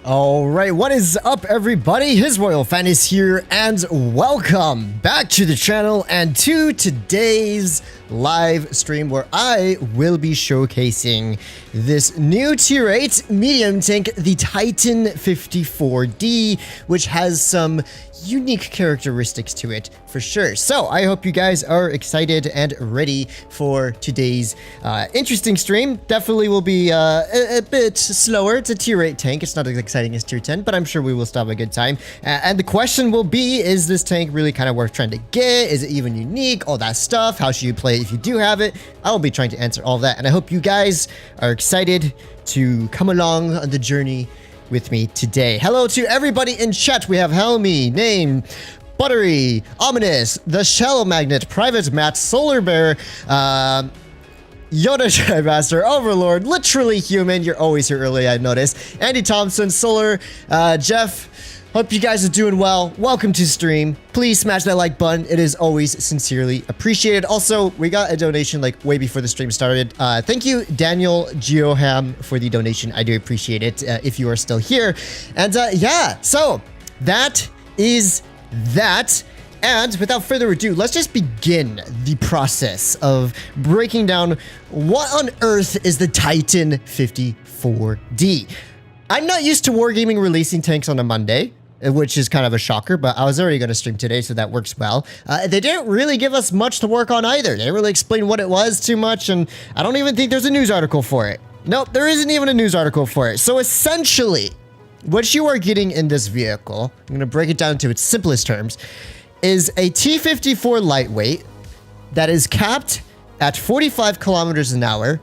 All right, what is up, everybody? HisRoyalFatness here, and welcome back to the channel and to today's live stream where I will be showcasing this new tier 8 medium tank, the Titan-54-D, which has some unique characteristics to it for sure. So I hope you guys are excited and ready for today's interesting stream. Definitely will be a bit slower. It's a tier 8 tank. It's not as exciting as tier 10, but I'm sure we will still have a good time. And the question will be, is this tank really kind of worth trying to get? Is it even unique? All that stuff. How should you play it if you do have it? I will be trying to answer all that. And I hope you guys are excited to come along on the journey with me today. Hello to everybody in chat. We have Helmy, Name, Buttery, Ominous, The Shell Magnet, Private Matt, Solar Bear, Yoda Master, Overlord, Literally Human. You're always here early, I noticed. Andy Thompson, Solar, Jeff. Hope you guys are doing well. Welcome to stream. Please smash that like button. It is always sincerely appreciated. Also, we got a donation like way before the stream started. Thank you, Daniel Geoham, for the donation. I do appreciate it if you are still here. And yeah, so that is that. And without further ado, let's just begin the process of breaking down what on earth is the Titan-54-D. I'm not used to Wargaming releasing tanks on a Monday, which is kind of a shocker, but I was already going to stream today, so that works well. They didn't really give us much to work on either. They didn't really explain what it was too much, and I don't even think there's a news article for it. Nope, there isn't even a news article for it. So essentially, what you are getting in this vehicle, I'm going to break it down to its simplest terms, is a T-54 lightweight that is capped at 45 kilometers an hour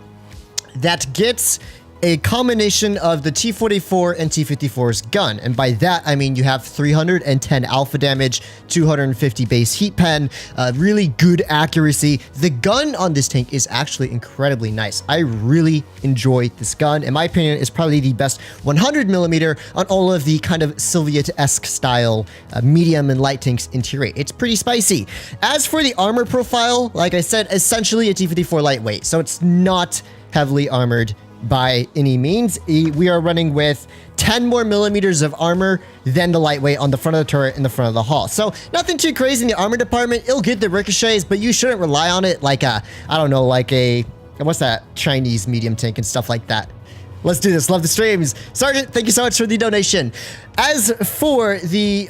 that gets a combination of the T-44 and T-54's gun. And by that, I mean you have 310 alpha damage, 250 base heat pen, really good accuracy. The gun on this tank is actually incredibly nice. I really enjoy this gun. In my opinion, it's probably the best 100mm on all of the kind of Soviet-esque style medium and light tanks in tier 8. It's pretty spicy. As for the armor profile, like I said, essentially a T-54 lightweight. So it's not heavily armored by any means. We are running with 10 more millimeters of armor than the lightweight on the front of the turret and the front of the hull. So nothing too crazy in the armor department. It'll get the ricochets, but you shouldn't rely on it like a, I don't know, like a, what's that Chinese medium tank and stuff like that. Let's do this. Love the streams. Sergeant, thank you so much for the donation. As for the,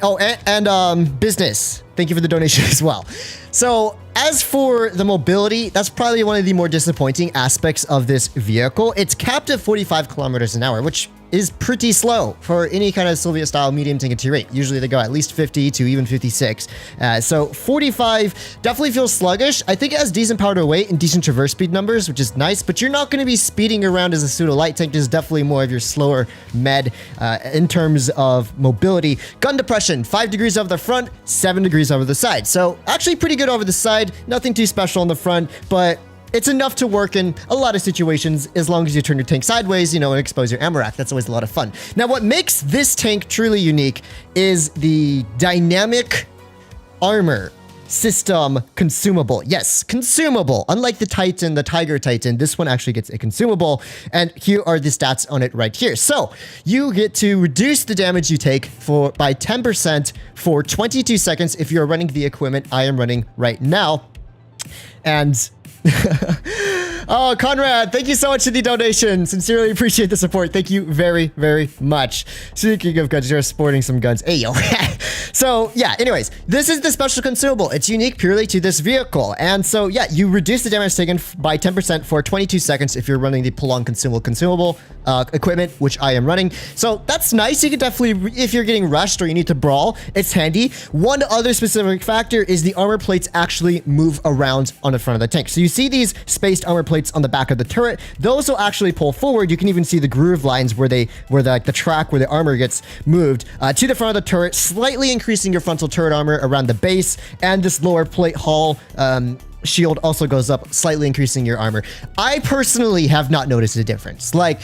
business, thank you for the donation as well. So as for the mobility, that's probably one of the more disappointing aspects of this vehicle. It's capped at 45 kilometers an hour, which is pretty slow for any kind of Soviet-style medium tank in tier 8. Usually they go at least 50 to even 56. So 45 definitely feels sluggish. I think it has decent power to weight and decent traverse speed numbers, which is nice, but you're not going to be speeding around as a pseudo-light tank. This is definitely more of your slower med in terms of mobility. Gun depression, 5 degrees over the front, 7 degrees over the side. So actually pretty good over the side. Nothing too special on the front, but it's enough to work in a lot of situations as long as you turn your tank sideways, you know, and expose your ammo rack. That's always a lot of fun. Now, what makes this tank truly unique is the dynamic armor system consumable. Yes, consumable. Unlike the Titan, the Tiger Titan, this one actually gets a consumable. And here are the stats on it right here. So you get to reduce the damage you take by 10% for 22 seconds if you're running the equipment I am running right now. And oh, Conrad, thank you so much for the donation. Sincerely appreciate the support. Thank you very, very much. Speaking of guns, you're sporting some guns. Hey, yo. So, yeah, anyways, this is the special consumable. It's unique purely to this vehicle. And so, yeah, you reduce the damage taken by 10% for 22 seconds if you're running the prolonged consumable equipment, which I am running. So that's nice. You can definitely, if you're getting rushed or you need to brawl, it's handy. One other specific factor is the armor plates actually move around on the front of the tank. So you see these spaced armor plates on the back of the turret. Those will actually pull forward. You can even see the groove lines where the track where the armor gets moved to the front of the turret, slightly increasing your frontal turret armor around the base, and this lower plate hull shield also goes up, slightly increasing your armor. I personally have not noticed a difference. Like,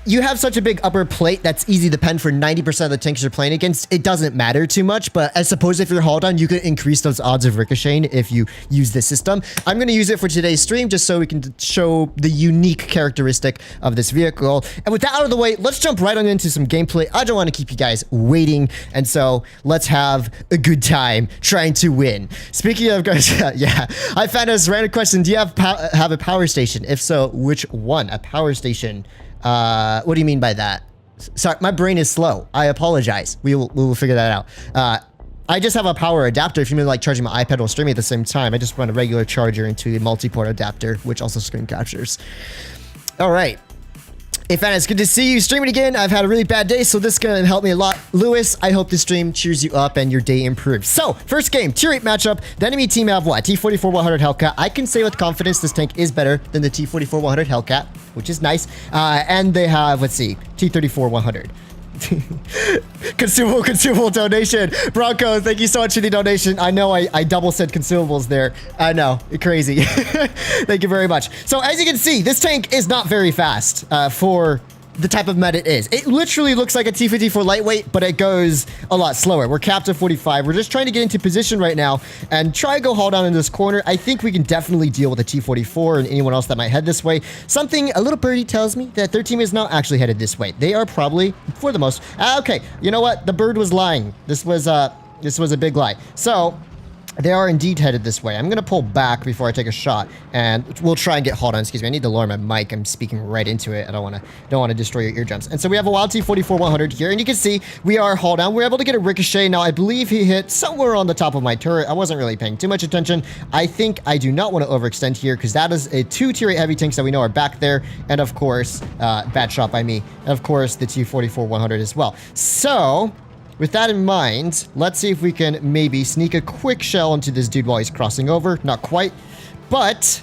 you have such a big upper plate that's easy to pen for 90% of the tanks you're playing against, it doesn't matter too much. But I suppose if you're hauled on, you can increase those odds of ricocheting if you use this system. I'm going to use it for today's stream just so we can show the unique characteristic of this vehicle. And with that out of the way, let's jump right on into some gameplay. I don't want to keep you guys waiting. And so let's have a good time trying to win. Speaking of guys, yeah, I found this random question. Do you have a power station? If so, which one? A power station? What do you mean by that? Sorry, my brain is slow. I apologize. We will figure that out. I just have a power adapter. If you mean like charging my iPad while streaming at the same time, I just run a regular charger into a multi-port adapter, which also screen captures. All right. Hey, fan, it's good to see you streaming again. I've had a really bad day, so this is going to help me a lot. Lewis, I hope this stream cheers you up and your day improves. So, first game, tier 8 matchup. The enemy team have what? T-44-100 Hellcat. I can say with confidence this tank is better than the T-44-100 Hellcat, which is nice. And they have, let's see, T-34-100. consumable donation. Bronco, thank you so much for the donation. I know I double said consumables there. I know, crazy. Thank you very much. So as you can see, this tank is not very fast for the type of med it is. It literally looks like a T-54 lightweight, but it goes a lot slower. We're capped at 45. We're just trying to get into position right now and try to go haul down in this corner. I think we can definitely deal with a T-44 and anyone else that might head this way. Something, a little birdie tells me that their team is not actually headed this way. They are probably, for the most, okay, you know what? The bird was lying. This was a big lie. So, they are indeed headed this way. I'm going to pull back before I take a shot, and we'll try and get hauled on. Excuse me, I need to lower my mic. I'm speaking right into it. I don't want to destroy your eardrums. And so we have a WoT T-44-100 here, and you can see we are hauled down. We're able to get a ricochet. Now, I believe he hit somewhere on the top of my turret. I wasn't really paying too much attention. I think I do not want to overextend here, because that is a 2 tier 8 heavy tanks that we know are back there, and of course, bad shot by me. And of course, the T-44-100 as well. So, with that in mind, let's see if we can maybe sneak a quick shell into this dude while he's crossing over. Not quite, but...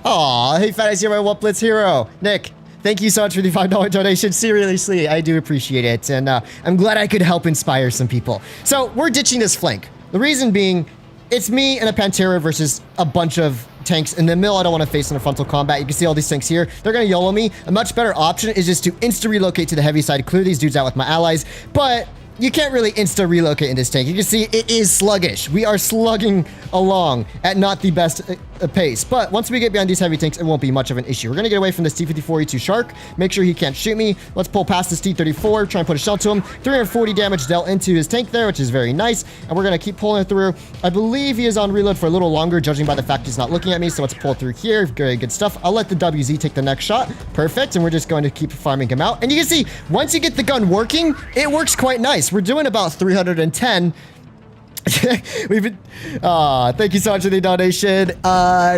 Aw, hey, Fat Ice, you're my WoT Blitz hero. Nick, thank you so much for the $5 donation. Seriously, I do appreciate it, and I'm glad I could help inspire some people. So, we're ditching this flank. The reason being, it's me and a Pantera versus a bunch of tanks in the middle. I don't want to face in a frontal combat. You can see all these tanks here. They're going to YOLO me. A much better option is just to insta-relocate to the heavy side, clear these dudes out with my allies, but... you can't really insta-relocate in this tank. You can see it is sluggish. We are slugging along at not the best pace. But once we get behind these heavy tanks, it won't be much of an issue. We're going to get away from this T-54-E2 Shark. Make sure he can't shoot me. Let's pull past this T-34. Try and put a shell to him. 340 damage dealt into his tank there, which is very nice. And we're going to keep pulling it through. I believe he is on reload for a little longer, judging by the fact he's not looking at me. So let's pull through here. Very good stuff. I'll let the WZ take the next shot. Perfect. And we're just going to keep farming him out. And you can see, once you get the gun working, it works quite nice. We're doing about 310. We've been, thank you so much for the donation.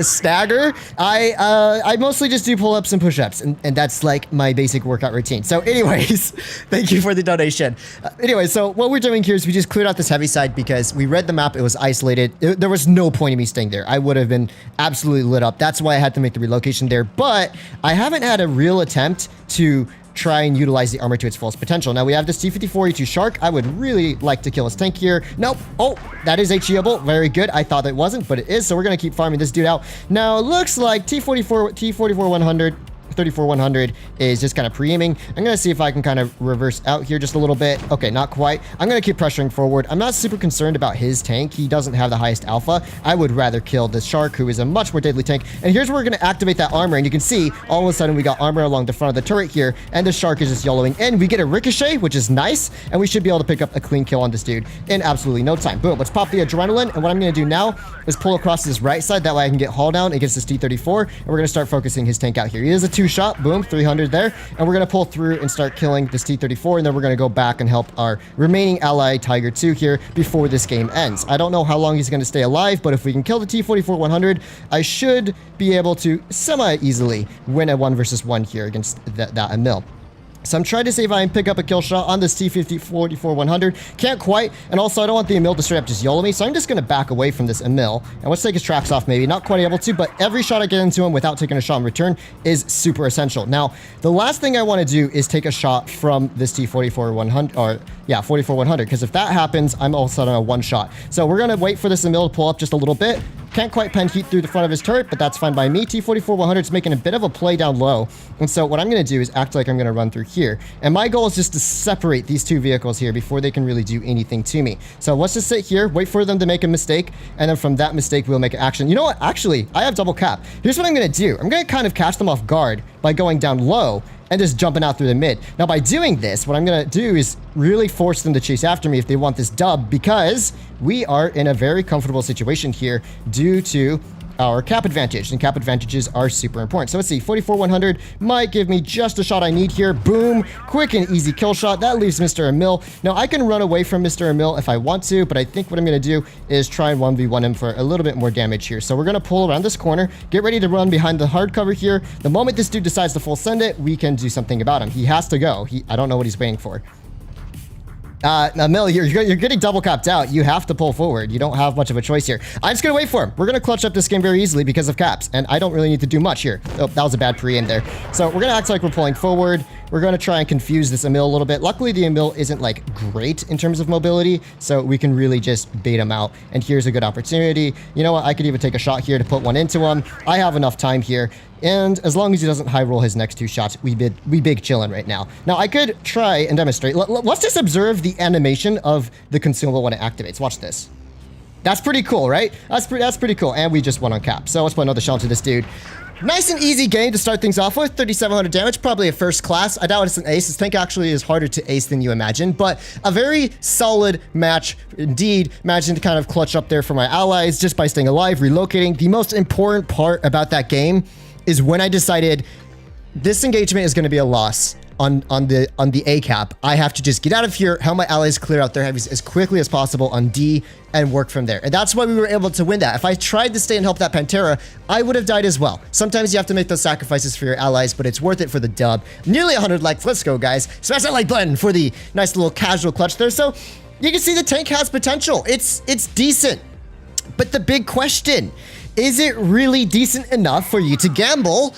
Stagger. I mostly just do pull-ups and push-ups, and that's like my basic workout routine. So anyways, thank you for the donation. Anyway, so what we're doing here is we just cleared out this heavy side because we read the map. It was isolated. There was no point in me staying there. I would have been absolutely lit up. That's why I had to make the relocation there. But I haven't had a real attempt to try and utilize the armor to its fullest potential. Now we have this T-54-E2 Shark. I would really like to kill his tank here. Nope. Oh, that is HEable. Very good. I thought it wasn't, but it is. So we're going to keep farming this dude out. Now it looks like T-44-100 34-100 is just kind of pre-aiming. I'm going to see if I can kind of reverse out here just a little bit. Okay, not quite. I'm going to keep pressuring forward. I'm not super concerned about his tank. He doesn't have the highest alpha. I would rather kill this Shark, who is a much more deadly tank. And here's where we're going to activate that armor. And you can see, all of a sudden, we got armor along the front of the turret here. And the Shark is just YOLOing in. We get a ricochet, which is nice. And we should be able to pick up a clean kill on this dude in absolutely no time. Boom. Let's pop the adrenaline. And what I'm going to do now is pull across this right side. That way I can get haul down against this T-34. And we're going to start focusing his tank out here. He is a two-shot. Boom. 300 there. And we're going to pull through and start killing this T-34. And then we're going to go back and help our remaining ally, Tiger 2 here, before this game ends. I don't know how long he's going to stay alive, but if we can kill the T-44-100, I should be able to semi-easily win a 1 versus 1 here against that Emil. So I'm trying to see if I can pick up a kill shot on this T-54-D. Can't quite. And also, I don't want the Emil to straight up just YOLO me. So I'm just going to back away from this Emil. And let's take his tracks off maybe. Not quite able to, but every shot I get into him without taking a shot in return is super essential. Now, the last thing I want to do is take a shot from this T-44-100, or yeah, 44-100. Because if that happens, I'm all of a sudden a one shot. So we're going to wait for this Emil to pull up just a little bit. Can't quite pen heat through the front of his turret, but that's fine by me. T-44-100 is making a bit of a play down low. And so what I'm going to do is act like I'm going to run through here. And my goal is just to separate these two vehicles here before they can really do anything to me. So let's just sit here, wait for them to make a mistake, and then from that mistake, we'll make action. You know what? Actually, I have double cap. Here's what I'm going to do. I'm going to kind of catch them off guard by going down low and just jumping out through the mid. Now, by doing this, what I'm going to do is really force them to chase after me if they want this dub, because we are in a very comfortable situation here due to our cap advantage, and cap advantages are super important. So let's see, 44-100 might give me just a shot I need here. Boom, quick and easy kill shot. That leaves Mr. Emil. Now I can run away from Mr. Emil if I want to, but I think what I'm going to do is try and 1v1 him for a little bit more damage here. So we're going to pull around this corner, get ready to run behind the hard cover here. The moment this dude decides to full send it, we can do something about him. He has to go. I don't know what he's waiting for. Emil, you're getting double capped out. You have to pull forward. You don't have much of a choice here. I'm just going to wait for him. We're going to clutch up this game very easily because of caps, and I don't really need to do much here. Oh, that was a bad pre-aim there. So we're going to act like we're pulling forward. We're going to try and confuse this Emil a little bit. Luckily, the Emil isn't like great in terms of mobility, so we can really just bait him out. And here's a good opportunity. You know what? I could even take a shot here to put one into him. I have enough time here. And as long as he doesn't high roll his next two shots, we big chillin' right now. Now, I could try and demonstrate. Let's just observe the animation of the consumable when it activates. Watch this. That's pretty cool, right? That's pretty cool. And we just won on cap. So let's put another shell into this dude. Nice and easy game to start things off with. 3,700 damage, probably a first class. I doubt it's an ace. This tank actually is harder to ace than you imagine, but a very solid match indeed. Managing to kind of clutch up there for my allies just by staying alive, relocating. The most important part about that game is when I decided this engagement is going to be a loss on the A cap. I have to just get out of here, help my allies clear out their heavies as quickly as possible on D and work from there. And that's why we were able to win that. If I tried to stay and help that Pantera, I would have died as well. Sometimes you have to make those sacrifices for your allies, but it's worth it for the dub. Nearly 100 likes. Let's go, guys. Smash that like button for the nice little casual clutch there. So you can see the tank has potential. It's decent. But the big question, is it really decent enough for you to gamble?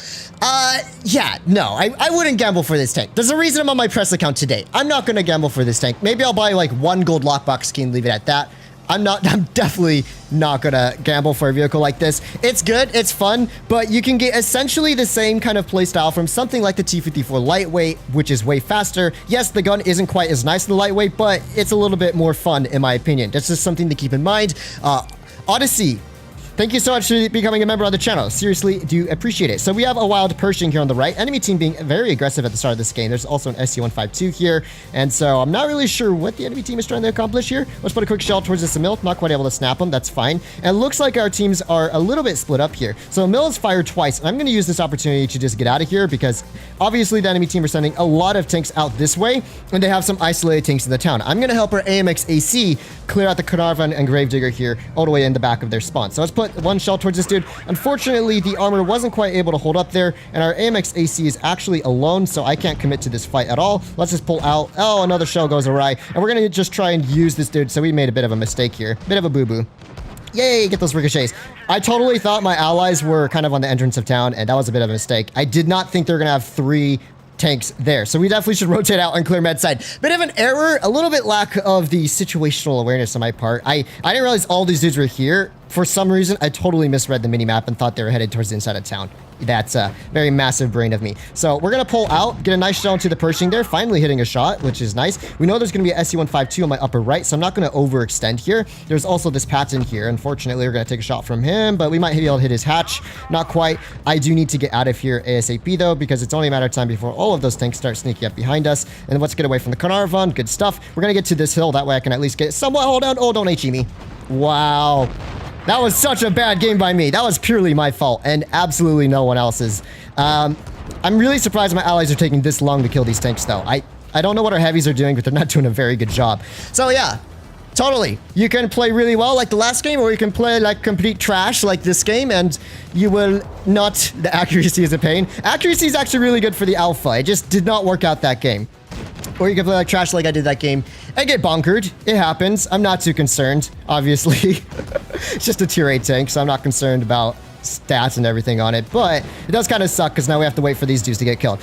Yeah, no, I wouldn't gamble for this tank. There's a reason I'm on my press account today. I'm not going to gamble for this tank. Maybe I'll buy like one gold lockbox skin, leave it at that. I'm definitely not gonna gamble for a vehicle like this. It's good, it's fun, but you can get essentially the same kind of playstyle from something like the T-54 lightweight, which is way faster. Yes, the gun isn't quite as nice as the lightweight, but it's a little bit more fun in my opinion. That's just something to keep in mind. Odyssey, thank you so much for becoming a member of the channel. Seriously, do appreciate it. So we have a wild Pershing here on the right. Enemy team being very aggressive at the start of this game. There's also an SC-152 here. And so I'm not really sure what the enemy team is trying to accomplish here. Let's put a quick shell towards this Emil. Not quite able to snap him. That's fine. And it looks like our teams are a little bit split up here. So Emil is fired twice. And I'm going to use this opportunity to just get out of here because obviously the enemy team are sending a lot of tanks out this way. And they have some isolated tanks in the town. I'm going to help our AMX AC clear out the Carnarvon and Gravedigger here all the way in the back of their spawn. So let's put one shell towards this dude. Unfortunately, the armor wasn't quite able to hold up there, and our AMX AC is actually alone, so I can't commit to this fight at all. Let's just pull out. Oh, another shell goes awry, and we're gonna just try and use this dude, so we made a bit of a mistake here. Bit of a boo-boo. Yay, get those ricochets. I totally thought my allies were kind of on the entrance of town, and that was a bit of a mistake. I did not think they were gonna have 3 tanks there. So we definitely should rotate out and clear med side. Bit of an error, a little bit lack of the situational awareness on my part. I didn't realize all these dudes were here. For some reason, I totally misread the minimap and thought they were headed towards the inside of town. That's a very massive brain of me. So we're going to pull out, get a nice shell into the Pershing there, finally hitting a shot, which is nice. We know there's going to be a SC-152 on my upper right, so I'm not going to overextend here. There's also this Patton here. Unfortunately, we're going to take a shot from him, but we might be able to hit his hatch. Not quite. I do need to get out of here ASAP, though, because it's only a matter of time before all of those tanks start sneaking up behind us. And let's get away from the Carnarvon. Good stuff. We're going to get to this hill. That way I can at least get somewhat hold down. Oh, don't HE me. Wow. That was such a bad game by me. That was purely my fault and absolutely no one else's. I'm really surprised my allies are taking this long to kill these tanks, though. I don't know what our heavies are doing, but they're not doing a very good job. So yeah, totally. You can play really well like the last game, or you can play like complete trash like this game, and you will not... The accuracy is a pain. Accuracy is actually really good for the alpha. It just did not work out that game. Or you can play like trash like I did that game and get bonkered. It happens. I'm not too concerned, obviously. It's just a tier 8 tank, so I'm not concerned about stats and everything on it. But it does kind of suck because now we have to wait for these dudes to get killed.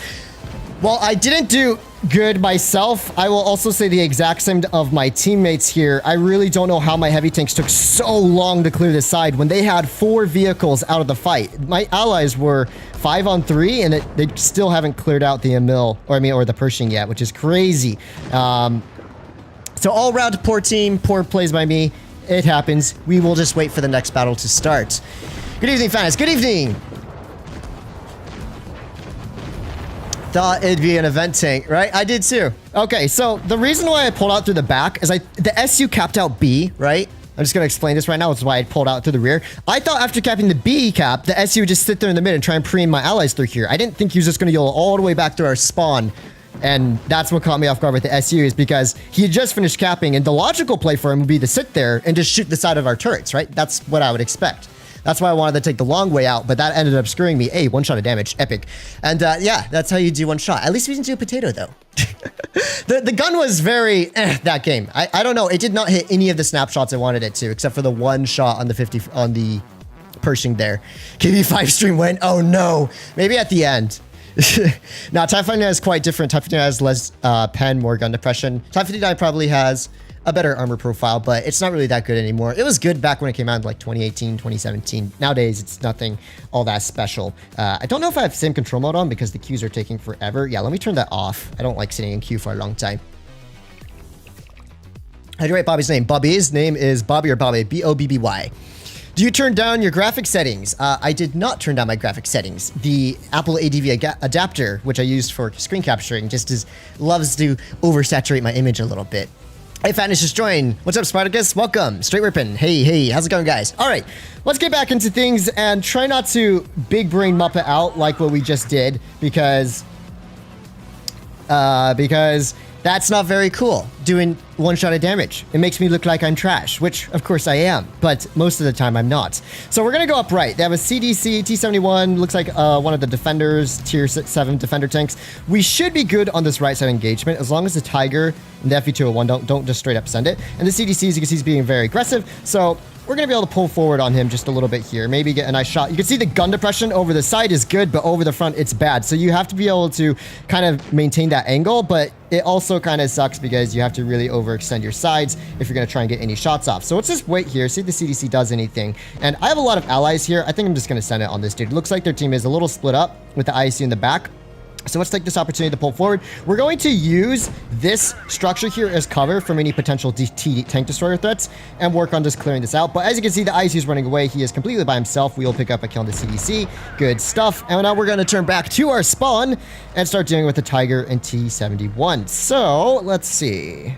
Well, I didn't do good myself. I will also say the exact same of my teammates here. I really don't know how my heavy tanks took so long to clear this side when they had 4 vehicles out of the fight. My allies were 5 on 3, and they still haven't cleared out the Emil, or the Pershing yet, which is crazy. So all around, poor team, poor plays by me. It happens. We will just wait for the next battle to start. Good evening, fans. Good evening. Thought it'd be an event tank, right? I did too. Okay, so the reason why I pulled out through the back is the SU capped out B, right? I'm just going to explain this right now. This is why I pulled out through the rear. I thought after capping the B cap, the SU would just sit there in the mid and try and pre-aim my allies through here. I didn't think he was just going to go all the way back to our spawn. And that's what caught me off guard with the SU, is because he had just finished capping, and the logical play for him would be to sit there and just shoot the side of our turrets, right? That's what I would expect. That's why I wanted to take the long way out, but that ended up screwing me. Hey, 1 shot of damage. Epic. And yeah, that's how you do 1 shot. At least we didn't do a potato, though. The gun was very that game. I don't know. It did not hit any of the snapshots I wanted it to, except for the 1 shot on the Pershing there. KB5 stream went. Oh, no. Maybe at the end. Now, Titan-54 is quite different. Titan-54 has less pen, more gun depression. Titan-59 probably has a better armor profile, but it's not really that good anymore. It was good back when it came out in like 2018, 2017. Nowadays, it's nothing all that special. I don't know if I have same control mode on because the queues are taking forever. Yeah, let me turn that off. I don't like sitting in queue for a long time. How do you write Bobby's name? Bobby's name is Bobby or Bobby, B-O-B-B-Y. Do you turn down your graphic settings? I did not turn down my graphic settings. The Apple ADV adapter, which I used for screen capturing, just loves to oversaturate my image a little bit. Hey, Fatness just joined. What's up, Spartacus? Welcome. Straight ripping. Hey, how's it going, guys? All right, let's get back into things and try not to big brain Muppet out like what we just did, because that's not very cool, doing 1 shot of damage. It makes me look like I'm trash, which of course I am, but most of the time I'm not. So we're gonna go up right. They have a CDC, T-71, looks like one of the Defenders, tier 7 Defender tanks. We should be good on this right side engagement, as long as the Tiger and the FE201 don't just straight up send it. And the CDC, as you can see, is being very aggressive, so we're going to be able to pull forward on him just a little bit here. Maybe get a nice shot. You can see the gun depression over the side is good, but over the front, it's bad. So you have to be able to kind of maintain that angle, but it also kind of sucks because you have to really overextend your sides if you're going to try and get any shots off. So let's just wait here, see if the CDC does anything. And I have a lot of allies here. I think I'm just going to send it on this dude. It looks like their team is a little split up with the IC in the back. So let's take this opportunity to pull forward. We're going to use this structure here as cover from any potential DT tank destroyer threats and work on just clearing this out. But as you can see, the IC is running away. He is completely by himself. We will pick up a kill on the CDC. Good stuff. And now we're going to turn back to our spawn and start dealing with the Tiger and T-71. So let's see.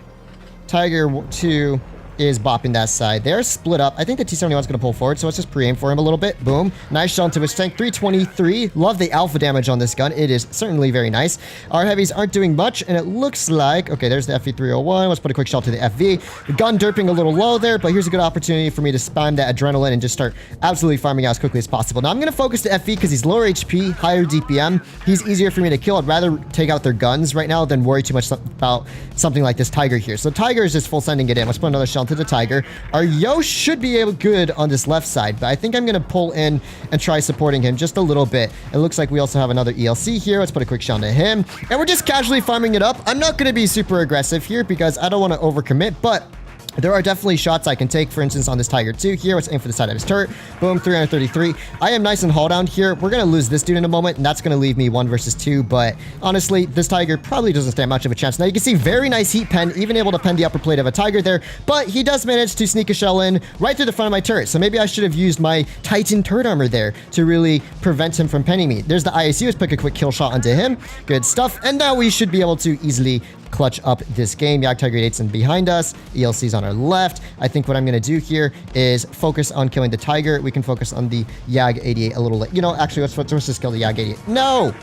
Tiger 2 is bopping that side. They're split up. I think the T-71 is going to pull forward, so let's just pre-aim for him a little bit. Boom. Nice shot into his tank. 323. Love the alpha damage on this gun. It is certainly very nice. Our heavies aren't doing much, and it looks like... Okay, there's the FV301. Let's put a quick shot to the FV. The gun derping a little low there, but here's a good opportunity for me to spam that adrenaline and just start absolutely farming out as quickly as possible. Now, I'm going to focus the FV because he's lower HP, higher DPM. He's easier for me to kill. I'd rather take out their guns right now than worry too much about something like this Tiger here. So Tiger is just full sending it in. Let's put another shot to the Tiger. Our Yo should be able good on this left side, but I think I'm going to pull in and try supporting him just a little bit. It looks like we also have another ELC here. Let's put a quick shot to him. And we're just casually farming it up. I'm not going to be super aggressive here because I don't want to overcommit, but there are definitely shots I can take, for instance, on this Tiger 2 here. Let's aim for the side of his turret. Boom, 333. I am nice and haul down here. We're going to lose this dude in a moment, and that's going to leave me 1 versus 2. But honestly, this Tiger probably doesn't stand much of a chance. Now, you can see very nice heat pen, even able to pen the upper plate of a Tiger there. But he does manage to sneak a shell in right through the front of my turret. So maybe I should have used my Titan turret armor there to really prevent him from penning me. There's the ISU. Let's pick a quick kill shot onto him. Good stuff. And now we should be able to easily clutch up this game. Yag Tiger 88's in behind us. ELC's on our left. I think what I'm going to do here is focus on killing the Tiger. We can focus on the Yag 88 a little late. You know, actually, let's just kill the Yag 88. No!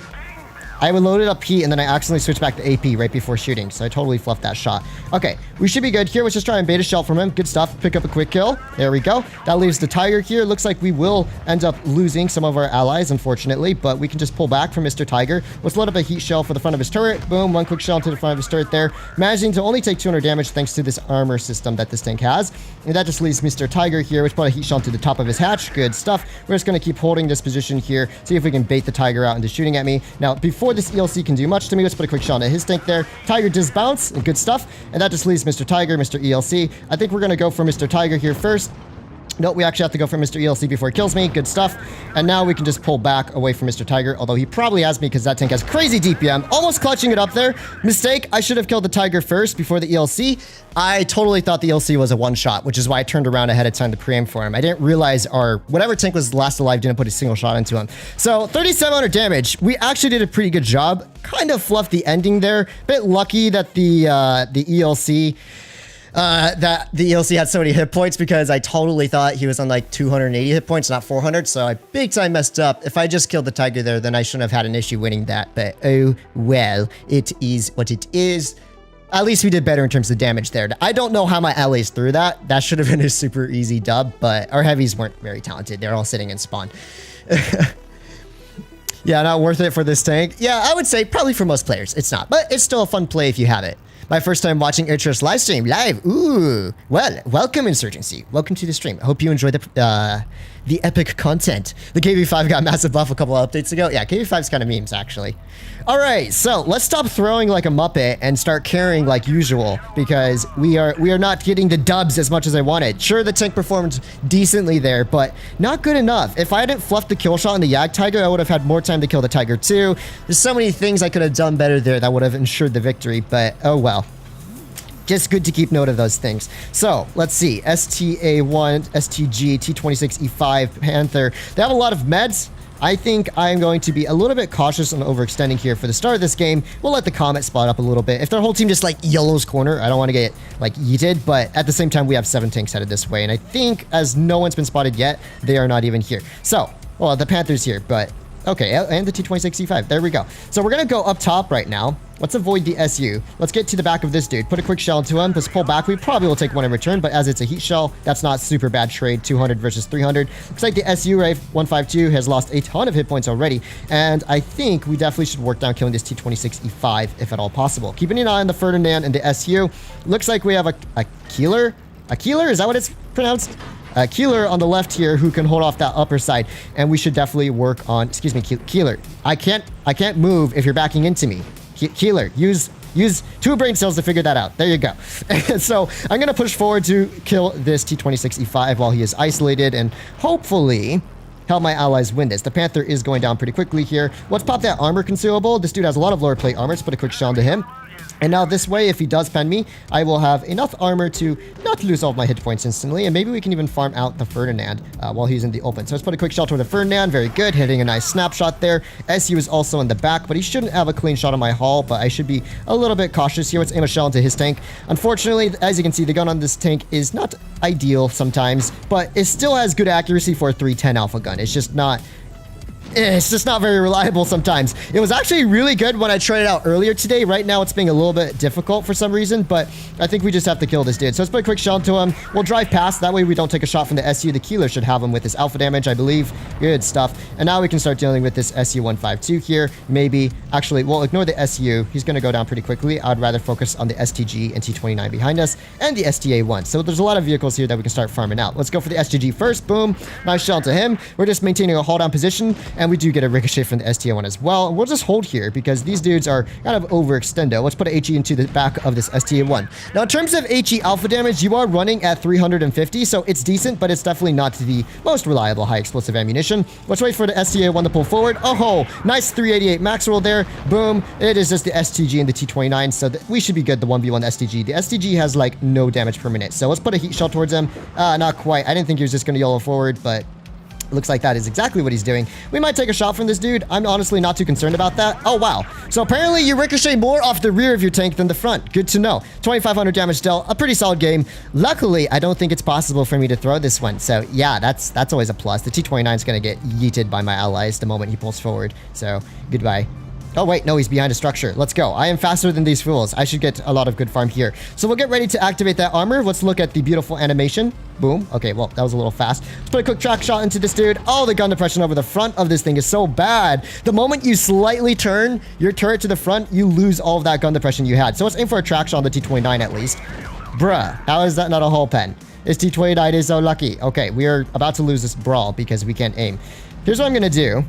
I would load it up P and then I accidentally switched back to AP right before shooting. So I totally fluffed that shot. Okay, we should be good here. Let's just try and bait a shell from him. Good stuff. Pick up a quick kill. There we go. That leaves the Tiger here. Looks like we will end up losing some of our allies, unfortunately, but we can just pull back from Mr. Tiger. Let's load up a heat shell for the front of his turret. Boom, 1 quick shell to the front of his turret there. Managing to only take 200 damage thanks to this armor system that this tank has. And that just leaves Mr. Tiger here. Let's put a heat shell to the top of his hatch. Good stuff. We're just going to keep holding this position here. See if we can bait the Tiger out into shooting at me. Now, before before this ELC can do much to me, let's put a quick shot at his tank there. Tiger does bounce, and good stuff. And that just leaves Mr. Tiger, Mr. ELC. I think we're going to go for Mr. Tiger here first. No, we actually have to go for Mr. ELC before he kills me. Good stuff. And now we can just pull back away from Mr. Tiger, although he probably has me because that tank has crazy DPM. Almost clutching it up there. Mistake. I should have killed the Tiger first before the ELC. I totally thought the ELC was a one-shot, which is why I turned around ahead of time to pre-aim for him. I didn't realize our whatever tank was last alive didn't put a single shot into him. So 3,700 damage. We actually did a pretty good job. Kind of fluffed the ending there. Bit lucky that the ELC... that the ELC had so many hit points because I totally thought he was on like 280 hit points, not 400. So I big time messed up. If I just killed the Tiger there, then I shouldn't have had an issue winning that. But oh well, it is what it is. At least we did better in terms of damage there. I don't know how my allies threw that. That should have been a super easy dub, but our heavies weren't very talented. They're all sitting in spawn. Yeah, not worth it for this tank. Yeah, I would say probably for most players, it's not. But it's still a fun play if you have it. My first time watching HisRoyal's live stream live. Ooh, well, welcome Insurgency. Welcome to the stream. I hope you enjoy the epic content. The KV5 got massive buff a couple of updates ago. Yeah, KV5's kind of memes actually. All right, so let's stop throwing like a Muppet and start carrying like usual because we are not getting the dubs as much as I wanted. Sure, the tank performed decently there, but not good enough. If I hadn't fluffed the kill shot on the Yag Tiger, I would have had more time to kill the Tiger too. There's so many things I could have done better there that would have ensured the victory, but oh well. Just good to keep note of those things. So let's see. STA1, STG, T26E5, Panther. They have a lot of meds. I think I'm going to be a little bit cautious on overextending here for the start of this game. We'll let the Comet spot up a little bit. If their whole team just like yellows corner, I don't want to get like yeeted, but at the same time, we have 7 tanks headed this way. And I think as no one's been spotted yet, they are not even here. So, well, the Panther's here, but okay, and the T26E5. There we go. So we're going to go up top right now. Let's avoid the SU. Let's get to the back of this dude. Put a quick shell into him. Let's pull back. We probably will take one in return, but as it's a heat shell, that's not super bad trade. 200 versus 300. Looks like the SU, right, 152, has lost a ton of hit points already, and I think we definitely should work down killing this T26E5 if at all possible. Keeping an eye on the Ferdinand and the SU. Looks like we have a Keeler? A Keeler? Is that what it's pronounced? Keeler on the left here who can hold off that upper side, and we should definitely work on, excuse me, Keeler. I can't move if you're backing into me. Keeler, use 2 brain cells to figure that out. There you go. So I'm going to push forward to kill this T26E5 while he is isolated and hopefully help my allies win this. The Panther is going down pretty quickly here. Let's pop that armor consumable. This dude has a lot of lower plate armor. Let's put a quick shell into him. And now this way, if he does pen me, I will have enough armor to not lose all of my hit points instantly. And maybe we can even farm out the Ferdinand while he's in the open. So let's put a quick shot toward the Ferdinand. Very good. Hitting a nice snapshot there. SU is also in the back, but he shouldn't have a clean shot on my hull. But I should be a little bit cautious here. Let's aim a shell into his tank. Unfortunately, as you can see, the gun on this tank is not ideal sometimes, but it still has good accuracy for a 310 alpha gun. It's just not very reliable sometimes. It was actually really good when I tried it out earlier today. Right now, it's being a little bit difficult for some reason, but I think we just have to kill this dude. So let's put a quick shell into him. We'll drive past. That way we don't take a shot from the SU. The Keeler should have him with his alpha damage, I believe. Good stuff. And now we can start dealing with this SU-152 here. Maybe, actually, we'll ignore the SU. He's going to go down pretty quickly. I'd rather focus on the STG and T29 behind us and the STA-1. So there's a lot of vehicles here that we can start farming out. Let's go for the STG first. Boom. Nice shell into him. We're just maintaining a hold down position, and we do get a ricochet from the STA-1 as well. We'll just hold here because these dudes are kind of overextendo. Let's put an HE into the back of this STA-1. Now, in terms of HE alpha damage, you are running at 350, so it's decent, but it's definitely not the most reliable high explosive ammunition. Let's wait for the STA-1 to pull forward. Oh, nice 388 max roll there. Boom. It is just the STG and the T29, so we should be good, the 1v1 STG. The STG has like no damage per minute, so let's put a heat shell towards him. Not quite. I didn't think he was just going to YOLO forward, but looks like that is exactly what he's doing. We might take a shot from this dude. I'm honestly not too concerned about that. Oh, wow. So apparently you ricochet more off the rear of your tank than the front. Good to know. 2,500 damage dealt. A pretty solid game. Luckily, I don't think it's possible for me to throw this one. So yeah, that's always a plus. The T29 is going to get yeeted by my allies the moment he pulls forward. So goodbye. Oh, wait, no, he's behind a structure. Let's go. I am faster than these fools. I should get a lot of good farm here. So we'll get ready to activate that armor. Let's look at the beautiful animation. Boom. Okay, well, that was a little fast. Let's put a quick track shot into this dude. Oh, the gun depression over the front of this thing is so bad. The moment you slightly turn your turret to the front, you lose all of that gun depression you had. So let's aim for a track shot on the T29 at least. Bruh, how is that not a hull pen? This T29 is so lucky. Okay, we are about to lose this brawl because we can't aim. Here's what I'm going to do.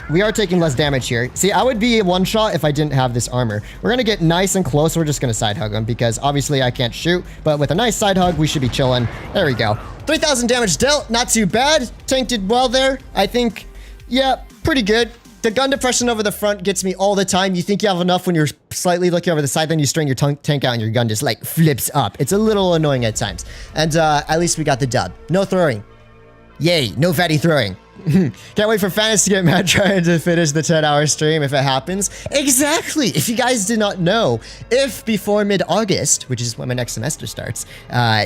we are taking less damage here. See, I would be a one-shot if I didn't have this armor. We're gonna get nice and close. We're just gonna side hug him because obviously I can't shoot, but with a nice side hug, we should be chilling. There we go. 3,000 damage dealt, not too bad. Tank did well there. I think, yeah, pretty good. The gun depression over the front gets me all the time. You think you have enough when you're slightly looking over the side, then you string your tank out and your gun just like flips up. It's a little annoying at times. And at least we got the dub. No throwing. Yay, no fatty throwing. Can't wait for Fatness to get mad trying to finish the 10-hour stream if it happens. Exactly. If you guys did not know, if before mid-August, which is when my next semester starts,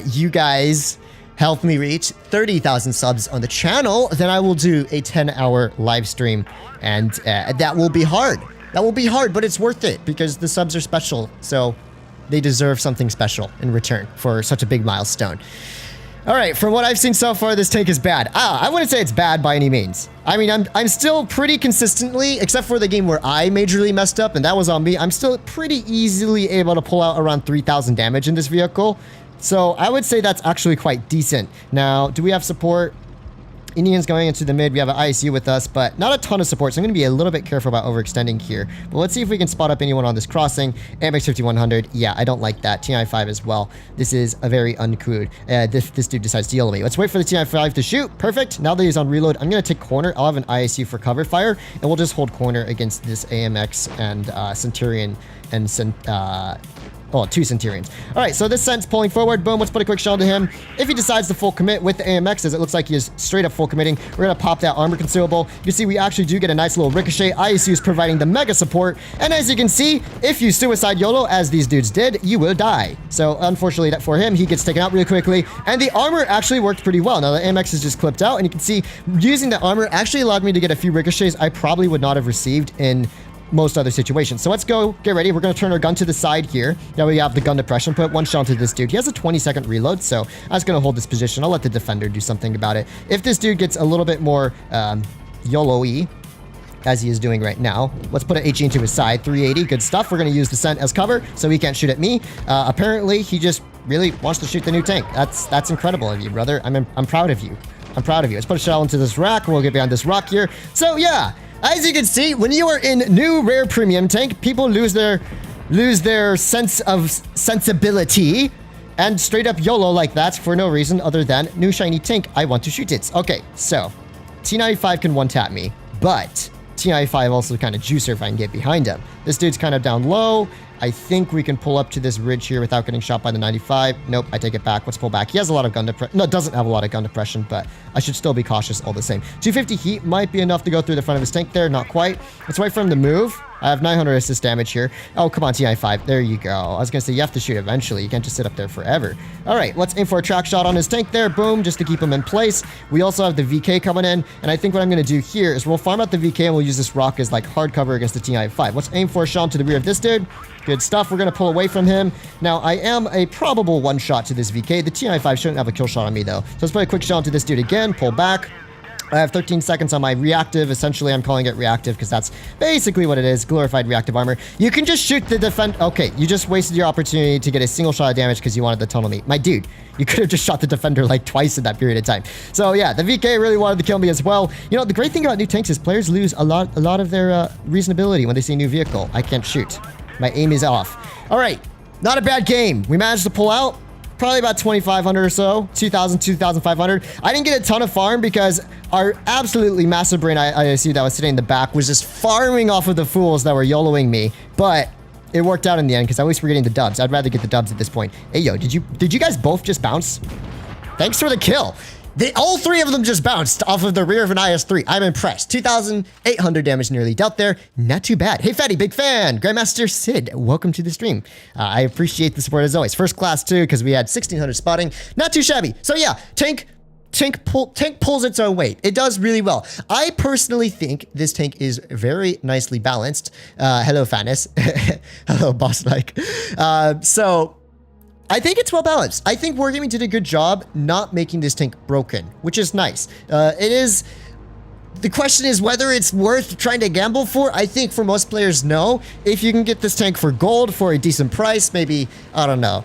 you guys help me reach 30,000 subs on the channel, then I will do a 10-hour live stream. And that will be hard. That will be hard, but it's worth it because the subs are special. So they deserve something special in return for such a big milestone. All right, from what I've seen so far, this tank is bad. I wouldn't say it's bad by any means. I mean, I'm still pretty consistently, except for the game where I majorly messed up, and that was on me, I'm still pretty easily able to pull out around 3,000 damage in this vehicle. So I would say that's actually quite decent. Now, do we have support? Indians going into the mid. We have an ISU with us, but not a ton of support. So I'm going to be a little bit careful about overextending here. But let's see if we can spot up anyone on this crossing. AMX 5100. Yeah, I don't like that. TI-5 as well. This is a very uncrude. This dude decides to yellow me. Let's wait for the TI-5 to shoot. Perfect. Now that he's on reload, I'm going to take corner. I'll have an ISU for cover fire, and we'll just hold corner against this AMX and Centurion and two Centurions. All right, so this Cent's pulling forward. Boom, let's put a quick shell to him. If he decides to full commit with the AMX, as it looks like he is straight up full committing, we're going to pop that armor consumable. You see, we actually do get a nice little ricochet. ISU is providing the mega support. And as you can see, if you suicide YOLO, as these dudes did, you will die. So unfortunately for him, he gets taken out really quickly. And the armor actually worked pretty well. Now the AMX is just clipped out, and you can see using the armor actually allowed me to get a few ricochets I probably would not have received in most other situations. So let's go get ready. We're going to turn our gun to the side here. Now we have the gun depression. Put one shell into this dude. He has a 20-second reload, so I was going to hold this position. I'll let the defender do something about it. If this dude gets a little bit more YOLO-y, as he is doing right now, let's put an HE into his side. 380, good stuff. We're going to use the Scent as cover, so he can't shoot at me. Apparently, he just really wants to shoot the new tank. That's incredible of you, brother. I'm proud of you. I'm proud of you. Let's put a shell into this rack. We'll get behind this rock here. So yeah, as you can see, when you are in new rare premium tank, people lose their sense of sensibility and straight up YOLO like that for no reason other than new shiny tank. I want to shoot it. Okay, so T95 can one-tap me, but T95 also kind of juicer if I can get behind him. This dude's kind of down low. I think we can pull up to this ridge here without getting shot by the 95. Nope, I take it back. Let's pull back. He has a lot of gun depression. No, doesn't have a lot of gun depression, but I should still be cautious all the same. 250 heat might be enough to go through the front of his tank there. Not quite. Let's wait for him to move. I have 900 assist damage here. Oh, come on, TI-5. There you go. I was going to say, you have to shoot eventually. You can't just sit up there forever. All right, let's aim for a track shot on his tank there. Boom, just to keep him in place. We also have the VK coming in, and I think what I'm going to do here is we'll farm out the VK, and we'll use this rock as like hard cover against the TI-5. Let's aim for a shot to the rear of this dude. Good stuff. We're going to pull away from him. Now, I am a probable one-shot to this VK. The TI-5 shouldn't have a kill shot on me, though. So let's put a quick shot into this dude again. Pull back. I have 13 seconds on my reactive. Essentially, I'm calling it reactive because that's basically what it is. Glorified reactive armor. You can just shoot the defend. Okay, you just wasted your opportunity to get a single shot of damage because you wanted the tunnel meat. My dude, you could have just shot the defender like twice in that period of time. So yeah, the VK really wanted to kill me as well. You know, the great thing about new tanks is players lose a lot of their reasonability when they see a new vehicle. I can't shoot. My aim is off. All right, not a bad game. We managed to pull out probably about 2,500 or so, 2,000, 2,500. I didn't get a ton of farm because our absolutely massive brain ISU that was sitting in the back was just farming off of the fools that were YOLOing me, but it worked out in the end because at least we're getting the dubs. I'd rather get the dubs at this point. Hey, yo, did you guys both just bounce? Thanks for the kill. All three of them just bounced off of the rear of an IS-3. I'm impressed. 2,800 damage nearly dealt there. Not too bad. Hey, Fatty, big fan. Grandmaster Sid, welcome to the stream. I appreciate the support as always. First class, too, because we had 1,600 spotting. Not too shabby. So, yeah, tank pulls its own weight. It does really well. I personally think this tank is very nicely balanced. Hello, Fatness. Hello, boss-like. So I think it's well balanced. I think Wargaming did a good job not making this tank broken, which is nice. It is. The question is whether it's worth trying to gamble for. I think for most players, no. If you can get this tank for gold for a decent price, maybe, I don't know,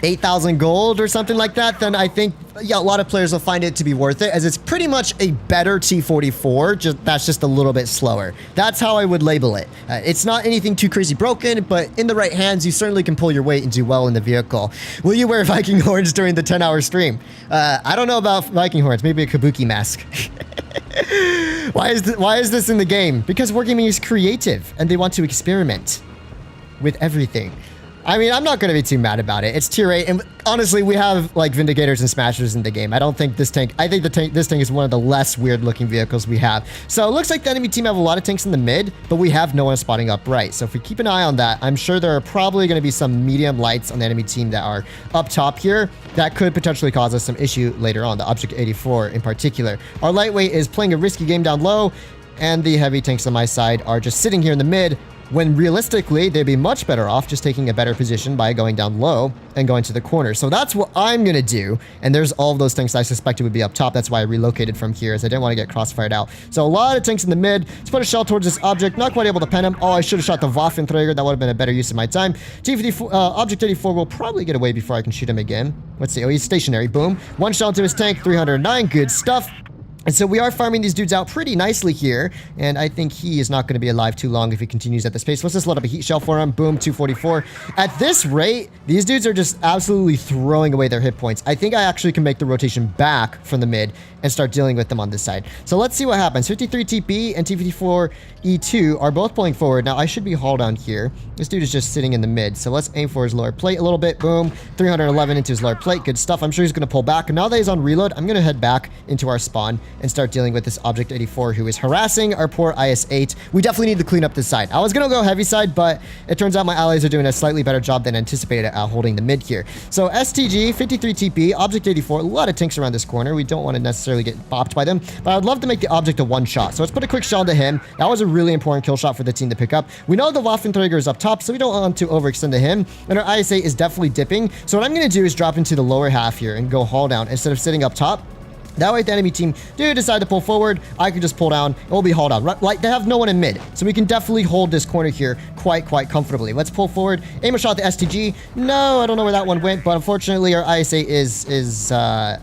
8,000 gold or something like that, then I think, yeah, a lot of players will find it to be worth it, as it's pretty much a better T-44, that's just a little bit slower. That's how I would label it. It's not anything too crazy broken, but in the right hands, you certainly can pull your weight and do well in the vehicle. Will you wear Viking horns during the 10-hour stream? I don't know about Viking horns, maybe a kabuki mask. Why is this in the game? Because Wargaming is creative, and they want to experiment with everything. I mean, I'm not going to be too mad about it. It's tier 8, and honestly, we have, like, Vindicators and Smashers in the game. I don't think this tank... I think this tank is one of the less weird-looking vehicles we have. So, it looks like the enemy team have a lot of tanks in the mid, but we have no one spotting up right. So, if we keep an eye on that, I'm sure there are probably going to be some medium lights on the enemy team that are up top here that could potentially cause us some issue later on, the Object 84 in particular. Our lightweight is playing a risky game down low, and the heavy tanks on my side are just sitting here in the mid, when realistically, they'd be much better off just taking a better position by going down low and going to the corner. So that's what I'm going to do. And there's all of those tanks I suspected would be up top. That's why I relocated from here, as I didn't want to get crossfired out. So a lot of tanks in the mid. Let's put a shell towards this object. Not quite able to pen him. Oh, I should have shot the Waffenträger. That would have been a better use of my time. T-54, Object 84 will probably get away before I can shoot him again. Let's see. Oh, he's stationary. Boom. One shell into his tank. 309. Good stuff. And so we are farming these dudes out pretty nicely here, and I think he is not going to be alive too long if he continues at this pace. Let's just load up a heat shell for him. Boom, 244. At this rate, these dudes are just absolutely throwing away their hit points. I think I actually can make the rotation back from the mid and start dealing with them on this side. So let's see what happens. 53 TP and T-54-E2 are both pulling forward. Now, I should be hauled down here. This dude is just sitting in the mid, so let's aim for his lower plate a little bit. Boom, 311 into his lower plate. Good stuff. I'm sure he's going to pull back. And now that he's on reload, I'm going to head back into our spawn and start dealing with this Object 84 who is harassing our poor IS-8. We definitely need to clean up this side. I was going to go heavy side, but it turns out my allies are doing a slightly better job than anticipated at holding the mid here. So STG, 53 TP, Object 84, a lot of tanks around this corner. We don't want to necessarily get bopped by them, but I would love to make the Object a one shot. So let's put a quick shell into him. That was a really important kill shot for the team to pick up. We know the Waffenträger is up top, so we don't want to overextend to him, and our IS-8 is definitely dipping. So what I'm going to do is drop into the lower half here and go haul down instead of sitting up top. That way, if the enemy team do decide to pull forward, I can just pull down and we'll be hauled out. Like, they have no one in mid, so we can definitely hold this corner here quite comfortably. Let's pull forward, aim a shot at the STG. No, I don't know where that one went, but unfortunately, our IS-8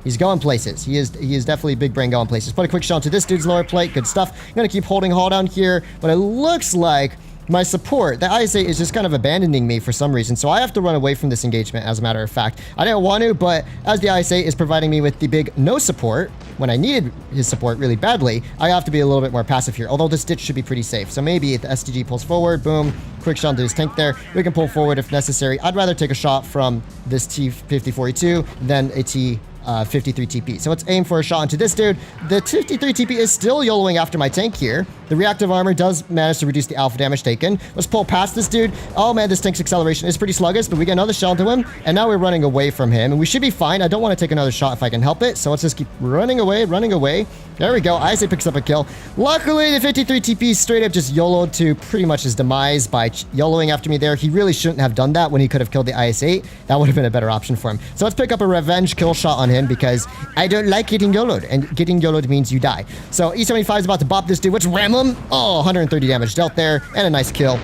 he's going places. He is definitely big brain going places. Put a quick shot to this dude's lower plate. Good stuff. I'm going to keep holding haul down here, but it looks like my support, the IS-8 is just kind of abandoning me for some reason, so I have to run away from this engagement, as a matter of fact. I didn't want to, but as the IS-8 is providing me with the big no support, when I needed his support really badly, I have to be a little bit more passive here, although this ditch should be pretty safe. So maybe if the STG pulls forward, boom, quick shot into his tank there. We can pull forward if necessary. I'd rather take a shot from this T-54-E2 than a T-53 TP. So let's aim for a shot into this dude. The 53 TP is still YOLOing after my tank here. The reactive armor does manage to reduce the alpha damage taken. Let's pull past this dude. Oh man, this tank's acceleration is pretty sluggish, but we get another shell into him, and now we're running away from him, and we should be fine. I don't want to take another shot if I can help it, so let's just keep running away. There we go. IS-8 picks up a kill. Luckily, the 53 TP straight up just YOLO'd to pretty much his demise by YOLOing after me there. He really shouldn't have done that when he could have killed the IS-8. That would have been a better option for him. So let's pick up a revenge kill shot on him because I don't like getting YOLO'd, and getting YOLO'd means you die. So E75 is about to bop this dude. Let's ram him. Oh, 130 damage dealt there, and a nice kill.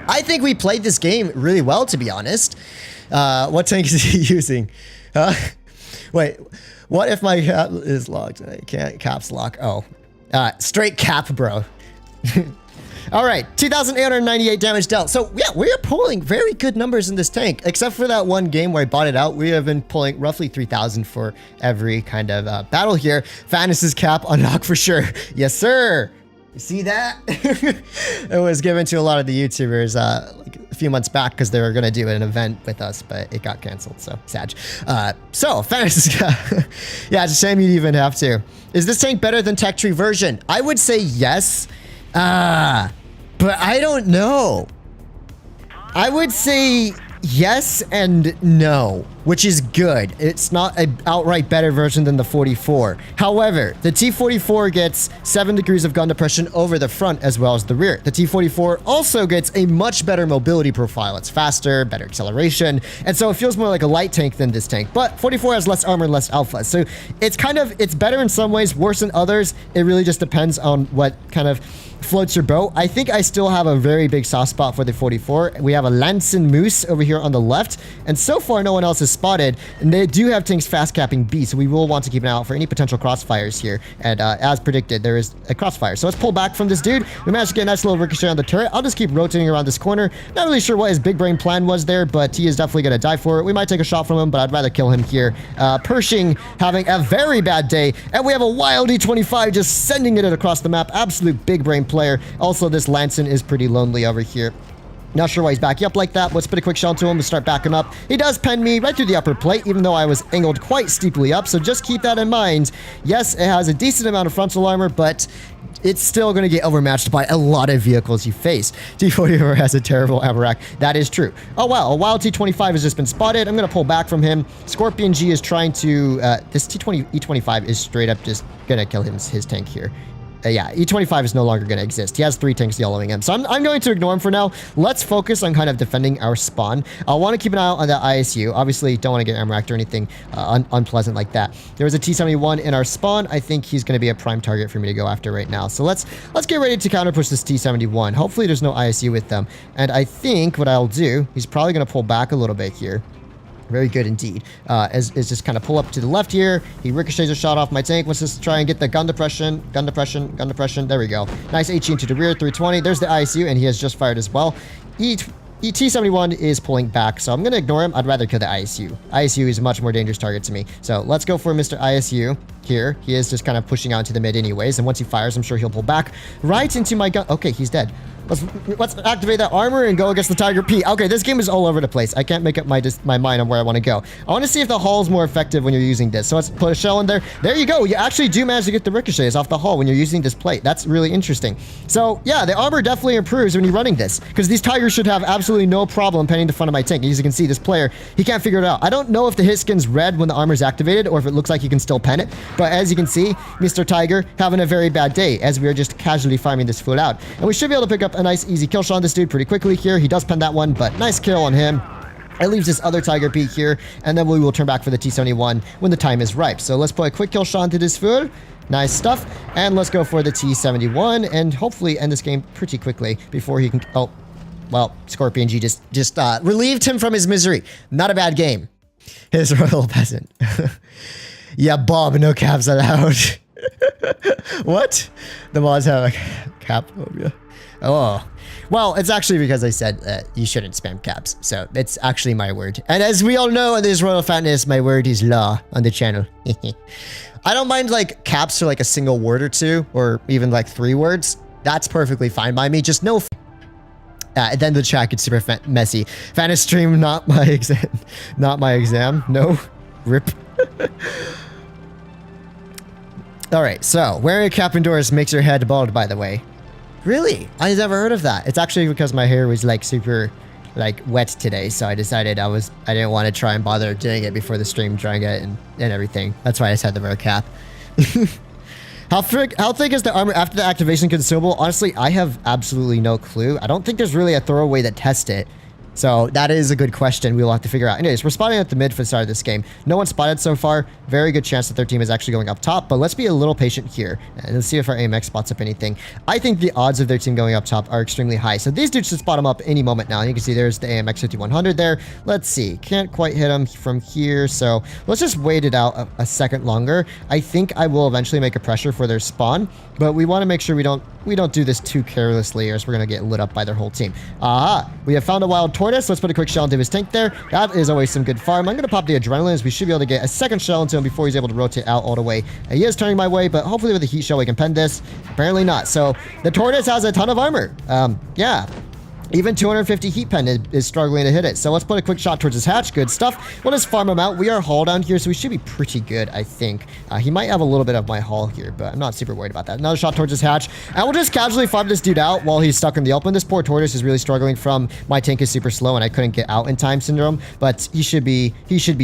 I think we played this game really well, to be honest. What tank is he using? Wait, what if my cap is locked? I can't caps lock. Oh, straight cap, bro. All right, 2,898 damage dealt. So yeah, we are pulling very good numbers in this tank, except for that one game where I bought it out. We have been pulling roughly 3,000 for every kind of battle here. Fatness's cap unlocked for sure. Yes, sir. You see that? It was given to a lot of the YouTubers like a few months back because they were going to do an event with us, but it got canceled, so sad. So, Fatness, yeah, it's a shame you'd even have to. Is this tank better than Tech Tree version? I would say yes, but I don't know. I would say yes and no. which is good. It's not an outright better version than the 44. However, the T-44 gets 7 degrees of gun depression over the front as well as the rear. The T-44 also gets a much better mobility profile. It's faster, better acceleration, and so it feels more like a light tank than this tank. But 44 has less armor and less alpha, so it's better in some ways, worse in others. It really just depends on what kind of floats your boat. I think I still have a very big soft spot for the 44. We have a Lansen Moose over here on the left, and so far no one else is spotted, and they do have tanks fast capping B, so we will want to keep an eye out for any potential crossfires here. And as predicted, there is a crossfire. So let's pull back from this dude. We managed to get a nice little ricochet on the turret. I'll just keep rotating around this corner. Not really sure what his big brain plan was there, but he is definitely going to die for it. We might take a shot from him, but I'd rather kill him here. Pershing having a very bad day, and we have a wild E25 just sending it across the map. Absolute big brain player. Also, this Lansen is pretty lonely over here. Not sure why he's backing up like that. Let's put a quick shell into him to start backing up. He does pen me right through the upper plate, even though I was angled quite steeply up. So just keep that in mind. Yes, it has a decent amount of frontal armor, but it's still going to get overmatched by a lot of vehicles you face. T-44 has a terrible ammo rack. That is true. Oh, wow. A wild T-25 has just been spotted. I'm going to pull back from him. Scorpion G is trying to... this E-25 is straight up just going to kill his tank here. Yeah, E25 is no longer going to exist. He has 3 tanks yellowing him. So I'm going to ignore him for now. Let's focus on kind of defending our spawn. I'll want to keep an eye out on that ISU. Obviously, don't want to get ammo racked or anything unpleasant like that. There was a T-71 in our spawn. I think he's going to be a prime target for me to go after right now. So let's get ready to counter push this T-71. Hopefully, there's no ISU with them. And I think what I'll do, he's probably going to pull back a little bit here. Very good indeed. Is just kind of pull up to the left here. He ricochets a shot off my tank. Let's just try and get the gun depression. Gun depression. Gun depression. There we go. Nice HE into the rear. 320. There's the ISU, and he has just fired as well. T-71 is pulling back, so I'm going to ignore him. I'd rather kill the ISU. ISU is a much more dangerous target to me. So let's go for Mr. ISU here. He is just kind of pushing out into the mid anyways, and once he fires, I'm sure he'll pull back right into my gun. Okay, he's dead. Let's activate that armor and go against the Tiger P. Okay, this game is all over the place. I can't make up my mind on where I want to go. I want to see if the hull is more effective when you're using this. So let's put a shell in there. There you go. You actually do manage to get the ricochets off the hull when you're using this plate. That's really interesting. So yeah, the armor definitely improves when you're running this, because these Tigers should have absolutely no problem penning the front of my tank. As you can see, this player, he can't figure it out. I don't know if the hit skin's red when the armor is activated or if it looks like you can still pen it. But as you can see, Mr. Tiger having a very bad day as we are just casually farming this fool out. And we should be able to pick up a nice easy kill shot on this dude pretty quickly here. He does pen that one, but nice kill on him. It leaves this other Tiger Peak here, and then we will turn back for the T-71 when the time is ripe. So let's put a quick kill shot into this fool. Nice stuff. And let's go for the T-71 and hopefully end this game pretty quickly before he can... Oh, well, Scorpion G just relieved him from his misery. Not a bad game. His royal peasant. Yeah, Bob, no caps allowed. What? The mods have a cap phobia. Oh, well, it's actually because I said you shouldn't spam caps. So it's actually my word. And as we all know in HisRoyalFatness, my word is law on the channel. I don't mind like caps for like a single word or two, or even like 3 words. That's perfectly fine by me. Just no. Then the chat gets super messy. Fantasy stream, not my exam. Not my exam. No. Rip. All right, so wearing a cap indoors makes your head bald, by the way. Really? I never heard of that. It's actually because my hair was like super like wet today, so I decided I didn't want to try and bother doing it before the stream, trying it and everything. That's why I just had to wear a cap. How thick is the armor after the activation consumable? Honestly, I have absolutely no clue. I don't think there's really a thorough way to test it. So that is a good question we'll have to figure out. Anyways, we're spotting at the mid for the start of this game. No one spotted so far. Very good chance that their team is actually going up top, but let's be a little patient here and let's see if our AMX spots up anything. I think the odds of their team going up top are extremely high. So these dudes should spot them up any moment now. You can see there's the AMX 5100 there. Let's see. Can't quite hit them from here. So let's just wait it out a second longer. I think I will eventually make a pressure for their spawn, but we want to make sure we don't do this too carelessly or else we're going to get lit up by their whole team. Aha! We have found a wild tortoise. Let's put a quick shell into his tank there. That is always some good farm. I'm going to pop the adrenaline as we should be able to get a second shell into him before he's able to rotate out all the way. He is turning my way, but hopefully with the heat shell we can pen this. Apparently not. So the tortoise has a ton of armor. Yeah. Even 250 heat pen is struggling to hit it. So let's put a quick shot towards his hatch. Good stuff. We'll just farm him out. We are hull down here, so we should be pretty good, I think. He might have a little bit of my hull here, but I'm not super worried about that. Another shot towards his hatch. And we'll just casually farm this dude out while he's stuck in the open. This poor tortoise is really struggling from my tank is super slow and I couldn't get out in time syndrome, but he should be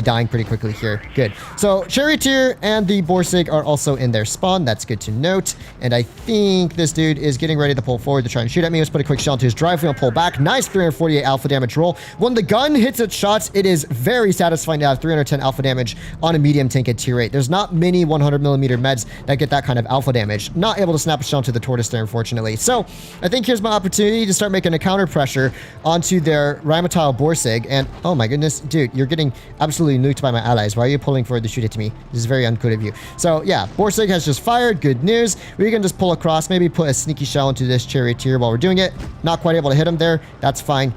dying pretty quickly here. Good. So Charioteer and the Borsig are also in their spawn. That's good to note. And I think this dude is getting ready to pull forward to try and shoot at me. Let's put a quick shell into his drive wheel, pull back. Nice 348 alpha damage roll. When the gun hits its shots, it is very satisfying to have 310 alpha damage on a medium tank at tier 8. There's not many 100mm meds that get that kind of alpha damage. Not able to snap a shell to the tortoise there, unfortunately. So I think here's my opportunity to start making a counter pressure onto their Rhymotile Borsig. And oh my goodness, dude, you're getting absolutely nuked by my allies. Why are you pulling forward to shoot it to me? This is very uncool of you. So yeah, Borsig has just fired. Good news. We can just pull across, maybe put a sneaky shell into this Charioteer while we're doing it. Not quite able to hit him there. That's fine.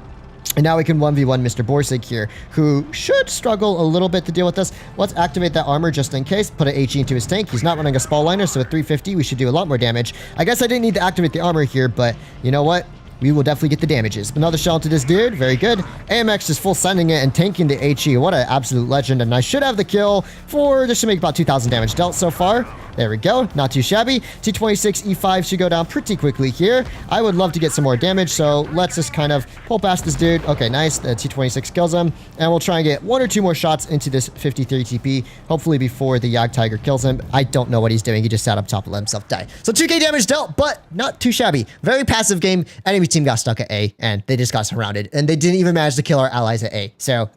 And now we can 1v1 Mr. Borsig here, who should struggle a little bit to deal with this. Let's activate that armor just in case. Put an HE into his tank. He's not running a spall liner, so at 350, we should do a lot more damage. I guess I didn't need to activate the armor here, but you know what? We will definitely get the damages. Another shell into this dude. Very good. AMX just full sending it and tanking the HE. What an absolute legend. And I should have the kill for, this should make about 2,000 damage dealt so far. There we go. Not too shabby. T26 E5 should go down pretty quickly here. I would love to get some more damage, so let's just kind of pull past this dude. Okay, nice. The T26 kills him. And we'll try and get 1 or 2 more shots into this 53 TP, hopefully before the Yag Tiger kills him. I don't know what he's doing. He just sat up top and let himself die. So 2k damage dealt, but not too shabby. Very passive game. Enemy team got stuck at A, and they just got surrounded. And they didn't even manage to kill our allies at A. So,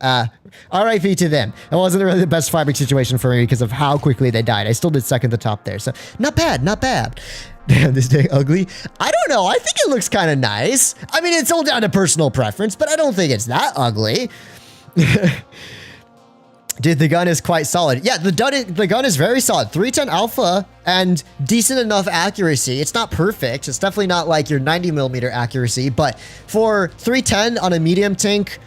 RIP to them. It wasn't really the best farming situation for me because of how quickly they died. I still did second to top there, so not bad, not bad. Damn, this thing ugly. I don't know. I think it looks kind of nice. I mean, it's all down to personal preference, but I don't think it's that ugly. Dude, the gun is quite solid. Yeah, the gun is very solid. 310 alpha and decent enough accuracy. It's not perfect. It's definitely not like your 90mm accuracy, but for 310 on a medium tank,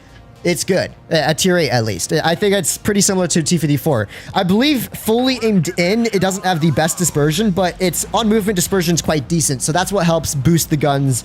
it's good, at tier 8 at least. I think it's pretty similar to T-54. I believe fully aimed in, it doesn't have the best dispersion, but its on-movement dispersion is quite decent, so that's what helps boost the gun's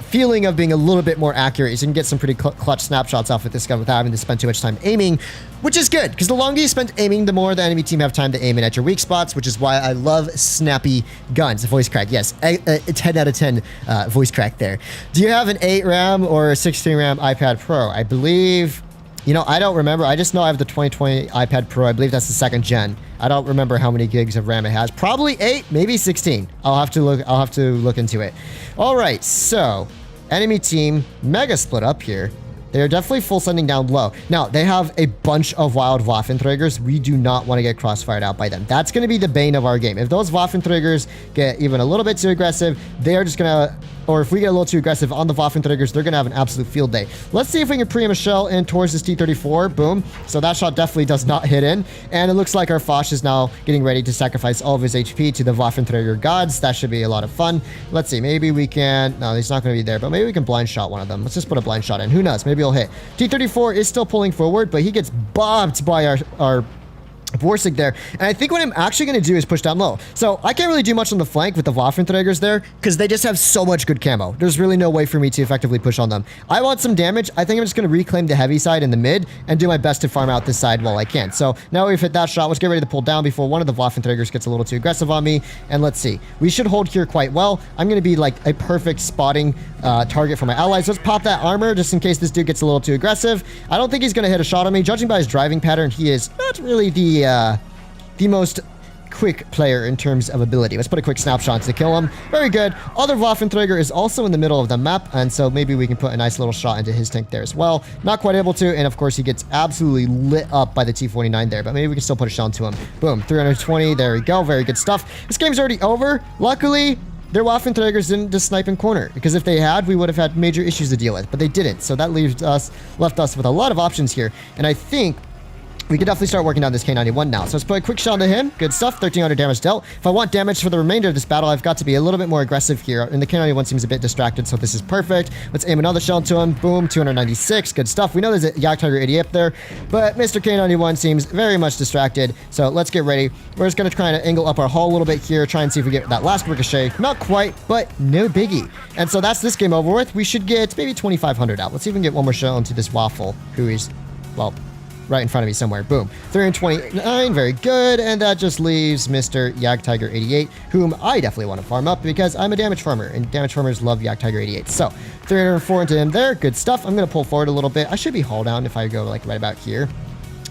feeling of being a little bit more accurate. So you can get some pretty clutch snapshots off with this gun without having to spend too much time aiming, which is good, because the longer you spend aiming, the more the enemy team have time to aim in at your weak spots, which is why I love snappy guns. Voice crack, yes, a 10 out of 10 voice crack there. Do you have an 8 RAM or a 16 RAM iPad Pro? I believe, you know, I don't remember. I just know I have the 2020 iPad Pro. I believe that's the 2nd gen. I don't remember how many gigs of RAM it has. Probably 8, maybe 16. I'll have to look into it. All right, so enemy team mega split up here. They are definitely full sending down low. Now, they have a bunch of wild Waffenträgers. We do not want to get crossfired out by them. That's going to be the bane of our game. If those Waffenträgers get even a little bit too aggressive, they are just going to, or if we get a little too aggressive on the Waffenträgers, they're going to have an absolute field day. Let's see if we can pre-aim a shell in towards this T-34. Boom. So that shot definitely does not hit in. And it looks like our Foch is now getting ready to sacrifice all of his HP to the Waffenträger gods. That should be a lot of fun. Let's see. Maybe we can, no, he's not going to be there, but maybe we can blind shot one of them. Let's just put a blind shot in. Who knows? Maybe he'll hit. T-34 is still pulling forward, but he gets bombed by our Borsig there. And I think what I'm actually going to do is push down low. So I can't really do much on the flank with the Waffenträgers there because they just have so much good camo. There's really no way for me to effectively push on them. I want some damage. I think I'm just going to reclaim the heavy side in the mid and do my best to farm out this side while I can. So now we've hit that shot. Let's get ready to pull down before one of the Waffenträgers gets a little too aggressive on me. And let's see. We should hold here quite well. I'm going to be like a perfect spotting target for my allies. Let's pop that armor just in case this dude gets a little too aggressive. I don't think he's going to hit a shot on me. Judging by his driving pattern, he is not really the most quick player in terms of ability. Let's put a quick snapshot to kill him. Very good. Other Waffenträger is also in the middle of the map, and so maybe we can put a nice little shot into his tank there as well. Not quite able to, and of course he gets absolutely lit up by the T-49 there, but maybe we can still put a shot into him. Boom, 320. There we go. Very good stuff. This game's already over. Luckily, their Waffenträgers didn't just snipe in corner, because if they had, we would have had major issues to deal with, but they didn't. So that left us with a lot of options here, and I think we can definitely start working on this K91 now. So let's put a quick shot into him. Good stuff. 1300 damage dealt. If I want damage for the remainder of this battle, I've got to be a little bit more aggressive here. And the K91 seems a bit distracted, so this is perfect. Let's aim another shell into him. Boom, 296. Good stuff. We know there's a Yak Tiger 80 up there, but Mr. K91 seems very much distracted. So let's get ready. We're just going to try to angle up our hull a little bit here, try and see if we get that last ricochet. Not quite, but no biggie. And so that's this game over with. We should get maybe 2,500 out. Let's see if we can get one more shell into this waffle, who is, well, right in front of me somewhere. Boom. 329. Very good. And that just leaves Mr. Yak Tiger 88, whom I definitely want to farm up because I'm a damage farmer, and damage farmers love Yak Tiger 88. So 304 into him there. Good stuff. I'm going to pull forward a little bit. I should be hull down if I go like right about here.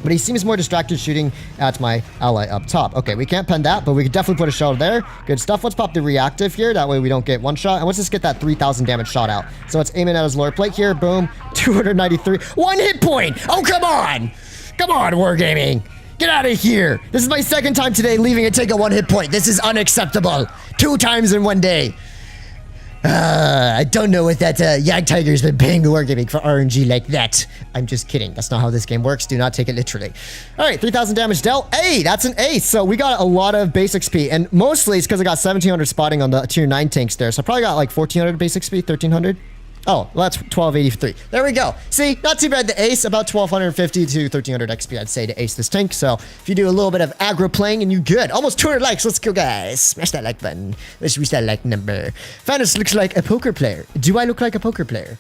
But he seems more distracted shooting at my ally up top. Okay, we can't pen that, but we could definitely put a shell there. Good stuff. Let's pop the reactive here. That way we don't get one shot. And let's just get that 3,000 damage shot out. So let's aim it at his lower plate here. Boom. 293. 1 hit point. Oh, come on. Come on, Wargaming. Get out of here. This is my second time today leaving a tank at 1 hit point. This is unacceptable. 2 times in 1 day. I don't know what that Yak Tiger's been paying Wargaming for RNG like that. I'm just kidding. That's not how this game works. Do not take it literally. All right, 3,000 damage dealt. Hey, that's an ace. So we got a lot of base XP, and mostly it's because I got 1,700 spotting on the tier 9 tanks there. So I probably got like 1,400 base XP, 1,300. Oh, well, that's 1283. There we go. See, not too bad to ace. About 1,250 to 1,300 XP, I'd say, to ace this tank. So if you do a little bit of aggro playing and you're good. Almost 200 likes. Let's go, guys. Smash that like button. Let's reach that like number. Fatness looks like a poker player. Do I look like a poker player?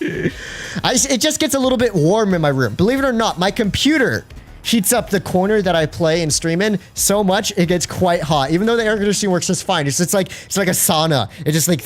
It just gets a little bit warm in my room. Believe it or not, my computer heats up the corner that I play and stream in so much, it gets quite hot. Even though the air conditioning works just fine. It's like a sauna. It just like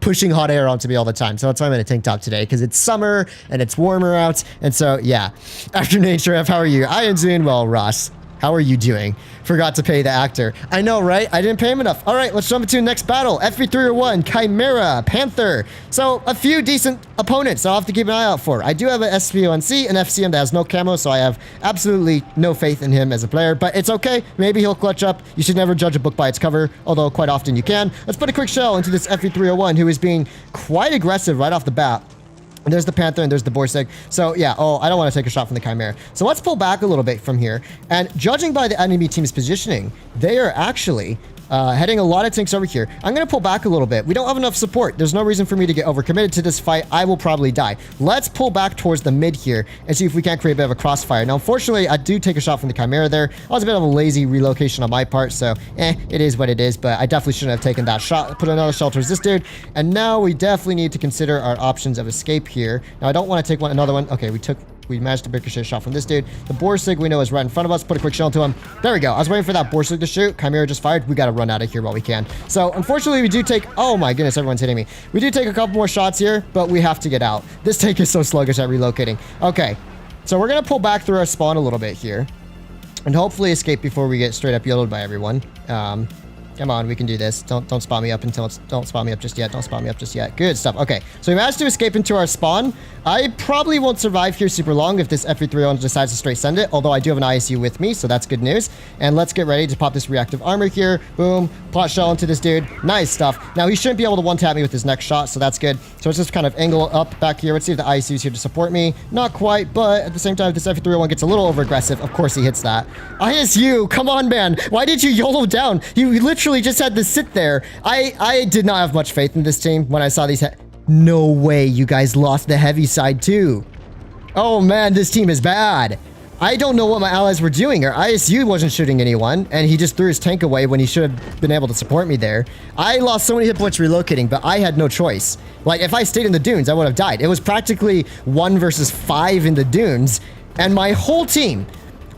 pushing hot air onto me all the time. So that's why I'm in a tank top today, because it's summer and it's warmer out. And so, yeah. Afternoon, Nature, how are you? I am doing well, Ross. How are you doing? Forgot to pay the actor. I know, right? I didn't pay him enough. All right, let's jump into the next battle. FV301, Chimera, Panther. So a few decent opponents I'll have to keep an eye out for. I do have an SPONC, an FCM that has no camo, so I have absolutely no faith in him as a player, but it's okay. Maybe he'll clutch up. You should never judge a book by its cover, although quite often you can. Let's put a quick shell into this FV301, who is being quite aggressive right off the bat. And there's the Panther and there's the Borsig. So yeah, oh, I don't want to take a shot from the Chimera. So let's pull back a little bit from here. And judging by the enemy team's positioning, they are actually heading a lot of tanks over here. I'm going to pull back a little bit. We don't have enough support. There's no reason for me to get overcommitted to this fight. I will probably die. Let's pull back towards the mid here and see if we can't create a bit of a crossfire. Now, unfortunately, I do take a shot from the Chimera there. That was a bit of a lazy relocation on my part, so it is what it is, but I definitely shouldn't have taken that shot. Put another shell towards this dude, and now we definitely need to consider our options of escape here. Now, I don't want to take another one. Okay, we managed to ricochet a shot from this dude. The Borsig we know is right in front of us. Put a quick shell into him. There we go. I was waiting for that Borsig to shoot. Chimera just fired. We got to run out of here while we can. So unfortunately, we do take... Oh my goodness, everyone's hitting me. We do take a couple more shots here, but we have to get out. This tank is so sluggish at relocating. Okay, so we're going to pull back through our spawn a little bit here and hopefully escape before we get straight up yellowed by everyone. Come on, we can do this. Don't spot me up until it's... Don't spot me up just yet. Don't spot me up just yet. Good stuff. Okay, so we managed to escape into our spawn. I probably won't survive here super long if this FE301 decides to straight send it, although I do have an ISU with me, so that's good news. And let's get ready to pop this reactive armor here. Boom. Plot shell into this dude. Nice stuff. Now, he shouldn't be able to one-tap me with his next shot, so that's good. So let's just kind of angle up back here. Let's see if the ISU is here to support me. Not quite, but at the same time, if this FE301 gets a little over-aggressive, of course he hits that. ISU, come on, man. Why did you YOLO down? You literally just had to sit there. I did not have much faith in this team when I saw these... No way, you guys lost the heavy side too. Oh man, this team is bad. I don't know what my allies were doing. Our ISU wasn't shooting anyone, and he just threw his tank away when he should have been able to support me there. I lost so many hit points relocating, but I had no choice. Like, if I stayed in the dunes, I would have died. It was practically 1 versus 5 in the dunes, and my whole team,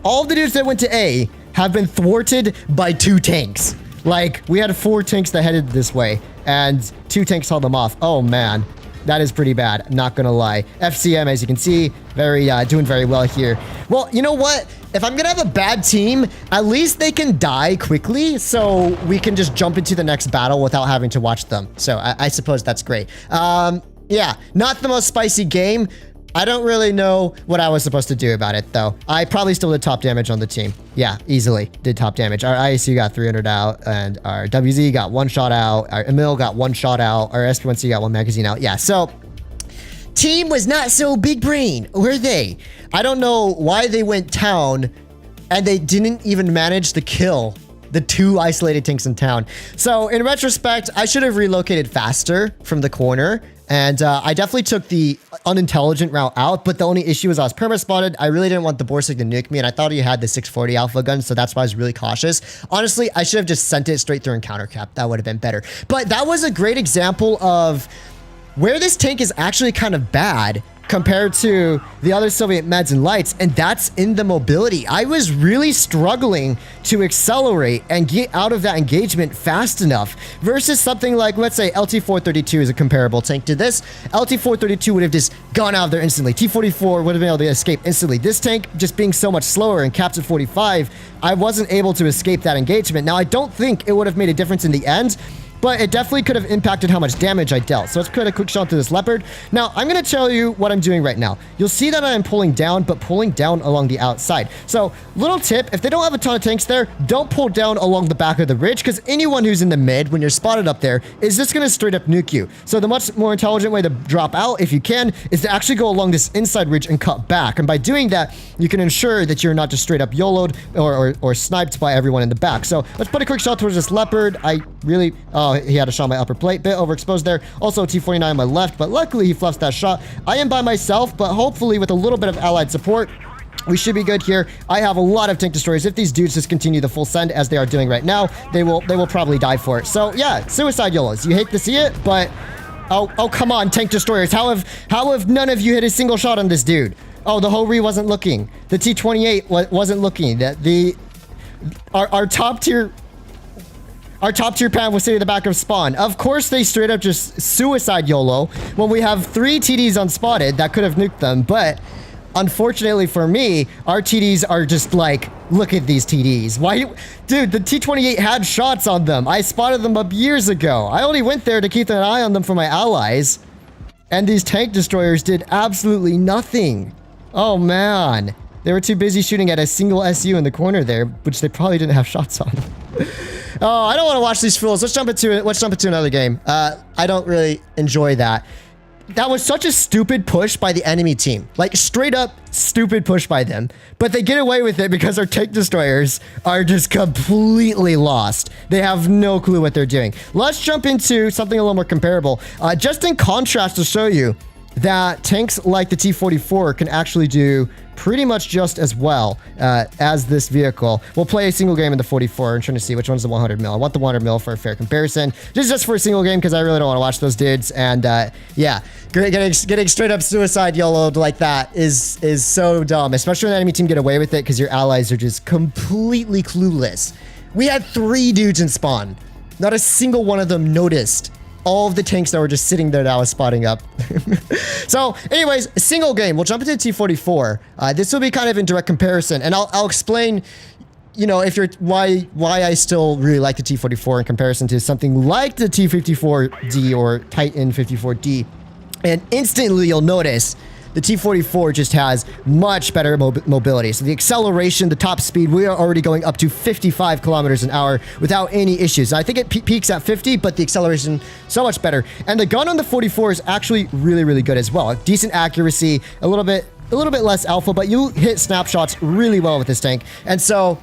all of the dudes that went to A, have been thwarted by 2 tanks. Like, we had 4 tanks that headed this way, and 2 tanks held them off. Oh, man. That is pretty bad. Not gonna lie. FCM, as you can see, doing very well here. Well, you know what? If I'm gonna have a bad team, at least they can die quickly, so we can just jump into the next battle without having to watch them. So I suppose that's great. Yeah, not the most spicy game. I don't really know what I was supposed to do about it, though. I probably still did top damage on the team. Yeah, easily did top damage. Our ISU got 300 out, and our WZ got 1 shot out. Our Emil got 1 shot out. Our SP1C got 1 magazine out. Yeah, so team was not so big brain, were they? I don't know why they went town and they didn't even manage to kill the 2 isolated tanks in town. So in retrospect, I should have relocated faster from the corner. And I definitely took the unintelligent route out, but the only issue was I was perma-spotted. I really didn't want the Borsig to nuke me, and I thought he had the 640 alpha gun, so that's why I was really cautious. Honestly, I should have just sent it straight through and counter cap. That would have been better. But that was a great example of where this tank is actually kind of bad compared to the other Soviet meds and lights, and that's in the mobility. I was really struggling to accelerate and get out of that engagement fast enough versus something like, let's say, LT-432 is a comparable tank to this. LT-432 would have just gone out of there instantly. T-44 would have been able to escape instantly. This tank, just being so much slower and capped at 45, I wasn't able to escape that engagement. Now, I don't think it would have made a difference in the end, but it definitely could have impacted how much damage I dealt. So let's put a quick shot to this leopard. Now, I'm going to tell you what I'm doing right now. You'll see that I'm pulling down, but pulling down along the outside. So little tip, if they don't have a ton of tanks there, don't pull down along the back of the ridge, because anyone who's in the mid, when you're spotted up there, is just going to straight up nuke you. So the much more intelligent way to drop out, if you can, is to actually go along this inside ridge and cut back. And by doing that, you can ensure that you're not just straight up YOLO'd or sniped by everyone in the back. So let's put a quick shot towards this leopard. I really... Oh, he had a shot on my upper plate. Bit overexposed there. Also, T-49 on my left, but luckily he fluffs that shot. I am by myself, but hopefully with a little bit of allied support, we should be good here. I have a lot of tank destroyers. If these dudes just continue the full send as they are doing right now, they will probably die for it. So yeah, suicide YOLOs. You hate to see it, but oh come on, tank destroyers. How have none of you hit a single shot on this dude? Oh, the Ho-Ri wasn't looking. The T-28 wasn't looking. Our top tier... Our top tier pan was sitting at the back of spawn. Of course, they straight up just suicide YOLO when we have 3 TDs unspotted that could have nuked them. But unfortunately for me, our TDs are just like, look at these TDs. Why? Dude, the T-28 had shots on them. I spotted them up years ago. I only went there to keep an eye on them for my allies. And these tank destroyers did absolutely nothing. Oh, man. They were too busy shooting at a single SU in the corner there, which they probably didn't have shots on. Oh, I don't want to watch these fools. Let's jump into another game. I don't really enjoy that. That was such a stupid push by the enemy team. Like, straight up stupid push by them. But they get away with it because our tank destroyers are just completely lost. They have no clue what they're doing. Let's jump into something a little more comparable. Just in contrast to show you that tanks like the T-44 can actually do pretty much just as well as this vehicle. We'll play a single game in the 44 and trying to see which one's the 100 mil. I want the 100 mil for a fair comparison. This is just for a single game because I really don't want to watch those dudes. And yeah, getting straight up suicide YOLO'd like that is so dumb, especially when the enemy team get away with it because your allies are just completely clueless. We had 3 dudes in spawn. Not a single one of them noticed all of the tanks that were just sitting there that I was spotting up. So anyways, a single game. We'll jump into T-44. This will be kind of in direct comparison, and I'll explain, you know, if you're why I still really like the T-44 in comparison to something like the T-54-D or Titan-54-D. And instantly you'll notice the T-44 just has much better mobility. So the acceleration, the top speed, we are already going up to 55 kilometers an hour without any issues. I think it peaks at 50, but the acceleration so much better. And the gun on the 44 is actually really, really good as well. Decent accuracy, a little bit less alpha, but you hit snapshots really well with this tank. And so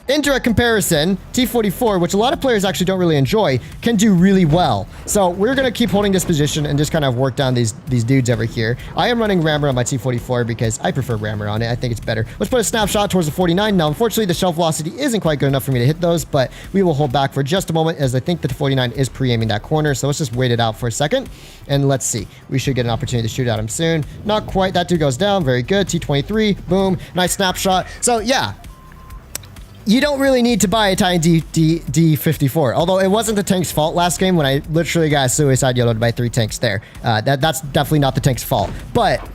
in direct comparison, T-44, which a lot of players actually don't really enjoy, can do really well. So we're going to keep holding this position and just kind of work down these dudes over here. I am running rammer on my T-44 because I prefer rammer on it. I think it's better. Let's put a snapshot towards the 49. Now, unfortunately, the shelf velocity isn't quite good enough for me to hit those, but we will hold back for just a moment as I think that the 49 is pre-aiming that corner. So let's just wait it out for a second and let's see. We should get an opportunity to shoot at him soon. Not quite. That dude goes down. Very good. T-23. Boom. Nice snapshot. So yeah. You don't really need to buy a Titan-54, although it wasn't the tank's fault last game when I literally got suicide YOLO'd by 3 tanks there. That's definitely not the tank's fault. But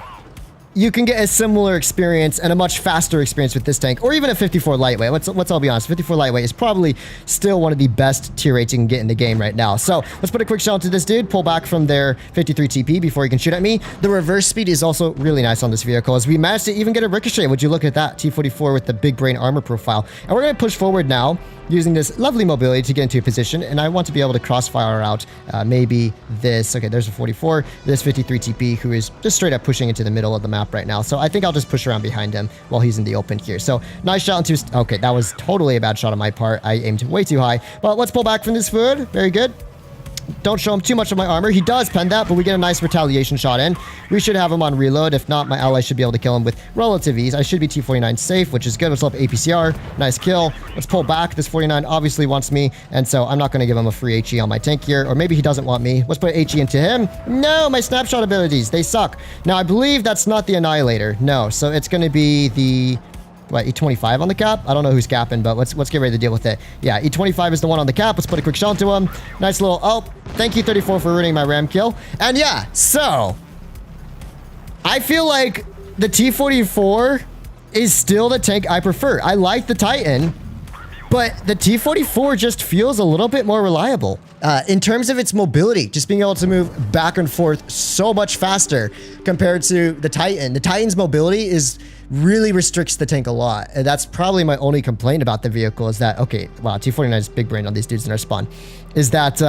you can get a similar experience and a much faster experience with this tank, or even a 54 lightweight. Let's all be honest, 54 lightweight is probably still one of the best tier rates you can get in the game right now. So let's put a quick shot to this dude, pull back from their 53 TP before he can shoot at me. The reverse speed is also really nice on this vehicle, as we managed to even get a ricochet. Would you look at that? T-44 with the big brain armor profile. And we're going to push forward now, using this lovely mobility to get into a position, and I want to be able to crossfire out maybe this. Okay, there's a 44, this 53 TP, who is just straight up pushing into the middle of the map right now. So I think I'll just push around behind him while he's in the open here. So nice shot into... Okay, that was totally a bad shot on my part. I aimed way too high, but let's pull back from this food. Very good. Don't show him too much of my armor. He does pen that, but we get a nice retaliation shot in. We should have him on reload. If not, my ally should be able to kill him with relative ease. I should be T49 safe, which is good. Let's up APCR. Nice kill. Let's pull back. This 49 obviously wants me, and so I'm not going to give him a free HE on my tank here, or maybe he doesn't want me. Let's put HE into him. No, my snapshot abilities, they suck. Now, I believe that's not the Annihilator. No, so it's going to be the... What, E25 on the cap? I don't know who's capping, but let's get ready to deal with it. Yeah, E25 is the one on the cap. Let's put a quick shot to him. Nice little... Oh, thank you, 34, for ruining my ram kill. And yeah, so... I feel like the T-44 is still the tank I prefer. I like the Titan, but the T-44 just feels a little bit more reliable. In terms of its mobility, just being able to move back and forth so much faster compared to the Titan. The Titan's mobility really restricts the tank a lot. And that's probably my only complaint about the vehicle, is that, okay, wow, T-49 is big brain on these dudes in our spawn, is that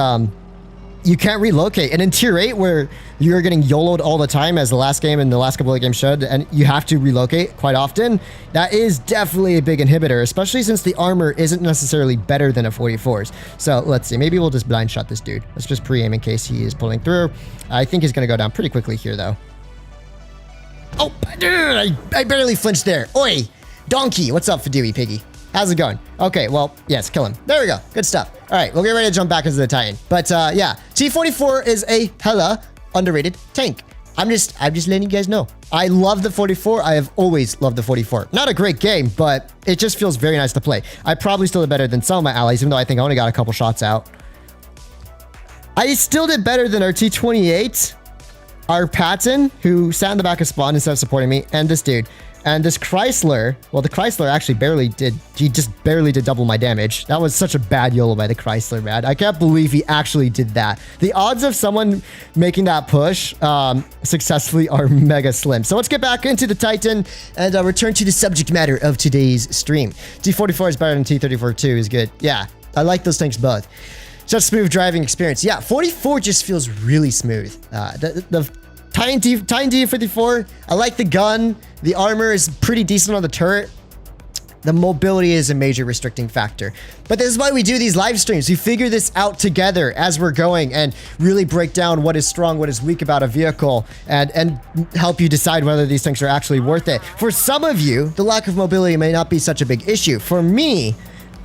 you can't relocate. And in tier 8, where you're getting YOLO'd all the time, as the last game and the last couple of games showed, and you have to relocate quite often, that is definitely a big inhibitor, especially since the armor isn't necessarily better than a 44's. So let's see, maybe we'll just blind shot this dude. Let's just pre-aim in case he is pulling through. I think he's going to go down pretty quickly here, though. Oh, dude, I barely flinched there. Oi, donkey. What's up, Fadooey Piggy? How's it going? Okay, well, yes, kill him. There we go. Good stuff. All right, we'll get ready to jump back into the Titan. But yeah, T-44 is a hella underrated tank. I'm just letting you guys know. I love the 44. I have always loved the 44. Not a great game, but it just feels very nice to play. I probably still did better than some of my allies, even though I think I only got a couple shots out. I still did better than our T-28. Our Patton, who sat in the back of spawn instead of supporting me, and this dude. And this Chrysler, well, the Chrysler actually he just barely did double my damage. That was such a bad YOLO by the Chrysler, man. I can't believe he actually did that. The odds of someone making that push successfully are mega slim. So let's get back into the Titan and return to the subject matter of today's stream. T-44 is better than T-34 too, is good. Yeah, I like those tanks both. Such smooth driving experience. Yeah, 44 just feels really smooth. The Titan T-54, I like the gun. The armor is pretty decent on the turret. The mobility is a major restricting factor. But this is why we do these live streams. We figure this out together as we're going and really break down what is strong, what is weak about a vehicle, and help you decide whether these things are actually worth it. For some of you, the lack of mobility may not be such a big issue. For me,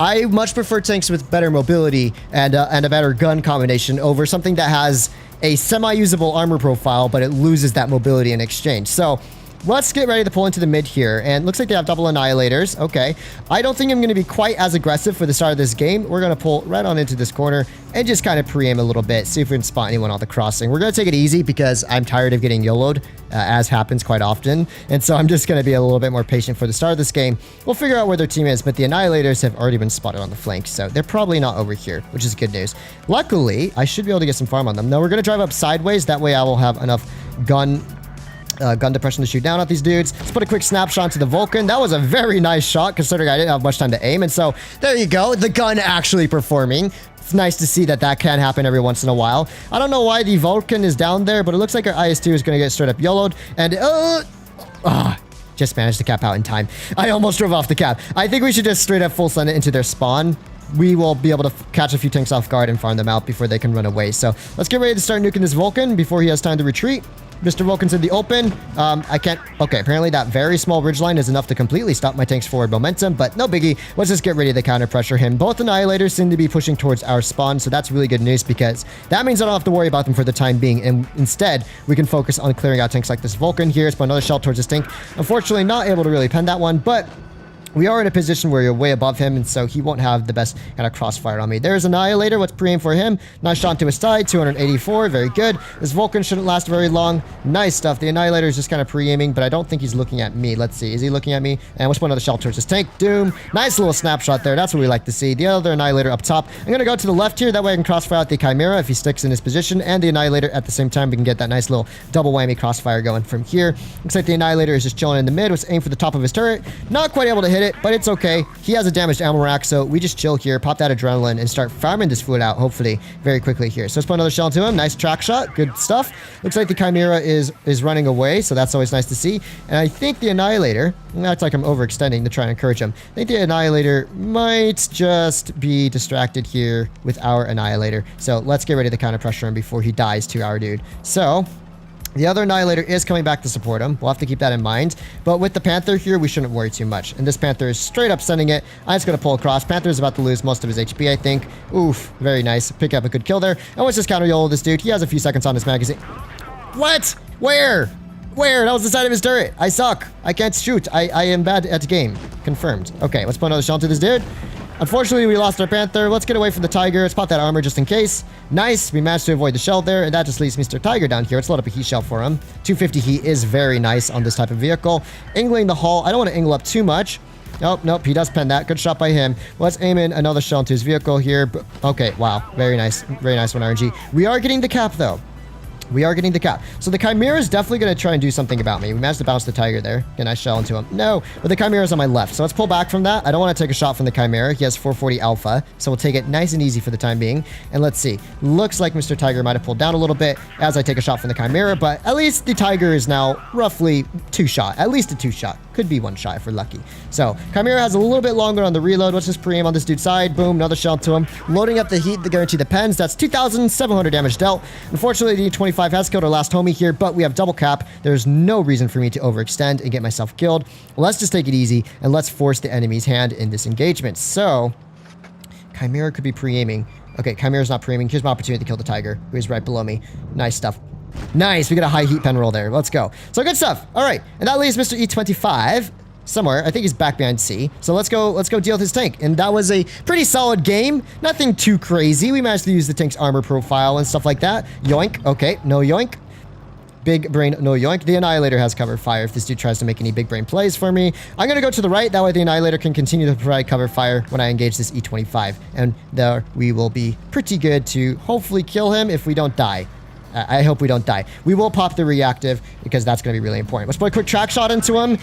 I much prefer tanks with better mobility and a better gun combination over something that has a semi-usable armor profile, but it loses that mobility in exchange. So let's get ready to pull into the mid here. And looks like they have double annihilators. Okay. I don't think I'm going to be quite as aggressive for the start of this game. We're going to pull right on into this corner and just kind of pre-aim a little bit. See if we can spot anyone on the crossing. We're going to take it easy because I'm tired of getting YOLO'd, as happens quite often. And so I'm just going to be a little bit more patient for the start of this game. We'll figure out where their team is, but the annihilators have already been spotted on the flank. So they're probably not over here, which is good news. Luckily, I should be able to get some farm on them. Now we're going to drive up sideways. That way I will have enough gun depression to shoot down at these dudes. Let's put a quick snapshot to the Vulcan. That was a very nice shot considering I didn't have much time to aim. And so there you go. The gun actually performing. It's nice to see that that can happen every once in a while. I don't know why the Vulcan is down there, but it looks like our IS-2 is going to get straight up YOLO'd. And just managed to cap out in time. I almost drove off the cap. I think we should just straight up full send it into their spawn. We will be able to catch a few tanks off guard and farm them out before they can run away. So let's get ready to start nuking this Vulcan before he has time to retreat. Mr. Vulcan's in the open. I can't... Okay, apparently that very small ridgeline is enough to completely stop my tank's forward momentum, but no biggie. Let's just get ready to counter pressure him. Both annihilators seem to be pushing towards our spawn, so that's really good news because that means I don't have to worry about them for the time being, and instead, we can focus on clearing out tanks like this Vulcan here. Let's put another shell towards this tank. Unfortunately, not able to really pen that one, but We are in a position where you're way above him, and so he won't have the best kind of crossfire on me. There's Annihilator. Let's pre-aim for him. Nice shot to his side. 284. Very good. This Vulcan shouldn't last very long. Nice stuff. The Annihilator is just kind of pre-aiming, but I don't think he's looking at me. Let's see. Is he looking at me? And let's put another shell towards his tank. Doom. Nice little snapshot there. That's what we like to see. The other Annihilator up top. I'm going to go to the left here. That way I can crossfire out the Chimera if he sticks in his position, and the Annihilator at the same time. We can get that nice little double whammy crossfire going from here. Looks like the Annihilator is just chilling in the mid. Let's aim for the top of his turret. Not quite able to hit it, but it's okay. He has a damaged ammo rack, so we just chill here, pop that adrenaline, and start farming this food out, hopefully, very quickly here. So let's put another shell into him. Nice track shot. Good stuff. Looks like the Chimera is running away, so that's always nice to see. And I think the Annihilator, that's like I'm overextending to try and encourage him. I think the Annihilator might just be distracted here with our Annihilator. So let's get ready to counter pressure him before he dies to our dude. So the other Annihilator is coming back to support him. We'll have to keep that in mind. But with the Panther here, we shouldn't worry too much. And this Panther is straight up sending it. I'm just going to pull across. Panther is about to lose most of his HP, I think. Oof, very nice. Pick up a good kill there. And let's just counter YOLO this dude. He has a few seconds on his magazine. What? Where? Where? That was the side of his turret. I suck. I can't shoot. I am bad at the game. Confirmed. Okay, let's put another shell to this dude. Unfortunately, we lost our Panther. Let's get away from the Tiger. Let's pop that armor just in case. Nice. We managed to avoid the shell there, and that just leaves Mr. Tiger down here. Let's load up a heat shell for him. 250 heat is very nice on this type of vehicle. Angling the hull. I don't want to angle up too much. Nope. He does pen that. Good shot by him. Let's aim in another shell into his vehicle here. Okay, wow. Very nice. Very nice one, RNG. We are getting the cap, though. We are getting the cap. So the Chimera is definitely going to try and do something about me. We managed to bounce the Tiger there. Get a nice shell into him. No, but the Chimera is on my left. So let's pull back from that. I don't want to take a shot from the Chimera. He has 440 alpha. So we'll take it nice and easy for the time being. And let's see. Looks like Mr. Tiger might have pulled down a little bit as I take a shot from the Chimera. But at least the Tiger is now roughly 2-shot. At least a 2-shot. Could be 1 shot if we're lucky. So Chimera has a little bit longer on the reload. Let's just pre-aim on this dude's side. Boom, another shell to him. Loading up the heat to guarantee the pens. That's 2,700 damage dealt. Unfortunately, the E25 has killed our last homie here, but we have double cap. There's no reason for me to overextend and get myself killed. Let's just take it easy and let's force the enemy's hand in this engagement. So Chimera could be pre-aiming. Okay, Chimera's not pre-aiming. Here's my opportunity to kill the Tiger, who is right below me. Nice stuff. Nice, we got a high heat pen roll there. Let's go. So good stuff. All right, and that leaves Mr. E25 somewhere. I think he's back behind C. So let's go deal with his tank. And that was a pretty solid game. Nothing too crazy. We managed to use the tank's armor profile and stuff like that. Yoink. Okay, no yoink. Big brain, no yoink. The Annihilator has cover fire if this dude tries to make any big brain plays for me. I'm going to go to the right. That way the Annihilator can continue to provide cover fire when I engage this E25. And there we will be pretty good to hopefully kill him if we don't die. I hope we don't die. We will pop the reactive because that's going to be really important. Let's put a quick track shot into him.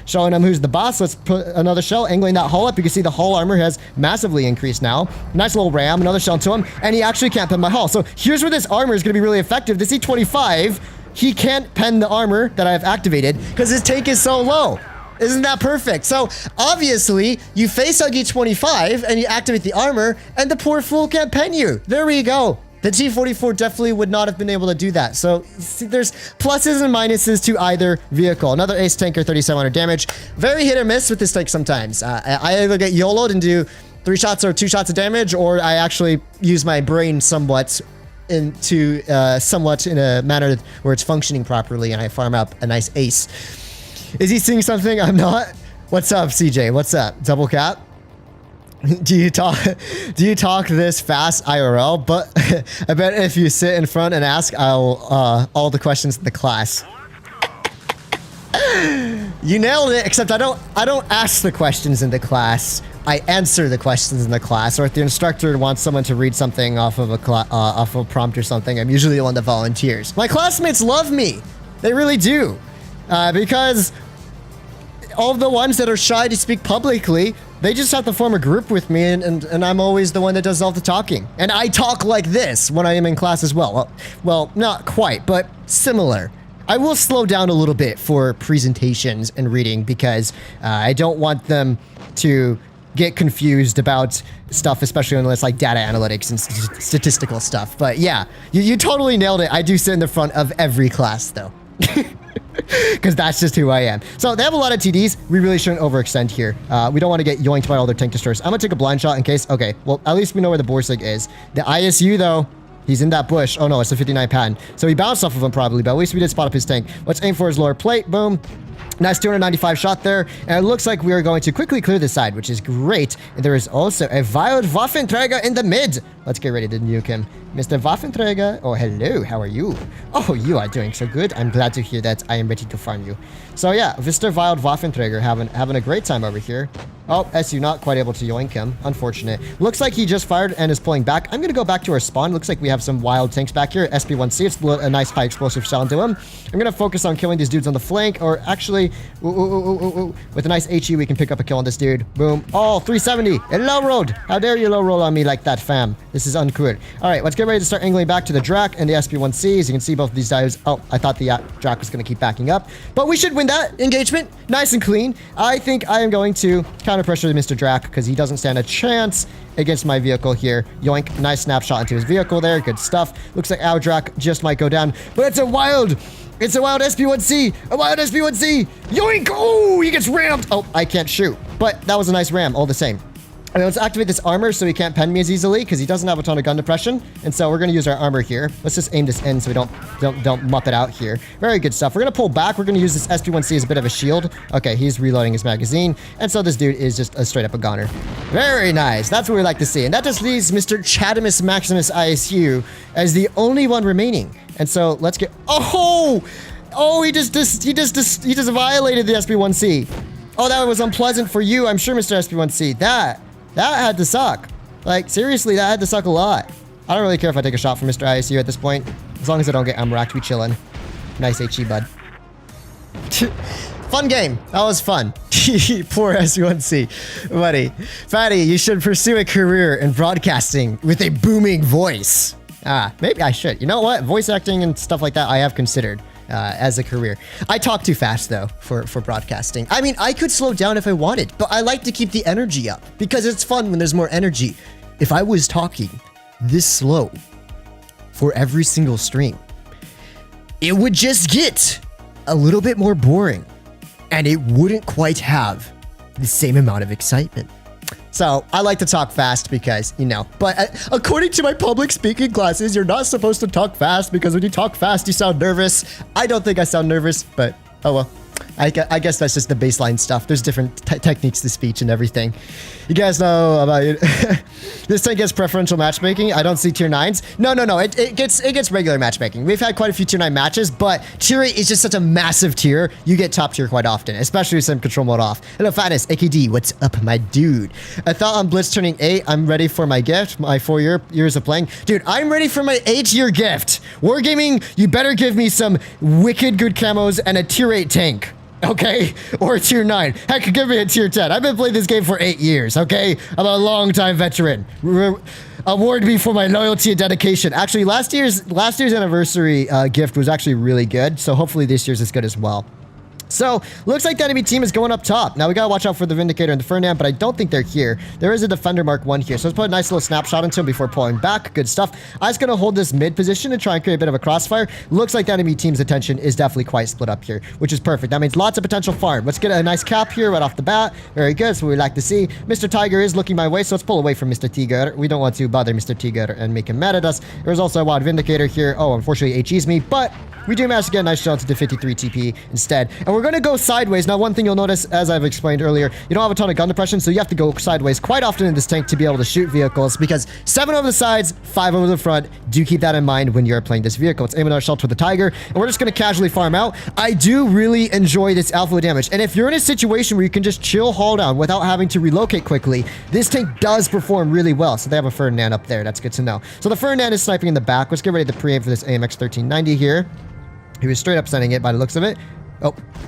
Showing him who's the boss. Let's put another shell, angling that hull up. You can see the hull armor has massively increased now. Nice little ram. Another shell into him. And he actually can't pen my hull. So here's where this armor is going to be really effective. This E25, he can't pen the armor that I've activated because his tank is so low. Isn't that perfect? So obviously you face hug E25 and you activate the armor and the poor fool can't pen you. There we go. The T-44 definitely would not have been able to do that. So see, there's pluses and minuses to either vehicle. Another ace tanker, 3,700 damage. Very hit or miss with this tank sometimes. I either get YOLO'd and do 3 shots or 2 shots of damage, or I actually use my brain somewhat in a manner where it's functioning properly and I farm up a nice ace. Is he seeing something? I'm not. What's up, CJ? What's up? Double cap? Do you talk this fast IRL? But I bet if you sit in front and ask, I'll all the questions in the class. You nailed it, except I don't ask the questions in the class. I answer the questions in the class. Or if the instructor wants someone to read something off of a prompt or something, I'm usually the one that volunteers. My classmates love me. They really do. Because all the ones that are shy to speak publicly, they just have to form a group with me, and I'm always the one that does all the talking. And I talk like this when I am in class as well. Well, not quite, but similar. I will slow down a little bit for presentations and reading because I don't want them to get confused about stuff, especially when it's like data analytics and statistical stuff. But yeah, you totally nailed it. I do sit in the front of every class, though. Because that's just who I am. So they have a lot of TDs. We really shouldn't overextend here. We don't want to get yoinked by all their tank destroyers. I'm going to take a blind shot in case. Okay, well, at least we know where the Borsig is. The ISU, though, he's in that bush. Oh, no, it's a 59 pattern. So he bounced off of him probably, but at least we did spot up his tank. Let's aim for his lower plate. Boom. Nice 295 shot there, and it looks like we are going to quickly clear this side, which is great. And there is also a wild Waffenträger in the mid. Let's get ready to nuke him. Mr. Waffenträger, oh, hello, how are you? Oh, you are doing so good. I'm glad to hear that. I am ready to farm you. So yeah, Mr. Wild Waffenträger having a great time over here. Oh, SU not quite able to yoink him. Unfortunate. Looks like he just fired and is pulling back. I'm going to go back to our spawn. Looks like we have some wild tanks back here. SP1C, it's a nice high explosive shell into him. I'm going to focus on killing these dudes on the flank, or actually, with a nice HE, we can pick up a kill on this dude. Boom. Oh, 370. It low rolled. How dare you low roll on me like that, fam? This is uncool. All right, let's get ready to start angling back to the Drac and the SP1C. As you can see, both of these dives. Oh, I thought the Drac was going to keep backing up, but we should win that engagement. Nice and clean. I think I am going to counter pressure Mr. Drac because he doesn't stand a chance against my vehicle here. Yoink. Nice snapshot into his vehicle there. Good stuff. Looks like our Drac just might go down, but it's a wild SP1C. A wild SP1C. Yoink. Oh, he gets rammed. Oh, I can't shoot, but that was a nice ram all the same. I mean, let's activate this armor so he can't pen me as easily because he doesn't have a ton of gun depression. And so we're going to use our armor here. Let's just aim this in so we don't mup it out here. Very good stuff. We're going to pull back. We're going to use this SP1C as a bit of a shield. Okay, he's reloading his magazine. And so this dude is just a straight up a goner. Very nice. That's what we like to see. And that just leaves Mr. Chadamus Maximus ISU as the only one remaining. And so let's get... Oh! Oh, he just violated the SP1C. Oh, that was unpleasant for you, I'm sure, Mr. SP1C. That had to suck. Like, seriously, that had to suck a lot. I don't really care if I take a shot from Mr. ISU at this point. As long as I don't get amracked, we chillin'. Nice HE, bud. Fun game. That was fun. Poor S1C. Buddy. Fatty, you should pursue a career in broadcasting with a booming voice. Maybe I should. You know what? Voice acting and stuff like that I have considered. As a career. I talk too fast though for broadcasting. I mean, I could slow down if I wanted, but I like to keep the energy up because it's fun when there's more energy. If I was talking this slow for every single stream, it would just get a little bit more boring and it wouldn't quite have the same amount of excitement. So I like to talk fast because, you know, but according to my public speaking classes, you're not supposed to talk fast because when you talk fast, you sound nervous. I don't think I sound nervous, but oh well. I guess that's just the baseline stuff. There's different techniques to speech and everything. You guys know about it. This tank gets preferential matchmaking. I don't see tier 9s. No. It gets regular matchmaking. We've had quite a few tier 9 matches, but tier 8 is just such a massive tier. You get top tier quite often, especially with some control mode off. Hello, Fatness, AKD. What's up, my dude? I thought on Blitz turning 8, I'm ready for my gift. My 4 years of playing. Dude, I'm ready for my 8-year gift. Wargaming, you better give me some wicked good camos and a tier 8 tank. Okay? Or a tier 9. Heck, give me a tier 10. I've been playing this game for 8 years, okay? I'm a long-time veteran. Award me for my loyalty and dedication. Actually, last year's anniversary gift was actually really good, so hopefully this year's is good as well. So, looks like the enemy team is going up top. Now, we gotta watch out for the Vindicator and the Fernand, but I don't think they're here. There is a Defender Mark 1 here, so let's put a nice little snapshot into him before pulling back. Good stuff. I'm just gonna hold this mid position and try and create a bit of a crossfire. Looks like the enemy team's attention is definitely quite split up here, which is perfect. That means lots of potential farm. Let's get a nice cap here right off the bat. Very good, so we like to see. Mr. Tiger is looking my way, so let's pull away from Mr. Tiger. We don't want to bother Mr. Tiger and make him mad at us. There's also a WoT Vindicator here. Oh, unfortunately, HE's me, but we do manage to get a nice shell to the 53 TP instead. And we're going to go sideways. Now, one thing you'll notice, as I've explained earlier, you don't have a ton of gun depression, so you have to go sideways quite often in this tank to be able to shoot vehicles, because 7 over the sides, 5 over the front. Do keep that in mind when you're playing this vehicle. Let's aim at our shell to the Tiger, and we're just going to casually farm out. I do really enjoy this alpha damage, and if you're in a situation where you can just chill haul down without having to relocate quickly, this tank does perform really well. So they have a Fernand up there. That's good to know. So the Fernand is sniping in the back. Let's get ready to pre-aim for this AMX 1390 here. He was straight up sending it by the looks of it.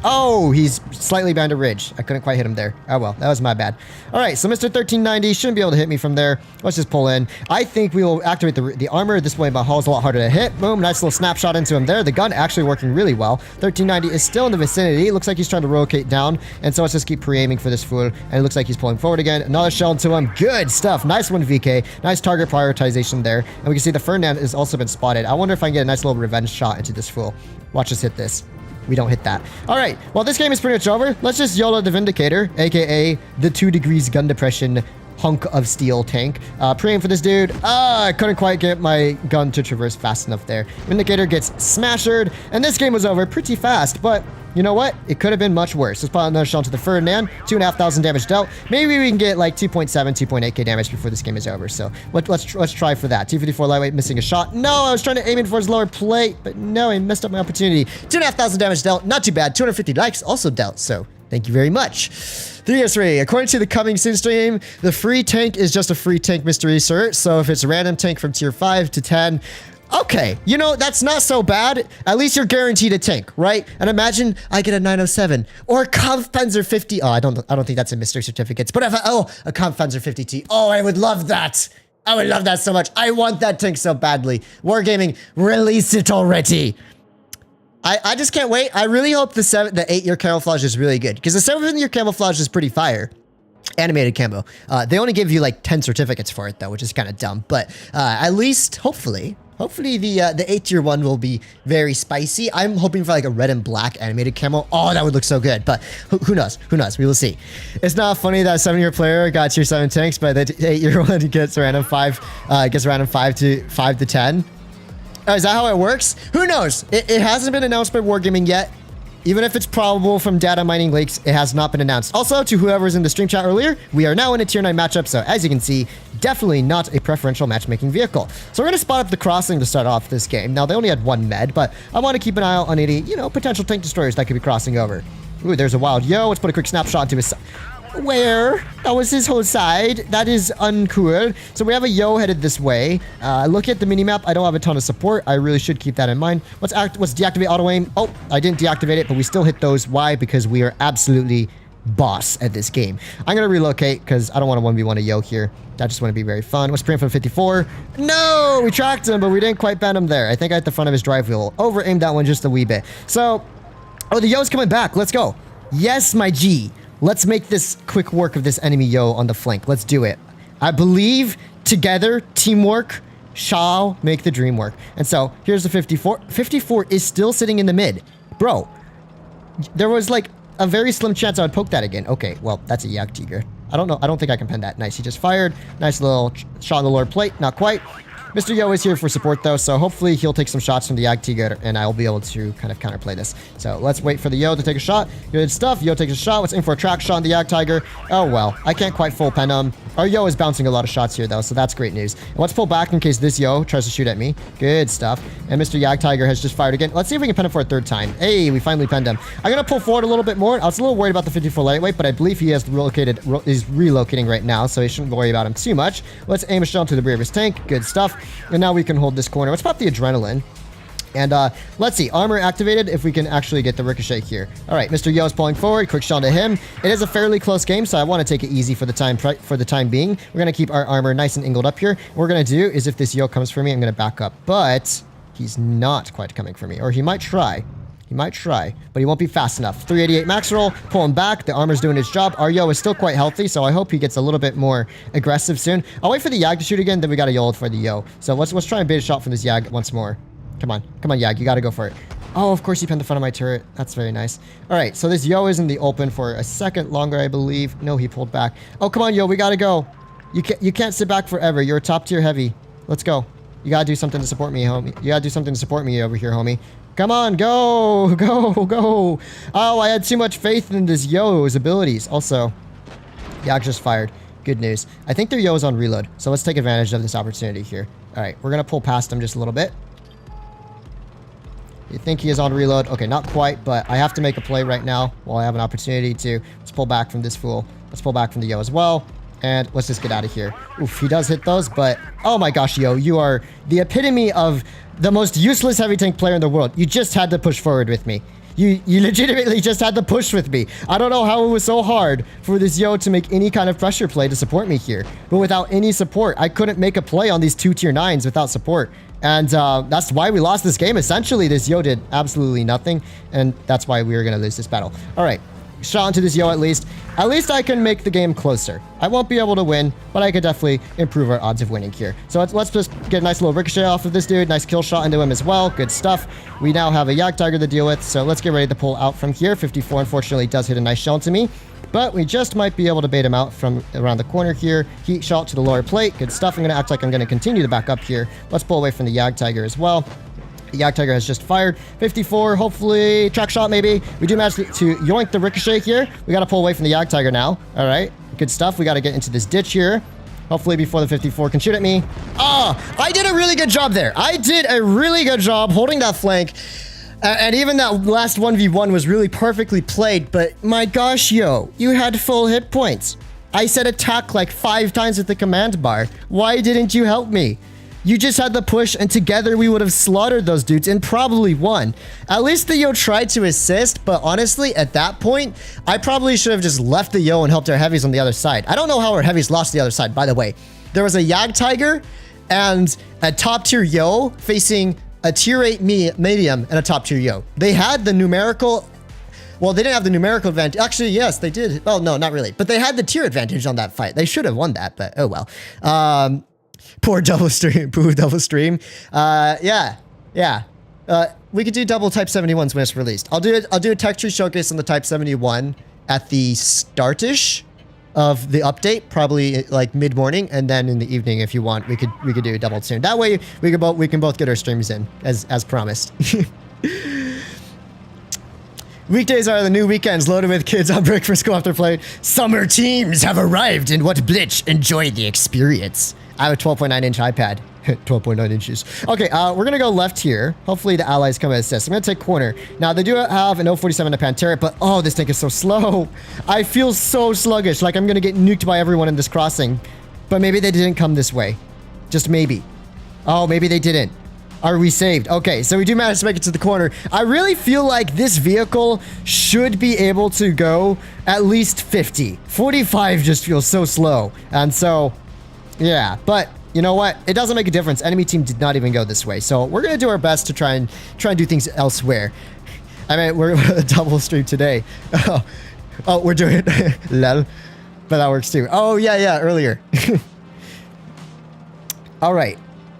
Oh, he's slightly behind a ridge. I couldn't quite hit him there. Oh, well, that was my bad. All right, so Mr. 1390 shouldn't be able to hit me from there. Let's just pull in. I think we will activate the armor. This way, my hull is a lot harder to hit. Boom, nice little snapshot into him there. The gun actually working really well. 1390 is still in the vicinity. Looks like he's trying to relocate down. And so let's just keep pre-aiming for this fool. And it looks like he's pulling forward again. Another shell into him. Good stuff. Nice one, VK. Nice target prioritization there. And we can see the Fernand has also been spotted. I wonder if I can get a nice little revenge shot into this fool. Watch us hit this. We don't hit that. All right. Well, this game is pretty much over. Let's just YOLO the Vindicator, aka the 2 degrees gun depression hunk of steel tank. Pre-aim for this dude. I couldn't quite get my gun to traverse fast enough there. Vindicator gets smashed, and this game was over pretty fast, but you know what? It could have been much worse. Let's put another shot to the Ferdinand. 2,500 damage dealt. Maybe we can get like 2.7, 2.8k damage before this game is over. So let's try for that. T-54 lightweight missing a shot. No, I was trying to aim it for his lower plate, but no, I messed up my opportunity. 2,500 damage dealt. Not too bad. 250 likes also dealt. So thank you very much. 3S3, according to the coming soon stream, the free tank is just a free tank mystery, sir. So if it's a random tank from tier 5 to 10, okay, you know, that's not so bad. At least you're guaranteed a tank, right? And imagine I get a 907 or a Kampfpanzer 50. Oh, I don't think that's a mystery certificate. But if a Kampfpanzer 50T. Oh, I would love that. I would love that so much. I want that tank so badly. Wargaming, release it already. I just can't wait. I really hope the 8-year camouflage is really good, because the 7-year camouflage is pretty fire. Animated camo. They only give you like 10 certificates for it though, which is kind of dumb. But at least, hopefully the 8-year one will be very spicy. I'm hoping for like a red and black animated camo. Oh, that would look so good. But who knows? Who knows? We will see. It's not funny that a 7-year player got tier 7 tanks, but the 8-year one gets random 5 to 10. Oh, is that how it works? Who knows? It hasn't been announced by Wargaming yet. Even if it's probable from data mining leaks, it has not been announced. Also, to whoever's in the stream chat earlier, we are now in a tier 9 matchup, so as you can see, definitely not a preferential matchmaking vehicle. So we're going to spot up the crossing to start off this game. Now, they only had 1 med, but I want to keep an eye out on any, potential tank destroyers that could be crossing over. Ooh, there's a wild yo. Let's put a quick snapshot to his side. Where? That was his whole side. That is uncool. So we have a yo headed this way. Look at the minimap. I don't have a ton of support. I really should keep that in mind. Let's deactivate auto aim. Oh, I didn't deactivate it, but we still hit those. Why? Because we are absolutely boss at this game. I'm going to relocate because I don't want to 1v1 a yo here. I just want to be very fun. Let's sprint for 54. No, we tracked him, but we didn't quite bend him there. I think I hit the front of his drive wheel. Over aimed that one just a wee bit. So, oh, the yo's coming back. Let's go. Yes, my G. Let's make this quick work of this enemy yo on the flank. Let's do it. I believe together, teamwork shall make the dream work. And so here's the 54. 54 is still sitting in the mid. Bro, there was like a very slim chance I would poke that again. Okay, well, that's a Yak Tiger. I don't know. I don't think I can pen that. Nice. He just fired. Nice little shot on the lower plate. Not quite. Mr. Yo is here for support though, so hopefully he'll take some shots from the Yak Tiger and I'll be able to kind of counterplay this. So let's wait for the Yo to take a shot. Good stuff. Yo takes a shot. Let's aim for a track shot on the Yak Tiger. Oh well, I can't quite full pen him. Our Yo is bouncing a lot of shots here though, so that's great news. And let's pull back in case this Yo tries to shoot at me. Good stuff. And Mr. Yak Tiger has just fired again. Let's see if we can pen him for a 3rd time. Hey, we finally penned him. I'm gonna pull forward a little bit more. I was a little worried about the 54 lightweight, but I believe he has is relocating right now, so I shouldn't worry about him too much. Let's aim a shell to the rear of his tank. Good stuff. And now we can hold this corner. Let's pop the adrenaline. And let's see, armor activated if we can actually get the ricochet here. All right, Mr. Yo is pulling forward. Quick shot to him. It is a fairly close game, so I want to take it easy for the time being. We're going to keep our armor nice and angled up here. What we're going to do is if this Yo comes for me, I'm going to back up. But he's not quite coming for me. Or he might try. He might try, but he won't be fast enough. 388 max roll, pull him back. The armor's doing its job. Our Yo is still quite healthy, so I hope he gets a little bit more aggressive soon. I'll wait for the Yag to shoot again, then we got to YOLO for the Yo. So let's try and bait a shot from this Yag once more. Come on, Yag, you got to go for it. Oh, of course he pinned the front of my turret. That's very nice. All right, so this Yo is in the open for a second longer, I believe. No, he pulled back. Oh, come on, Yo, we got to go. You can't sit back forever. You're a top tier heavy. Let's go. You got to do something to support me, homie. You got to do something to support me over here, homie. Come on, go. Oh, I had too much faith in this Yo's abilities. Also, Yak just fired. Good news. I think their Yo is on reload, so let's take advantage of this opportunity here. All right, we're going to pull past him just a little bit. You think he is on reload? Okay, not quite, but I have to make a play right now while I have an opportunity to. Let's pull back from this fool. Let's pull back from the Yo as well. And let's just get out of here. Oof, he does hit those, but oh my gosh, Yo, you are the epitome of the most useless heavy tank player in the world. You just had to push forward with me. You legitimately just had to push with me. I don't know how it was so hard for this Yo to make any kind of pressure play to support me here. But without any support, I couldn't make a play on these 2 tier 9s without support. And that's why we lost this game. Essentially, this Yo did absolutely nothing. And that's why we were going to lose this battle. All right. Shot into this Yo at least. At least I can make the game closer. I won't be able to win, but I could definitely improve our odds of winning here. So let's just get a nice little ricochet off of this dude. Nice kill shot into him as well. Good stuff. We now have a Yak Tiger to deal with, so let's get ready to pull out from here. 54 unfortunately does hit a nice shell to me, but we just might be able to bait him out from around the corner here. Heat shot to the lower plate. Good stuff. I'm going to act like I'm going to continue to back up here. Let's pull away from the Yak Tiger as well. The Yak Tiger has just fired. 54, hopefully, track shot maybe. We do manage to yoink the ricochet here. We got to pull away from the Yak Tiger now. All right, good stuff. We got to get into this ditch here. Hopefully before the 54 can shoot at me. Oh, I did a really good job there. I did a really good job holding that flank. And even that last 1v1 was really perfectly played. But my gosh, yo, you had full hit points. I said attack like 5 times with the command bar. Why didn't you help me? You just had the push, and together we would have slaughtered those dudes and probably won. At least the Yo tried to assist, but honestly, at that point, I probably should have just left the Yo and helped our heavies on the other side. I don't know how our heavies lost the other side, by the way. There was a Yag Tiger and a top tier Yo facing a tier 8 medium and a top tier Yo. They had the numerical... Well, they didn't have the numerical advantage. Actually, yes, they did. Well, no, not really. But they had the tier advantage on that fight. They should have won that, but oh well. Poor double stream. Poo double stream. Yeah. We could do double Type 71s when it's released. I'll do a tech tree showcase on the Type 71 at the start-ish of the update, probably like mid-morning, and then in the evening, if you want, we could do a double soon. That way, we can both get our streams in as promised. Weekdays are the new weekends, loaded with kids on break for school after play. Summer teams have arrived in WoT Blitz. Enjoy the experience. I have a 12.9-inch iPad. 12.9 inches. Okay, we're gonna go left here. Hopefully the allies come and assist. I'm gonna take corner. Now, they do have an 047 to Pantera, but oh, this tank is so slow. I feel so sluggish, like I'm gonna get nuked by everyone in this crossing. But maybe they didn't come this way. Just maybe. Oh, maybe they didn't. Are we saved? Okay, so we do manage to make it to the corner. I really feel like this vehicle should be able to go at least 50. 45 just feels so slow. And so, yeah, but you know what? It doesn't make a difference. Enemy team did not even go this way. So we're going to do our best to try and do things elsewhere. I mean, we're a double stream today. Oh, we're doing it. Lol. But that works too. Oh, yeah, earlier. All right.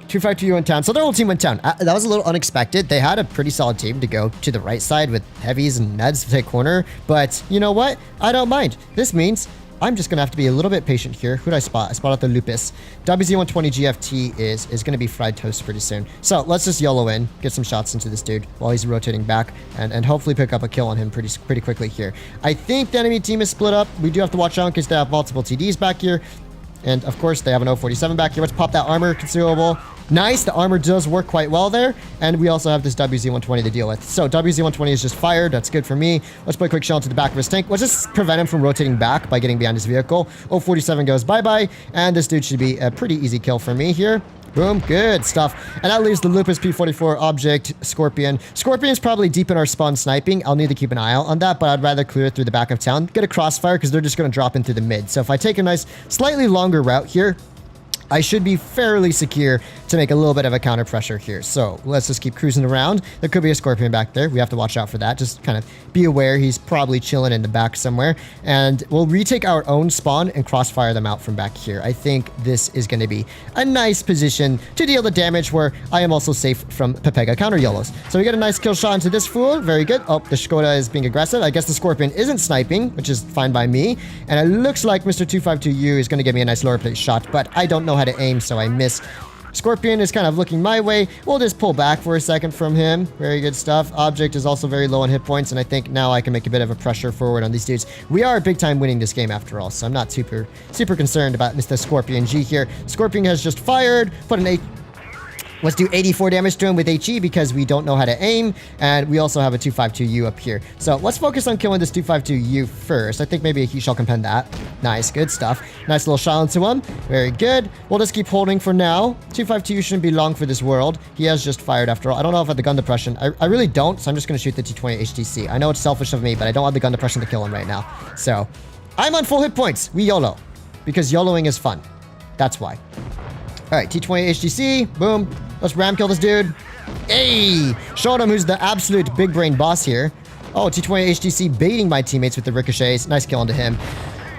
252 in town. So their whole team went down. That was a little unexpected. They had a pretty solid team to go to the right side with heavies and Neds to take corner. But you know what? I don't mind. This means I'm just going to have to be a little bit patient here. Who did I spot? I spotted the Lupus. WZ-120 GFT is going to be fried toast pretty soon. So let's just YOLO in, get some shots into this dude while he's rotating back, and hopefully pick up a kill on him pretty quickly here. I think the enemy team is split up. We do have to watch out in case they have multiple TDs back here. And of course, they have an 047 back here. Let's pop that armor consumable. Nice, the armor does work quite well there. And we also have this WZ-120 to deal with. So WZ-120 is just fired. That's good for me. Let's put a quick shell into the back of his tank. Let's just prevent him from rotating back by getting behind his vehicle. 047 goes bye-bye. And this dude should be a pretty easy kill for me here. Boom, good stuff. And that leaves the Lupus P44 object, Scorpion. Scorpion's probably deep in our spawn sniping. I'll need to keep an eye out on that, but I'd rather clear it through the back of town. Get a crossfire because they're just going to drop in through the mid. So if I take a nice, slightly longer route here, I should be fairly secure to make a little bit of a counter pressure here. So let's just keep cruising around. There could be a Scorpion back there. We have to watch out for that. Just kind of be aware he's probably chilling in the back somewhere. And we'll retake our own spawn and crossfire them out from back here. I think this is going to be a nice position to deal the damage where I am also safe from Pepega counter YOLOs. So we get a nice kill shot into this fool. Very good. Oh, the Skoda is being aggressive. I guess the Scorpion isn't sniping, which is fine by me. And it looks like Mr. 252U is going to give me a nice lower plate shot, but I don't know how to aim, so I miss. Scorpion is kind of looking my way. We'll just pull back for a second from him. Very good stuff. Object is also very low on hit points, and I think now I can make a bit of a pressure forward on these dudes. We are big time winning this game after all, so I'm not super concerned about Mr. Scorpion G here. Scorpion has just fired. Put an 8. Let's do 84 damage to him with HE because we don't know how to aim. And we also have a 252U up here. So let's focus on killing this 252U first. I think maybe a heat shell can pen that. Nice, good stuff. Nice little shot into him. Very good. We'll just keep holding for now. 252U shouldn't be long for this world. He has just fired after all. I don't know if I have the gun depression. I really don't, so I'm just going to shoot the T20 HTC. I know it's selfish of me, but I don't have the gun depression to kill him right now. So I'm on full hit points. We YOLO. Because YOLOing is fun. That's why. All right, T20 HTC. Boom. Let's ram kill this dude. Hey! Showed him who's the absolute big brain boss here. Oh, T20 HTC baiting my teammates with the ricochets. Nice kill onto him.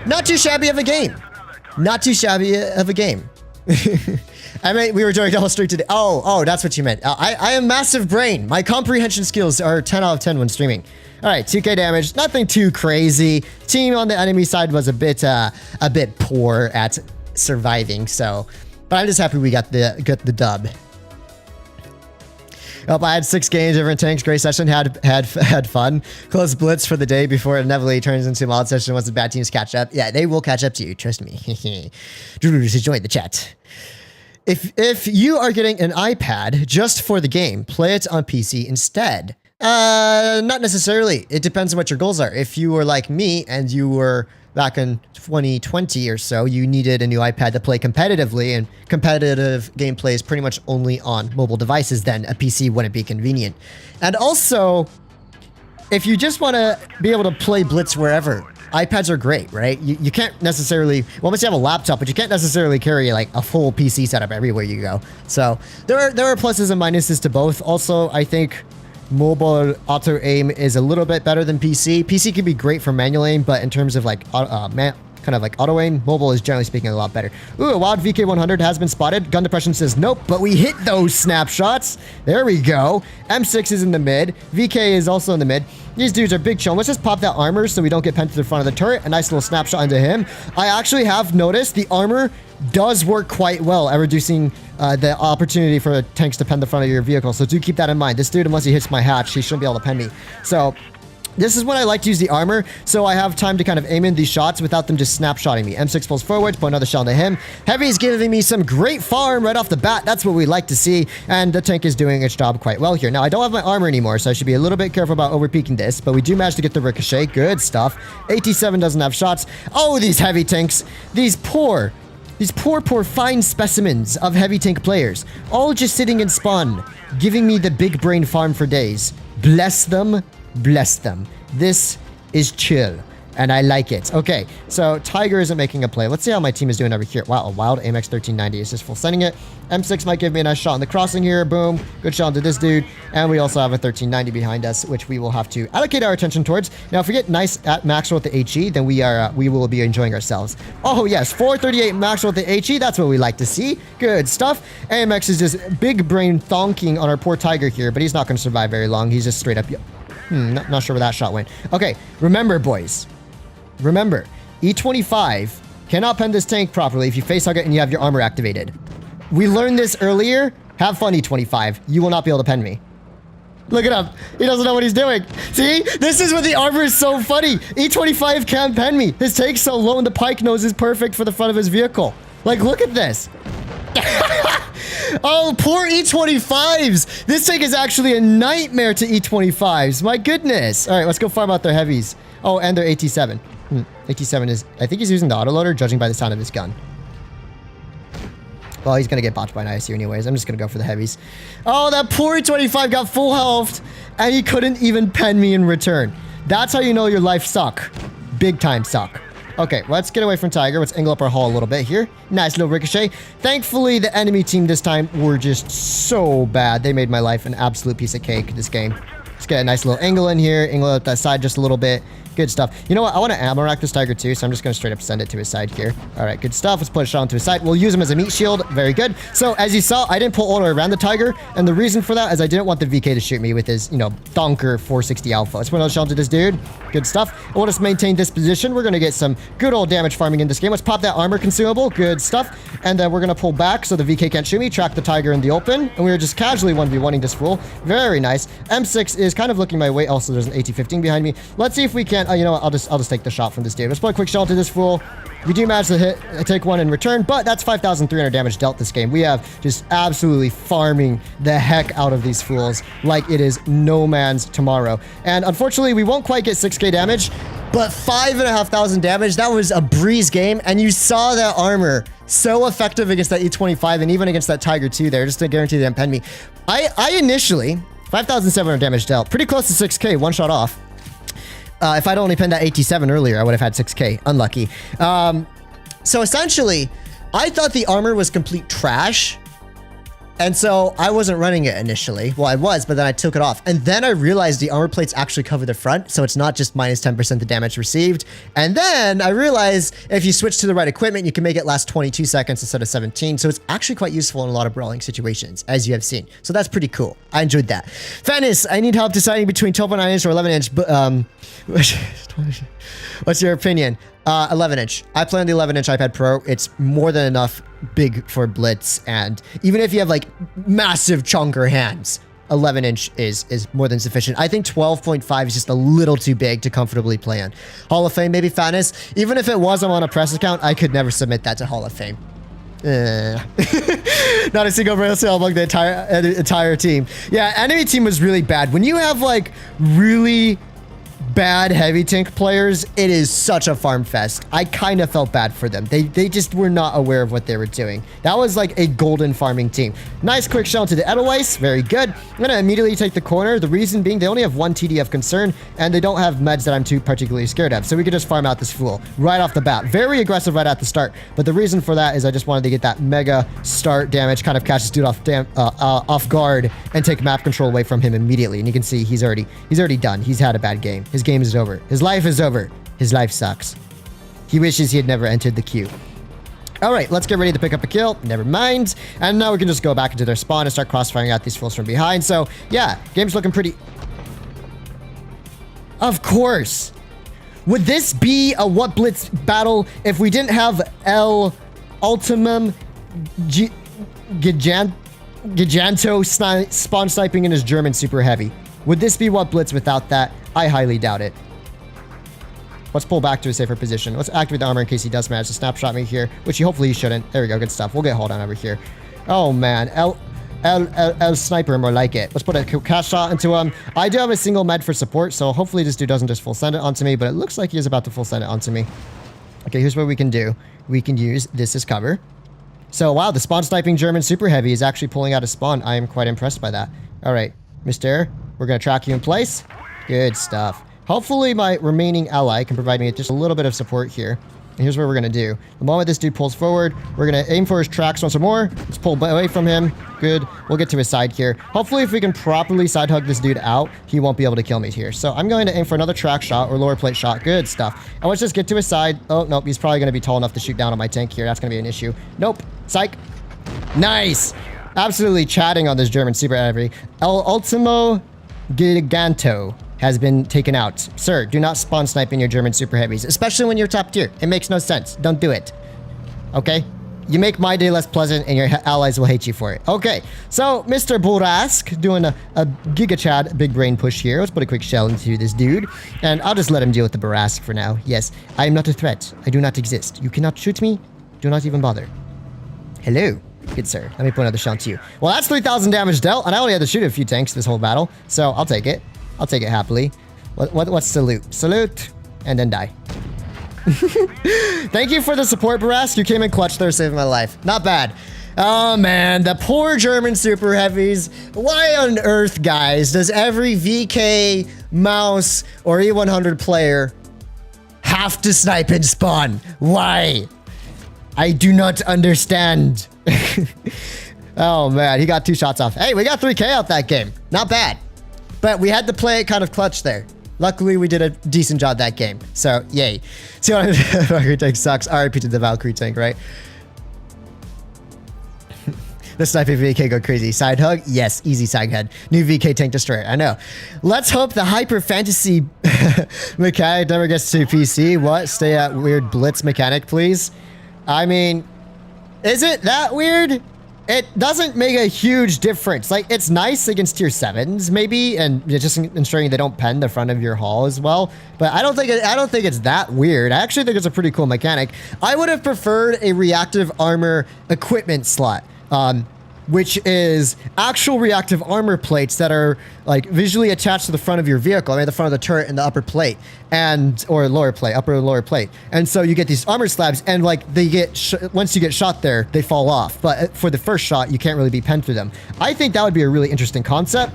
Not too shabby of a game. Not too shabby of a game. I mean, we were doing double streak today. Oh, that's what you meant. I am massive brain. My comprehension skills are 10 out of 10 when streaming. All right, 2k damage. Nothing too crazy. Team on the enemy side was a bit poor at surviving. So, but I'm just happy we got the dub. Oh, I had 6 games, different tanks, great session, had fun. Close blitz for the day before it inevitably turns into a mild session once the bad teams catch up. Yeah, they will catch up to you, trust me. Join the chat. If you are getting an iPad just for the game, play it on PC instead. Not necessarily. It depends on what your goals are. If you were like me and you were back in 2020 or so, you needed a new iPad to play competitively, and competitive gameplay is pretty much only on mobile devices, then a PC wouldn't be convenient. And also, if you just want to be able to play Blitz wherever, iPads are great, right? You can't necessarily, well, unless you have a laptop, but you can't necessarily carry like a full PC setup everywhere you go. So there are pluses and minuses to both. Also, I think mobile auto aim is a little bit better than PC. PC can be great for manual aim, but in terms of like kind of like auto aim, mobile is generally speaking a lot better. Ooh, a wild VK100 has been spotted. Gun depression says nope, but we hit those snapshots. There we go. M6 is in the mid. VK is also in the mid. These dudes are big chill. Let's just pop that armor so we don't get penned to the front of the turret. A nice little snapshot into him. I actually have noticed the armor does work quite well at reducing the opportunity for tanks to pen the front of your vehicle. So do keep that in mind. This dude, unless he hits my hatch, he shouldn't be able to pen me. So this is when I like to use the armor, so I have time to kind of aim in these shots without them just snapshotting me. M6 pulls forward, point another shell into him. Heavy is giving me some great farm right off the bat. That's what we like to see, and the tank is doing its job quite well here. Now, I don't have my armor anymore, so I should be a little bit careful about over-peaking this, but we do manage to get the ricochet. Good stuff. AT7 doesn't have shots. Oh, these heavy tanks. These poor fine specimens of heavy tank players, all just sitting in spawn, giving me the big brain farm for days. Bless them. Bless them. This is chill, and I like it. Okay, so Tiger isn't making a play. Let's see how my team is doing over here. Wow, a wild AMX 1390 is just full sending it. M6 might give me a nice shot in the crossing here. Boom. Good shot into this dude. And we also have a 1390 behind us, which we will have to allocate our attention towards. Now, if we get nice at Maxwell with the HE, then we will be enjoying ourselves. Oh, yes. 438 Maxwell with the HE. That's what we like to see. Good stuff. AMX is just big brain thonking on our poor Tiger here, but he's not going to survive very long. He's just straight up... not sure where that shot went. Okay, remember, boys. Remember, E25 cannot pen this tank properly if you facehug it and you have your armor activated. We learned this earlier. Have fun, E25. You will not be able to pen me. Look at him. He doesn't know what he's doing. See? This is where the armor is so funny. E25 can't pen me. His tank's so low and the pike nose is perfect for the front of his vehicle. Like, look at this. Oh, poor E25s. This tank is actually a nightmare to E25s. My goodness. All right, let's go farm out their heavies. Oh, and their AT7. AT7 is... I think he's using the autoloader, judging by the sound of his gun. Well, he's going to get botched by an ISU anyways. I'm just going to go for the heavies. Oh, that poor E25 got full health, and he couldn't even pen me in return. That's how you know your life suck. Big time suck. Okay, let's get away from Tiger. Let's angle up our hull a little bit here. Nice little ricochet. Thankfully, the enemy team this time were just so bad. They made my life an absolute piece of cake this game. Let's get a nice little angle in here. Angle up that side just a little bit. Good stuff. You know what? I want to ammo rack this Tiger too, so I'm just going to straight up send it to his side here. All right, good stuff. Let's put a shot onto his side. We'll use him as a meat shield. Very good. So as you saw, I didn't pull all the way around the Tiger, and the reason for that is I didn't want the VK to shoot me with his, thonker 460 alpha. Let's put another shot onto this dude. Good stuff. We'll just maintain this position. We're going to get some good old damage farming in this game. Let's pop that armor consumable. Good stuff. And then we're going to pull back so the VK can't shoot me. Track the Tiger in the open. And we're just casually 1v1ing this fool. Very nice. M6 is kind of looking my way. Also, there's an AT-15 behind me. Let's see if we can... you know what? I'll just take the shot from this dude. Let's put a quick shot to this fool. We do manage to take one in return, but that's 5,300 damage dealt this game. We have just absolutely farming the heck out of these fools like it is no man's tomorrow. And unfortunately, we won't quite get 6k damage, but 5,500 damage. That was a breeze game, and you saw that armor so effective against that E25 and even against that Tiger 2 there, just to guarantee they didn't pen me. I initially, 5,700 damage dealt, pretty close to 6k, one shot off. If I'd only penned that 87 earlier, I would have had 6k. Unlucky. So essentially, I thought the armor was complete trash. And so I wasn't running it initially. Well, I was, but then I took it off. And then I realized the armor plates actually cover the front. So it's not just minus 10% the damage received. And then I realized if you switch to the right equipment, you can make it last 22 seconds instead of 17. So it's actually quite useful in a lot of brawling situations, as you have seen. So that's pretty cool. I enjoyed that. Fatness, I need help deciding between 12.9 inch or 11 inch. But, what's your opinion? 11 inch. I play on the 11 inch iPad Pro. It's more than enough big for Blitz. And even if you have like massive chunker hands, 11-inch is more than sufficient. I think 12.5 is just a little too big to comfortably play on. Hall of Fame, maybe Fatness. Even if it was on a press account, I could never submit that to Hall of Fame. Not a single rail sale among the entire team. Yeah, enemy team was really bad. When you have like really bad heavy tank players, it is such a farm fest. I kind of felt bad for them. They just were not aware of what they were doing. That was like a golden farming team. Nice quick shell into the Edelweiss. Very good. I'm going to immediately take the corner. The reason being they only have 1 TD of concern and they don't have meds that I'm too particularly scared of. So we could just farm out this fool right off the bat. Very aggressive right at the start. But the reason for that is I just wanted to get that mega start damage, kind of catch this dude off guard and take map control away from him immediately. And you can see he's already done. He's had a bad game. His game is over. His life is over. His life sucks. He wishes he had never entered the queue. All right, let's get ready to pick up a kill. Never mind. And now we can just go back into their spawn and start crossfiring out these fools from behind. So, yeah, game's looking pretty... Of course. Would this be a WoT Blitz battle if we didn't have El Ultimum Giganto spawn sniping in his German super heavy? Would this be WoT Blitz without that? I highly doubt it. Let's pull back to a safer position. Let's activate the armor in case he does manage to snapshot me here, which hopefully he shouldn't. There we go. Good stuff. We'll get hold on over here. Oh, man. El Sniper, more like it. Let's put a cast shot into him. I do have a single med for support, so hopefully this dude doesn't just full send it onto me, but it looks like he is about to full send it onto me. Okay, here's what we can do. We can use this as cover. So, wow, the spawn sniping German super heavy is actually pulling out a spawn. I am quite impressed by that. All right, Mr. We're going to track you in place. Good stuff. Hopefully my remaining ally can provide me with just a little bit of support here. And here's what we're going to do. The moment this dude pulls forward, we're going to aim for his tracks once more. Let's pull away from him. Good. We'll get to his side here. Hopefully if we can properly side hug this dude out, he won't be able to kill me here. So I'm going to aim for another track shot or lower plate shot. Good stuff. And let's just get to his side. Oh, nope. He's probably going to be tall enough to shoot down on my tank here. That's going to be an issue. Nope. Psych. Nice. Absolutely chatting on this German super heavy. El Ultimo Giganto has been taken out. Sir, do not spawn snipe in your German super heavies, especially when you're top tier. It makes no sense. Don't do it. Okay? You make my day less pleasant and your allies will hate you for it. Okay, so Mr. Borask doing a Giga Chad big brain push here. Let's put a quick shell into this dude and I'll just let him deal with the Borask for now. Yes, I am not a threat. I do not exist. You cannot shoot me. Do not even bother. Hello. Good sir. Let me put another shell to you. Well, that's 3,000 damage dealt, and I only had to shoot a few tanks this whole battle, so I'll take it. I'll take it happily. What's salute? Salute, and then die. Thank you for the support, Barask. You came in clutch there, saving my life. Not bad. Oh, man. The poor German super heavies. Why on earth, guys, does every VK, Mouse, or E100 player have to snipe and spawn? Why? I do not understand. Oh, man. He got 2 shots off. Hey, we got 3K out that game. Not bad. But we had to play it kind of clutch there. Luckily, we did a decent job that game. So, yay. 200 Valkyrie tank sucks. RIP to the Valkyrie tank, right? The sniping VK go crazy. Side hug? Yes, easy side head. New VK tank destroyer. I know. Let's hope the hyper fantasy mechanic never gets to PC. What? Stay at weird blitz mechanic, please. I mean, is it that weird? It doesn't make a huge difference. Like, it's nice against tier 7s, maybe, and just ensuring they don't pen the front of your hull as well. But I don't think it's that weird. I actually think it's a pretty cool mechanic. I would have preferred a reactive armor equipment slot, which is actual reactive armor plates that are like visually attached to the front of your vehicle, I mean the front of the turret and the upper plate, or lower plate, upper and lower plate. And so you get these armor slabs, and like they get once you get shot there, they fall off. But for the first shot, you can't really be penned through them. I think that would be a really interesting concept,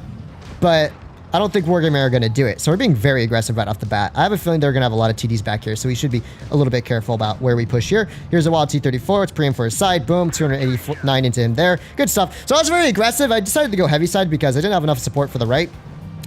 but I don't think Wargamer are going to do it. So we're being very aggressive right off the bat. I have a feeling they're going to have a lot of TDs back here, so we should be a little bit careful about where we push here. Here's a wild T-34. It's pre-aim for his side. Boom, 289 into him there. Good stuff. So I was very aggressive. I decided to go heavy side because I didn't have enough support for the right.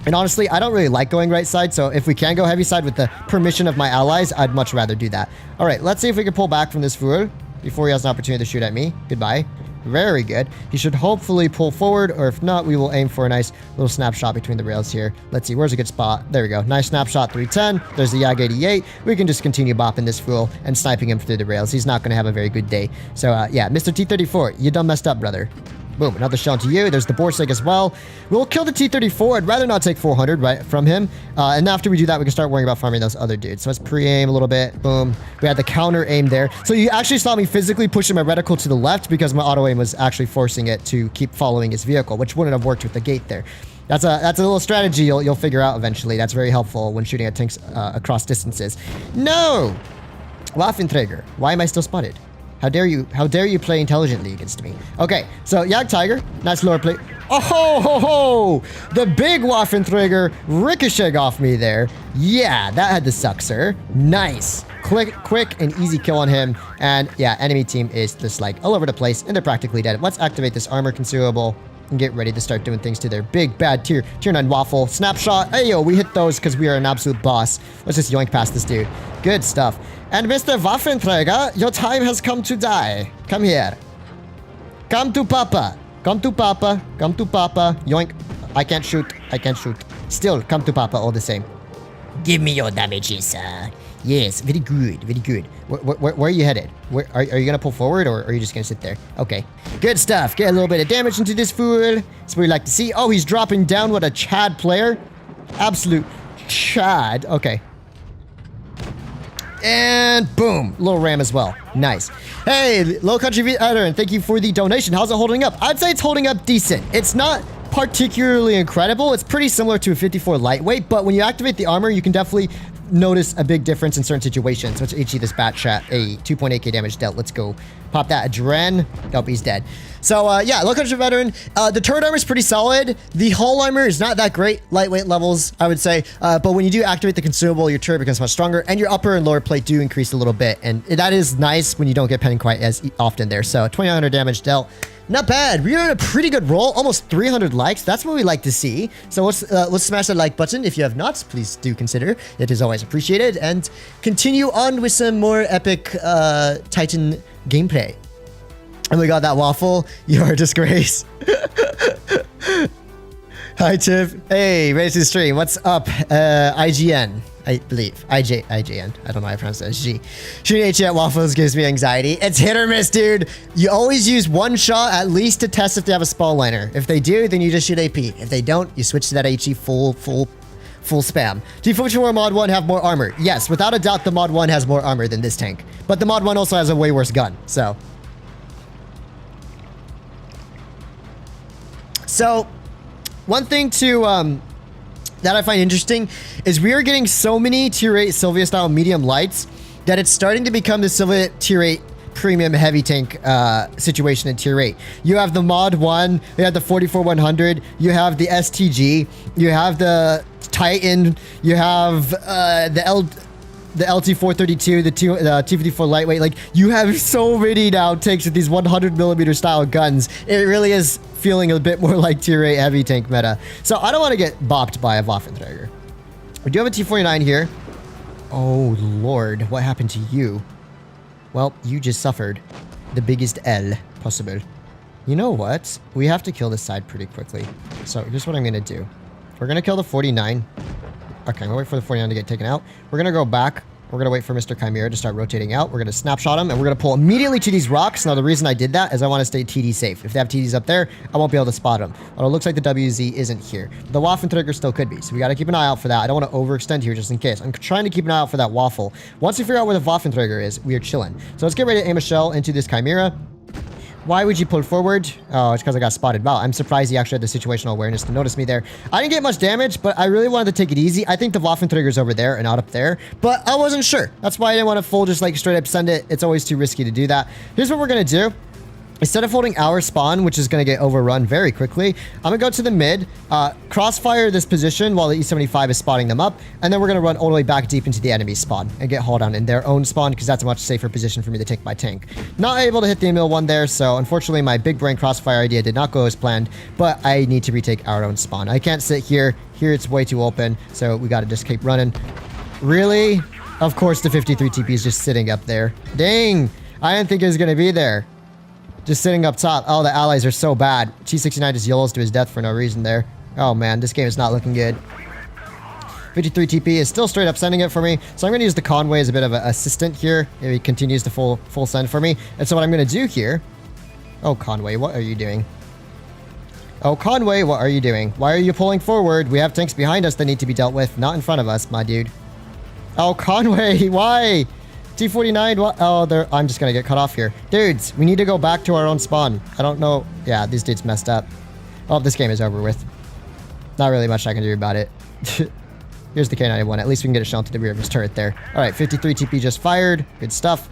And honestly, I don't really like going right side, so if we can go heavy side with the permission of my allies, I'd much rather do that. All right, let's see if we can pull back from this fool before he has an opportunity to shoot at me. Goodbye. Very good. He should hopefully pull forward, or if not, we will aim for a nice little snapshot between the rails here. Let's see, where's a good spot? There we go. Nice snapshot, 310. There's the Yag 88. We can just continue bopping this fool and sniping him through the rails. He's not going to have a very good day. So, yeah, Mr. T-34, you done messed up, brother. Boom, another shell into you. There's the Borsig as well. We'll kill the T-34. I'd rather not take 400 right from him. And after we do that, we can start worrying about farming those other dudes. So let's pre-aim a little bit. Boom. We had the counter aim there. So you actually saw me physically pushing my reticle to the left because my auto aim was actually forcing it to keep following his vehicle, which wouldn't have worked with the gate there. That's a little strategy you'll figure out eventually. That's very helpful when shooting at tanks across distances. No! Waffenträger. Why am I still spotted? How dare you play intelligently against me? Okay, so Jagd Tiger, nice lower plate. Oh ho ho ho! The big Waffenträger ricocheted off me there. Yeah, that had to suck, sir. Nice. Quick and easy kill on him. And yeah, enemy team is just like all over the place and they're practically dead. Let's activate this armor consumable and get ready to start doing things to their big bad tier 9 waffle. Snapshot. Hey yo, we hit those because we are an absolute boss. Let's just yoink past this dude. Good stuff. And Mr. Waffenträger, your time has come to die. Come here. Come to Papa. Come to Papa. Come to Papa. Yoink. I can't shoot. I can't shoot. Still, come to Papa all the same. Give me your damages, yes, very good, very good. Where are you headed? Are you gonna pull forward or are you just gonna sit there? Okay, good stuff. Get a little bit of damage into this fool. That's what we like to see. Oh, he's dropping down with a Chad player. Absolute Chad. Okay. And boom, little ram as well. Nice. Hey, Low Country Veteran, thank you for the donation. How's it holding up? I'd say it's holding up decent. It's not particularly incredible. It's pretty similar to a 54 lightweight, but when you activate the armor, you can definitely notice a big difference in certain situations. Let's HE this bat chat. A 2.8k damage dealt. Let's go. Pop that Adren. Nope, he's dead. So, yeah, Low Country Veteran. The turret armor is pretty solid. The hull armor is not that great. Lightweight levels, I would say. But when you do activate the consumable, your turret becomes much stronger, and your upper and lower plate do increase a little bit. And that is nice when you don't get penning quite as often there. So, 2900 damage dealt. Not bad. We are in a pretty good roll. Almost 300 likes. That's what we like to see. So let's smash that like button. If you have not, please do consider. It is always appreciated. And continue on with some more epic Titan gameplay. And we got that waffle. You're a disgrace. Hi, Tiff. Hey, ready to stream. What's up? IGN. I believe. IJN. I don't know how I pronounce that. G. Shooting HE at waffles gives me anxiety. It's hit or miss, dude. You always use one shot at least to test if they have a spawn liner. If they do, then you just shoot AP. If they don't, you switch to that HE full spam. Do you Future War Mod 1 have more armor? Yes, without a doubt, the Mod 1 has more armor than this tank. But the Mod 1 also has a way worse gun, so. So, one thing to, that I find interesting is we are getting so many tier 8 Sylvia style medium lights that it's starting to become the Sylvia tier 8 premium heavy tank situation in tier 8. You have the Mod 1, you have the 44-100, you have the STG, you have the Titan, you have the LT-432, the T-54 lightweight. Like, you have so many now tanks with these 100mm style guns. It really is feeling a bit more like tier 8 heavy tank meta. So I don't want to get bopped by a Waffenträger. We do have a T-49 here. Oh, Lord. What happened to you? Well, you just suffered the biggest L possible. You know what? We have to kill this side pretty quickly. So here's what I'm going to do. We're going to kill the 49. Okay, I'm gonna wait for the 49 to get taken out. We're gonna go back. We're gonna wait for Mr. Chimera to start rotating out. We're gonna snapshot him, and we're gonna pull immediately to these rocks. Now, the reason I did that is I want to stay TD safe. If they have TDs up there, I won't be able to spot them. But it looks like the WZ isn't here. The Waffenträger still could be, so we gotta keep an eye out for that. I don't want to overextend here just in case. I'm trying to keep an eye out for that waffle. Once we figure out where the Waffenträger is, we are chilling. So let's get ready to aim a shell into this Chimera. Why would you pull forward? Oh, it's because I got spotted. Wow, I'm surprised he actually had the situational awareness to notice me there. I didn't get much damage, but I really wanted to take it easy. I think the Waffenträger's over there and not up there, but I wasn't sure. That's why I didn't want to full just like straight up send it. It's always too risky to do that. Here's what we're going to do. Instead of holding our spawn, which is going to get overrun very quickly, I'm going to go to the mid, crossfire this position while the E-75 is spotting them up, and then we're going to run all the way back deep into the enemy spawn and get hauled down in their own spawn because that's a much safer position for me to take my tank. Not able to hit the Emil 1 there, so unfortunately my big brain crossfire idea did not go as planned, but I need to retake our own spawn. I can't sit here. Here it's way too open, so we got to just keep running. Really? Of course the 53 TP is just sitting up there. Dang! I didn't think it was going to be there. Just sitting up top. Oh, the allies are so bad. T-69 just YOLOs to his death for no reason there. Oh, man. This game is not looking good. 53 TP is still straight up sending it for me. So I'm going to use the Conway as a bit of an assistant here. If he continues to full send for me. And so what I'm going to do here... Oh, Conway, what are you doing? Oh, Conway, what are you doing? Why are you pulling forward? We have tanks behind us that need to be dealt with, not in front of us, my dude. Oh, Conway, why? T-49, what? Oh, I'm just gonna get cut off here. Dudes, we need to go back to our own spawn. I don't know. Yeah, these dudes messed up. Oh, this game is over with. Not really much I can do about it. Here's the K91. At least we can get a shell into the rear of his turret there. All right, 53 TP just fired. Good stuff.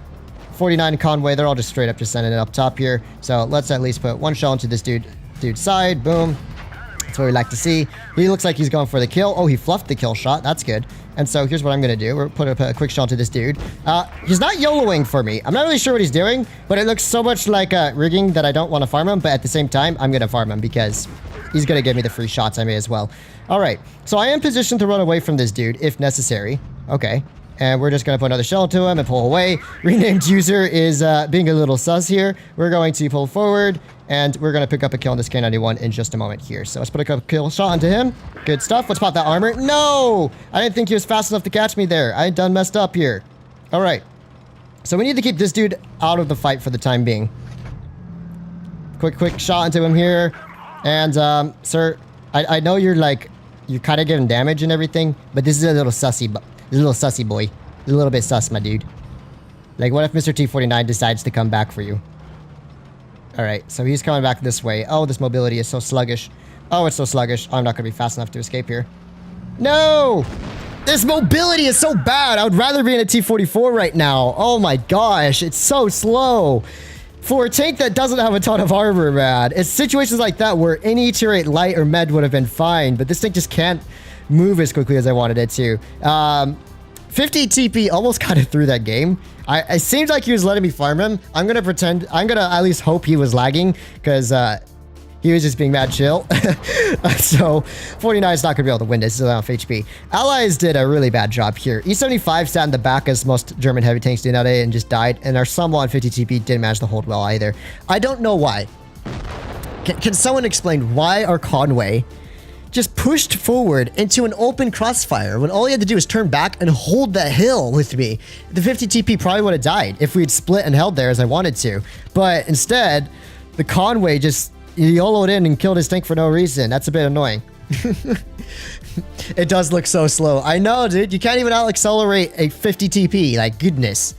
49 Conway, they're all just straight up just sending it up top here. So let's at least put one shell into this dude's side. Boom. That's what we like to see. He looks like he's going for the kill. Oh, he fluffed the kill shot. That's good. And so here's what I'm going to do. We're put up a quick shell to this dude. He's not YOLOing for me. I'm not really sure what he's doing, but it looks so much like rigging that I don't want to farm him. But at the same time, I'm going to farm him because he's going to give me the free shots. I may as well. All right. So I am positioned to run away from this dude if necessary. Okay. And we're just going to put another shell to him and pull away. Renamed user is being a little sus here. We're going to pull forward, and we're going to pick up a kill on this K91 in just a moment here. So let's put a kill shot onto him. Good stuff. Let's pop that armor. No! I didn't think he was fast enough to catch me there. I done messed up here. All right. So we need to keep this dude out of the fight for the time being. Quick shot into him here. And, sir, I know you're kind of giving damage and everything, but this is a little sussy, He's a little sussy boy. He's a little bit sus, my dude. Like, what if Mr. T-49 decides to come back for you? Alright, so he's coming back this way. Oh, this mobility is so sluggish. Oh, it's so sluggish. I'm not going to be fast enough to escape here. No! This mobility is so bad. I would rather be in a T-44 right now. Oh my gosh, it's so slow. For a tank that doesn't have a ton of armor, man. It's situations like that where any tier 8 light or med would have been fine, but this tank just can't move as quickly as I wanted it to. 50 TP almost got it through that game. It seemed like he was letting me farm him. I'm gonna at least hope he was lagging, because he was just being mad chill. So 49 is not gonna be able to win this. This is off HP. Allies did a really bad job here. E75 sat in the back as most German heavy tanks do nowadays and just died. And our Sunwall on 50 TP didn't manage to hold well either. I don't know why. Can someone explain why our Conway just pushed forward into an open crossfire when all he had to do was turn back and hold that hill with me? The 50 TP probably would have died if we had split and held there as I wanted to. But instead, the Conway just YOLO'd in and killed his tank for no reason. That's a bit annoying. It does look so slow. I know, dude. You can't even out-accelerate a 50 TP. Like, goodness.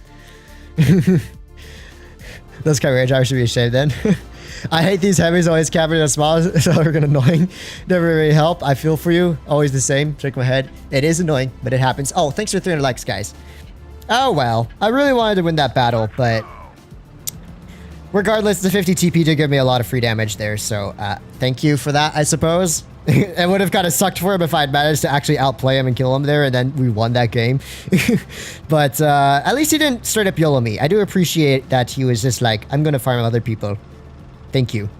That's kind of rage. I should be ashamed then. I hate these heavies always capping a small, so they're annoying. Never really help. I feel for you. Always the same. Shake my head. It is annoying, but it happens. Oh, thanks for 300 likes, guys. Oh, well. I really wanted to win that battle, but regardless, the 50 TP did give me a lot of free damage there, so thank you for that, I suppose. It would have kind of sucked for him if I had managed to actually outplay him and kill him there, and then we won that game. But at least he didn't straight up YOLO me. I do appreciate that he was just like, I'm going to farm other people. Thank you.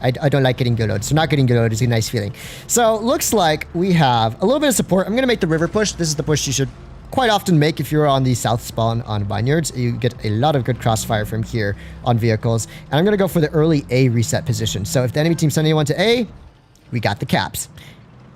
I don't like getting YOLO'd, so not getting YOLO'd is a nice feeling. So, looks like we have a little bit of support. I'm going to make the river push. This is the push you should quite often make if you're on the south spawn on Vineyards. You get a lot of good crossfire from here on vehicles. And I'm going to go for the early A reset position. So, if the enemy team sends anyone to A, we got the caps.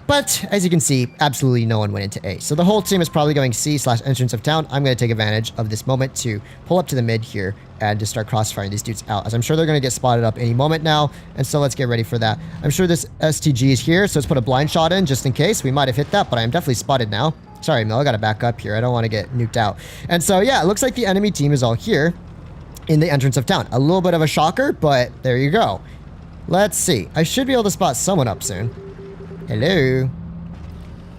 But, as you can see, absolutely no one went into A. So the whole team is probably going C/entrance of town. I'm going to take advantage of this moment to pull up to the mid here and to start crossfiring these dudes out, as I'm sure they're going to get spotted up any moment now. And so let's get ready for that. I'm sure this STG is here, so let's put a blind shot in just in case. We might have hit that, but I am definitely spotted now. Sorry, Mill, I got to back up here. I don't want to get nuked out. And so, yeah, it looks like the enemy team is all here in the entrance of town. A little bit of a shocker, but there you go. Let's see. I should be able to spot someone up soon. Hello?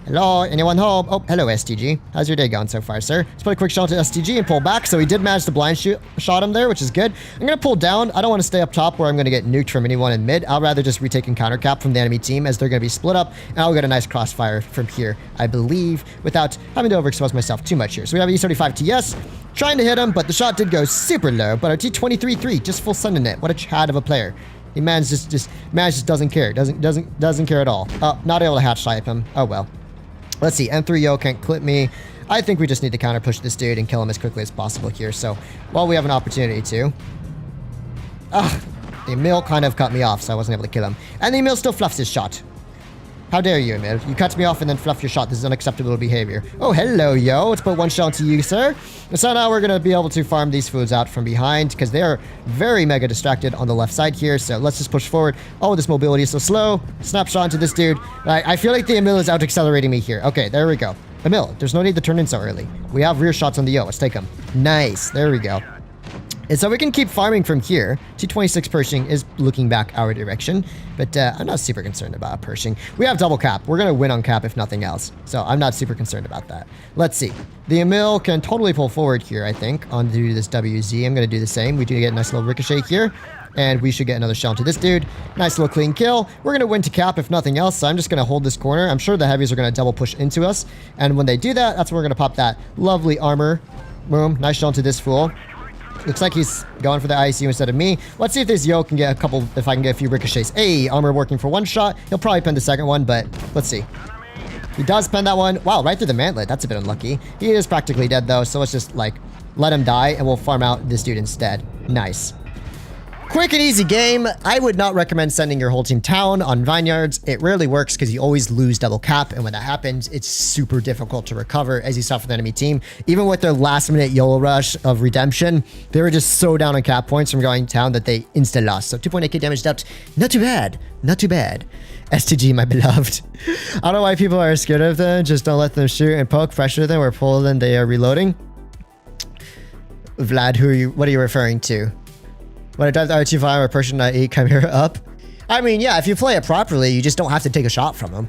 Hello? Anyone home? Oh, hello, STG. How's your day going so far, sir? Let's put a quick shot to STG and pull back. So he did manage to blind shot him there, which is good. I'm going to pull down. I don't want to stay up top where I'm going to get nuked from anyone in mid. I'll rather just retake and counter cap from the enemy team as they're going to be split up. And I'll get a nice crossfire from here, I believe, without having to overexpose myself too much here. So we have E35 TS trying to hit him, but the shot did go super low. But our T23-3 just full sending it. What a chad of a player. The man just doesn't care. Doesn't care at all. Not able to hatch snipe him. Oh well. Let's see. M3Yo can't clip me. I think we just need to counter push this dude and kill him as quickly as possible here. So while we have an opportunity to. The mill kind of cut me off, so I wasn't able to kill him. And the mill still fluffs his shot. How dare you, Emil? You cut me off and then fluff your shot. This is unacceptable behavior. Oh, hello, yo. Let's put one shot to you, sir. And so now we're going to be able to farm these fools out from behind because they are very mega distracted on the left side here. So let's just push forward. Oh, this mobility is so slow. Snapshot into this dude. I feel like the Emil is out accelerating me here. Okay, there we go. Emil, there's no need to turn in so early. We have rear shots on the yo. Let's take them. Nice. There we go. And so we can keep farming from here. T26 Pershing is looking back our direction, but I'm not super concerned about Pershing. We have double cap. We're going to win on cap if nothing else. So I'm not super concerned about that. Let's see. The Emil can totally pull forward here, I think, onto this WZ. I'm going to do the same. We do get a nice little ricochet here, and we should get another shell into this dude. Nice little clean kill. We're going to win to cap if nothing else, so I'm just going to hold this corner. I'm sure the heavies are going to double push into us, and when they do that, that's when we're going to pop that lovely armor. Boom. Nice shell into this fool. Looks like he's going for the ICU instead of me. Let's see if this yo can get a couple, if I can get a few ricochets. Hey, armor working for one shot. He'll probably pen the second one, but let's see. He does pen that one. Wow, right through the mantlet. That's a bit unlucky. He is practically dead though, so let's just like let him die and we'll farm out this dude instead. Nice. Quick and easy game. I would not recommend sending your whole team down on vineyards. It rarely works because you always lose double cap, and when that happens, it's super difficult to recover, as you saw for the enemy team. Even with their last-minute YOLO rush of redemption, they were just so down on cap points from going down that they insta-lost. So 2.8k damage dealt. Not too bad. Not too bad. STG, my beloved. I don't know why people are scared of them. Just don't let them shoot and poke, pressure them, or pull them. They are reloading. Vlad, what are you referring to? When I drive the R25 or Persian, I eat Chimera up. I mean, yeah, if you play it properly, you just don't have to take a shot from them.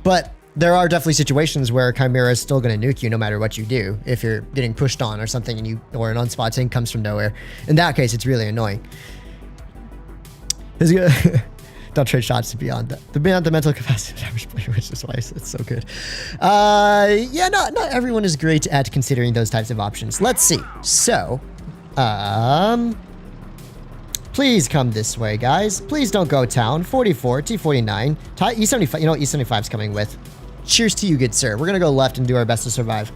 But there are definitely situations where Chimera is still going to nuke you no matter what you do. If you're getting pushed on or something and or an unspot tank comes from nowhere. In that case, it's really annoying. Don't trade shots to beyond the mental capacity of average player, which is why it's so good. Yeah, not everyone is great at considering those types of options. Let's see. So, please come this way, guys. Please don't go town. 44, T49, E75. You know what E75's coming with. Cheers to you, good sir. We're gonna go left and do our best to survive.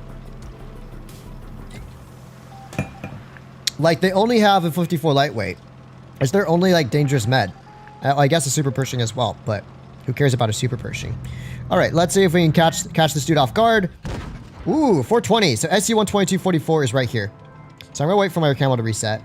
Like, they only have a 54 lightweight. Is there only, like, dangerous med? I guess a super Pershing as well, but who cares about a super Pershing? All right, let's see if we can catch this dude off guard. Ooh, 420. So SU-122-44 is right here. So I'm gonna wait for my camo to reset.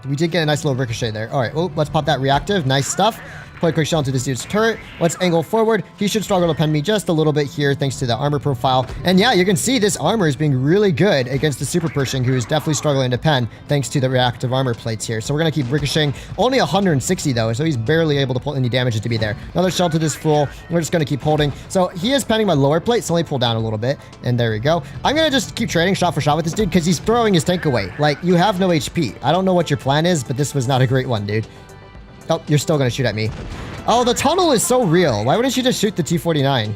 We did get a nice little ricochet there. All right, well, let's pop that reactive. Nice stuff. Put a quick shot into this dude's turret. Let's angle forward. He should struggle to pen me just a little bit here thanks to the armor profile. And yeah, you can see this armor is being really good against the super Pershing, who is definitely struggling to pen thanks to the reactive armor plates here. So we're going to keep ricocheting. Only 160 though, so he's barely able to pull any damage to be there. Another shell to this fool. We're just going to keep holding. So he is penning my lower plate, so let me pull down a little bit. And there we go. I'm going to just keep trading shot for shot with this dude because he's throwing his tank away. Like, you have no HP. I don't know what your plan is, but this was not a great one, dude. Oh, you're still going to shoot at me. Oh, the tunnel is so real. Why wouldn't you just shoot the T49?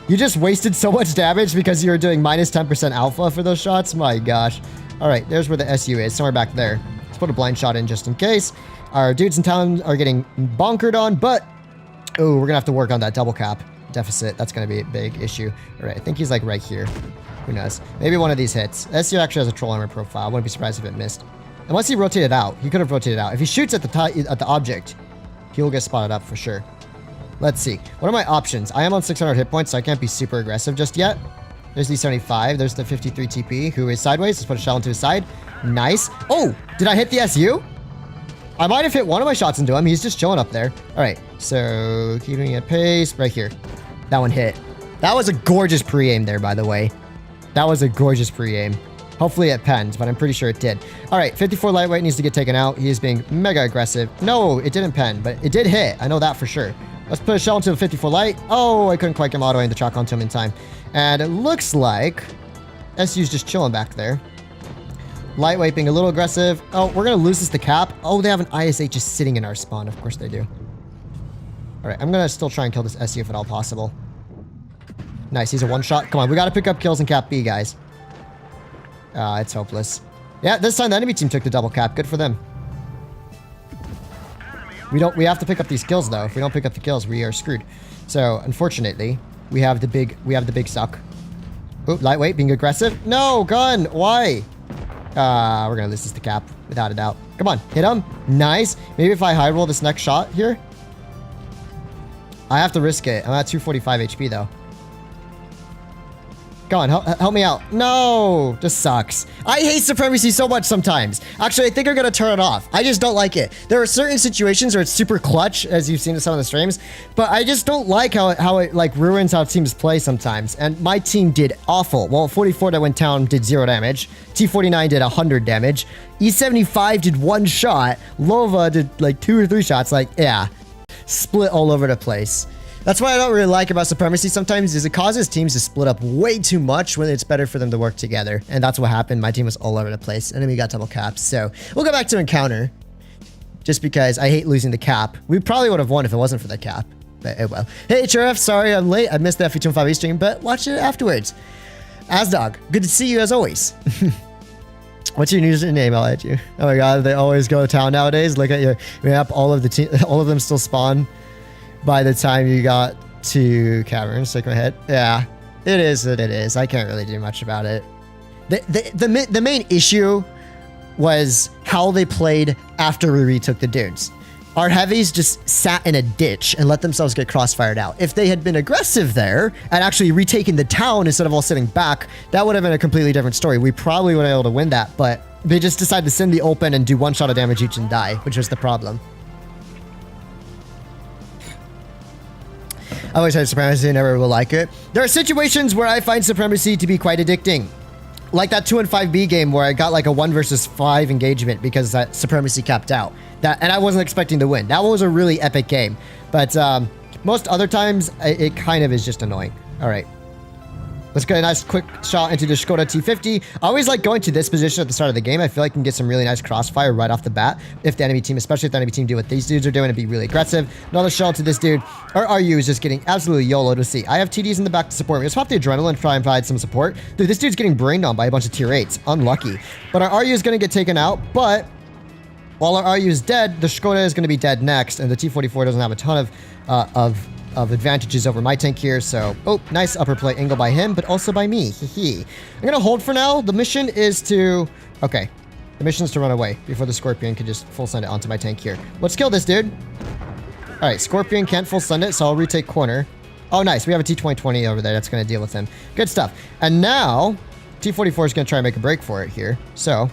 You just wasted so much damage because you were doing minus 10% alpha for those shots? My gosh. All right, there's where the SU is, somewhere back there. Let's put a blind shot in just in case. Our dudes in town are getting bonkered on, but... oh, we're going to have to work on that double cap deficit. That's going to be a big issue. All right, I think he's like right here. Who knows? Maybe one of these hits. SU actually has a troll armor profile. I wouldn't be surprised if it missed. Unless he rotated out. He could have rotated out. If he shoots at the object, he'll get spotted up for sure. Let's see. What are my options? I am on 600 hit points, so I can't be super aggressive just yet. There's the 75. There's the 53 TP, who is sideways. Let's put a shell into his side. Nice. Oh, did I hit the SU? I might have hit one of my shots into him. He's just chilling up there. All right, so keeping at pace right here. That one hit. That was a gorgeous pre-aim there, by the way. That was a gorgeous pre-aim. Hopefully it penned, but I'm pretty sure it did. All right, 54 lightweight needs to get taken out. He is being mega aggressive. No, it didn't pen, but it did hit. I know that for sure. Let's put a shell into the 54 light. Oh, I couldn't quite get him auto-aim the chalk onto him in time. And it looks like SU's just chilling back there. Lightweight being a little aggressive. Oh, we're going to lose this to cap. Oh, they have an ISH just sitting in our spawn. Of course they do. All right, I'm going to still try and kill this SU if at all possible. Nice, he's a one-shot. Come on, we got to pick up kills in cap B, guys. It's hopeless. Yeah, this time the enemy team took the double cap. Good for them. We have to pick up these kills though. If we don't pick up the kills, we are screwed. So, unfortunately, we have the big suck. Oh, lightweight being aggressive. No, gun. Why? We're gonna lose this to cap without a doubt. Come on, hit him. Nice. Maybe if I high roll this next shot here. I have to risk it. I'm at 245 HP though. Go on, help me out. No, this sucks. I hate supremacy so much sometimes. Actually, I think I'm gonna turn it off. I just don't like it. There are certain situations where it's super clutch, as you've seen in some of the streams, but I just don't like how it like ruins how teams play sometimes. And my team did awful. Well, 44 that went down did 0 damage. T49 did 100 damage. E75 did 1 shot. Lova did like 2 or 3 shots. Like, yeah, split all over the place. That's what I don't really like about supremacy sometimes is it causes teams to split up way too much when it's better for them to work together. And that's what happened. My team was all over the place. And then we got double caps. So we'll go back to encounter just because I hate losing the cap. We probably would have won if it wasn't for the cap. But it will. Hey, HRF, sorry I'm late. I missed the FE25E stream, but watch it afterwards. Asdog, good to see you as always. What's your username? I'll add you. Oh my god, they always go to town nowadays. Look at your map. All of them still spawn by the time you got to caverns. Shake my head. Yeah, it is what it is. I can't really do much about it. The main issue was how they played after we retook the dunes. Our heavies just sat in a ditch and let themselves get crossfired out. If they had been aggressive there and actually retaken the town instead of all sitting back, that would have been a completely different story. We probably would have been able to win that, but they just decided to send the open and do 1 shot of damage each and die, which was the problem. I always had supremacy and never will like it. There are situations where I find supremacy to be quite addicting. Like that 2 and 5B game where I got like a 1 versus 5 engagement because that supremacy capped out. And I wasn't expecting to win. That was a really epic game. But most other times, it kind of is just annoying. All right. Let's get a nice quick shot into the Skoda T50. I always like going to this position at the start of the game. I feel like you can get some really nice crossfire right off the bat. If the enemy team, especially if the enemy team do what these dudes are doing and be really aggressive. Another shot to this dude. Our RU is just getting absolutely YOLO to see. I have TDs in the back to support me. Let's pop the adrenaline and try and provide some support. Dude, this dude's getting brained on by a bunch of tier 8s. Unlucky. But our RU is going to get taken out. But while our RU is dead, the Skoda is going to be dead next. And the T44 doesn't have a ton of advantages over my tank here, so nice upper plate angle by him, but also by me. I'm gonna hold for now. The mission is to the mission is to run away before the Scorpion can just full send it onto my tank here. Let's kill this dude. All right, Scorpion can't full send it, so I'll retake corner. Oh, nice. We have a T2020 over there that's gonna deal with him. Good stuff. And now T44 is gonna try and make a break for it here. So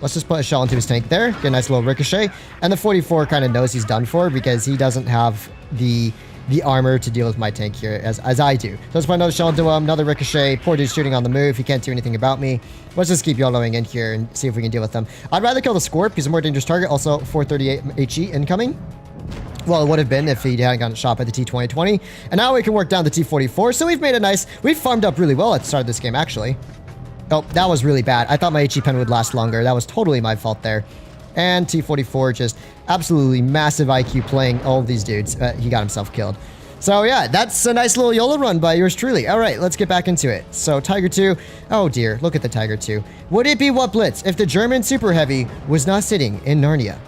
let's just put a shell into his tank there. Get a nice little ricochet. And the 44 kind of knows he's done for because he doesn't have the armor to deal with my tank here as I do. So let's put another shell into him, another ricochet. Poor dude's shooting on the move. He can't do anything about me. Let's just keep YOLOing in here and see if we can deal with him. I'd rather kill the Scorp. He's a more dangerous target. Also, 438 HE incoming. Well, it would have been if he hadn't gotten shot by the T2020. And now we can work down the T44. So we've made a nice... We've farmed up really well at the start of this game, actually. Oh, that was really bad. I thought my HE pen would last longer. That was totally my fault there. And T44 just absolutely massive IQ playing all of these dudes. He got himself killed. So yeah, that's a nice little YOLO run by yours truly. All right, let's get back into it. So Tiger 2. Oh dear, look at the Tiger 2. Would it be WoT Blitz if the German Super Heavy was not sitting in Narnia?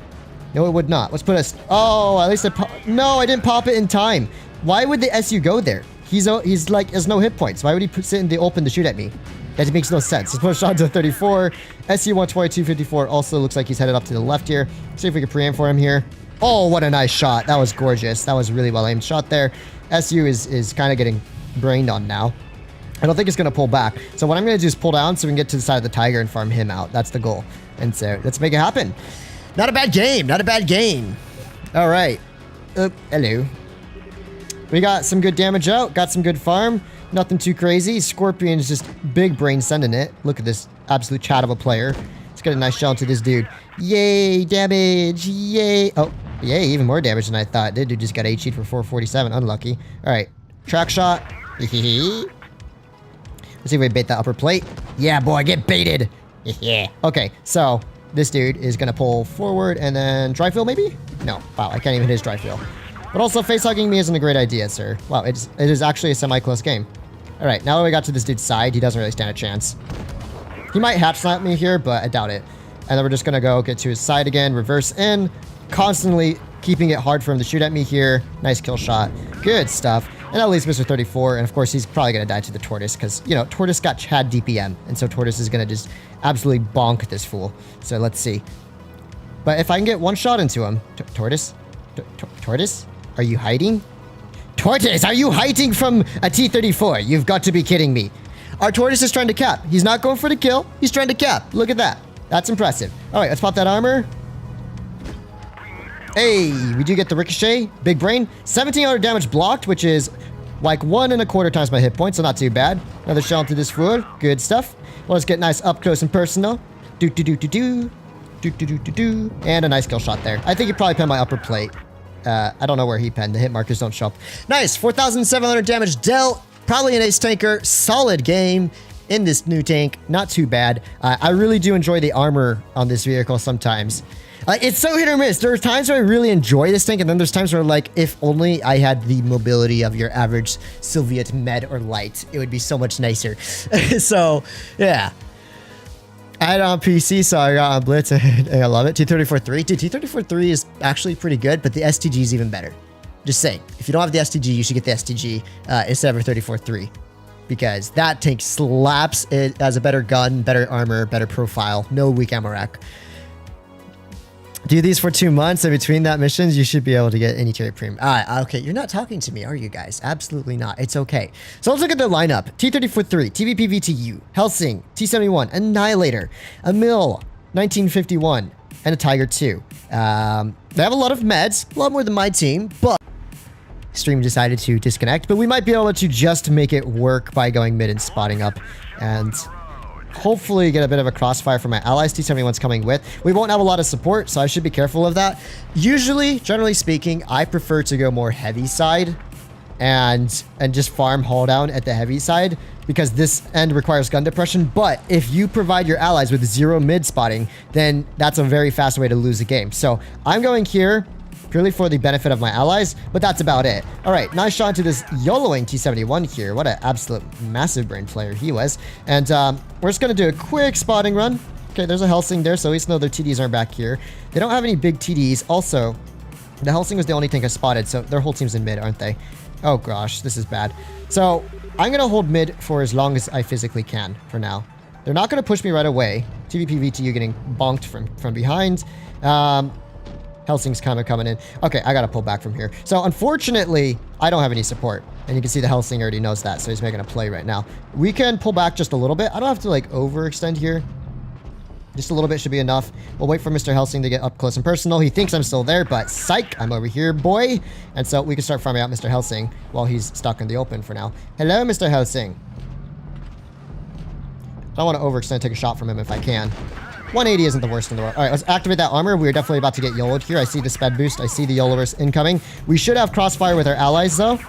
No, it would not. Let's put a... Oh, at least no, I didn't pop it in time. Why would the SU go there? He's like, has no hit points. Why would he sit in the open to shoot at me? That makes no sense. Let's put a shot to 34. SU-122-54 also looks like he's headed up to the left here. See if we can pre-aim for him here. Oh, what a nice shot. That was gorgeous. That was really well-aimed shot there. SU is kind of getting brained on now. I don't think it's going to pull back. So what I'm going to do is pull down so we can get to the side of the Tiger and farm him out. That's the goal. And so let's make it happen. Not a bad game. Not a bad game. All right. Hello. We got some good damage out. Got some good farm. Nothing too crazy. Scorpion is just big brain sending it. Look at this absolute chat of a player. Let's get a nice shell into this dude. Yay, damage. Yay. Oh, yay, even more damage than I thought. That dude just got HE'd for 447. Unlucky. All right. Track shot. Let's see if we bait that upper plate. Yeah, boy, get baited. Yeah. Okay, so this dude is going to pull forward and then dry fill maybe? No. Wow, I can't even hit his dry fill. But also, face-hugging me isn't a great idea, sir. Wow, it is actually a semi-close game. All right, now that we got to this dude's side, he doesn't really stand a chance. He might hatch slap me here, but I doubt it. And then we're just going to go get to his side again, reverse in, constantly keeping it hard for him to shoot at me here. Nice kill shot. Good stuff. And at least Mr. 34, and of course, he's probably going to die to the Tortoise because, you know, Tortoise got Chad DPM, and so Tortoise is going to just absolutely bonk this fool. So let's see. But if I can get one shot into him... Tortoise? Tortoise? Are you hiding? Tortoise, are you hiding from a T-34? You've got to be kidding me. Our Tortoise is trying to cap. He's not going for the kill. He's trying to cap. Look at that. That's impressive. All right, let's pop that armor. Hey, we do get the ricochet. Big brain. 1700 damage blocked, which is like 1.25 times my hit points, so not too bad. Another shell into this fool. Good stuff. Well, let's get nice up close and personal. Do-do-do-do-do. Do-do-do-do-do. And a nice kill shot there. I think he probably pinned my upper plate. I don't know where he penned. The hit markers don't show up. Nice. 4,700 damage dealt. Probably an ace tanker. Solid game in this new tank. Not too bad. I really do enjoy the armor on this vehicle sometimes. It's so hit or miss. There are times where I really enjoy this tank, and then there's times where, like, if only I had the mobility of your average Soviet med or light, it would be so much nicer. So, yeah. I had it on PC, so I got on Blitz, and I love it. T-34-3. Dude, T-34-3 is actually pretty good, but the STG is even better. Just saying. If you don't have the STG, you should get the STG instead of a 34-3. Because that tank slaps. It has a better gun, better armor, better profile. No weak ammo rack. Do these for 2 months, and between that missions, you should be able to get any tier premium. Okay, you're not talking to me, are you guys? Absolutely not. It's okay. So let's look at the lineup. T-34-3, TVP-VTU, Helsing, T-71, Annihilator, a Mill, 1951, and a Tiger 2. They have a lot of meds, a lot more than my team, but stream decided to disconnect, but we might be able to just make it work by going mid and spotting up, and hopefully get a bit of a crossfire from my allies. T-71's coming with. We won't have a lot of support, so I should be careful of that. Usually, generally speaking, I prefer to go more heavy side and just farm hull down at the heavy side, because this end requires gun depression. But if you provide your allies with 0 mid spotting, then that's a very fast way to lose a game. So I'm going here purely for the benefit of my allies, but that's about it. All right, nice shot into this YOLOing T-71 here. What an absolute massive brain player he was. And we're just going to do a quick spotting run. Okay, there's a Helsing there, so at least know their TDs aren't back here. They don't have any big TDs. Also, the Helsing was the only tank I spotted, so their whole team's in mid, aren't they? Oh gosh, this is bad. So I'm going to hold mid for as long as I physically can for now. They're not going to push me right away. TVP-VTU getting bonked from behind. Helsing's kind of coming in. Okay, I gotta pull back from here. So unfortunately, I don't have any support. And you can see the Helsing already knows that, so he's making a play right now. We can pull back just a little bit. I don't have to, like, overextend here. Just a little bit should be enough. We'll wait for Mr. Helsing to get up close and personal. He thinks I'm still there, but psych, I'm over here, boy. And so we can start farming out Mr. Helsing while he's stuck in the open for now. Hello, Mr. Helsing. I don't want to overextend, take a shot from him if I can. 180 isn't the worst in the world. All right, let's activate that armor. We're definitely about to get YOLO'd here. I see the sped boost. I see the YOLOers incoming. We should have crossfire with our allies, though.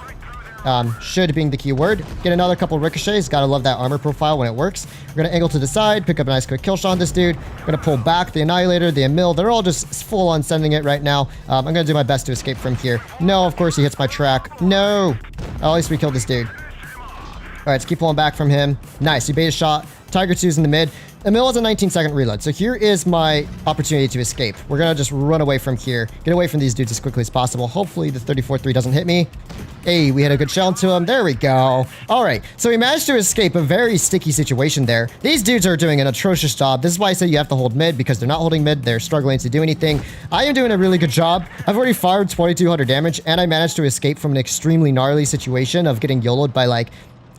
Should being the key word. Get another couple ricochets. Gotta love that armor profile when it works. We're gonna angle to the side, pick up a nice quick kill shot on this dude. We're gonna pull back the Annihilator, the Emil. They're all just full on sending it right now. I'm gonna do my best to escape from here. No, of course he hits my track. No. At least we killed this dude. All right, let's keep pulling back from him. Nice, he bait a shot. Tiger 2's in the mid. Emil has a 19-second reload, so here is my opportunity to escape. We're gonna just run away from here. Get away from these dudes as quickly as possible. Hopefully the 34-3 doesn't hit me. Hey, we had a good shell into him. There we go. All right, so we managed to escape a very sticky situation there. These dudes are doing an atrocious job. This is why I say you have to hold mid, because they're not holding mid. They're struggling to do anything. I am doing a really good job. I've already fired 2,200 damage, and I managed to escape from an extremely gnarly situation of getting YOLO'd by, like,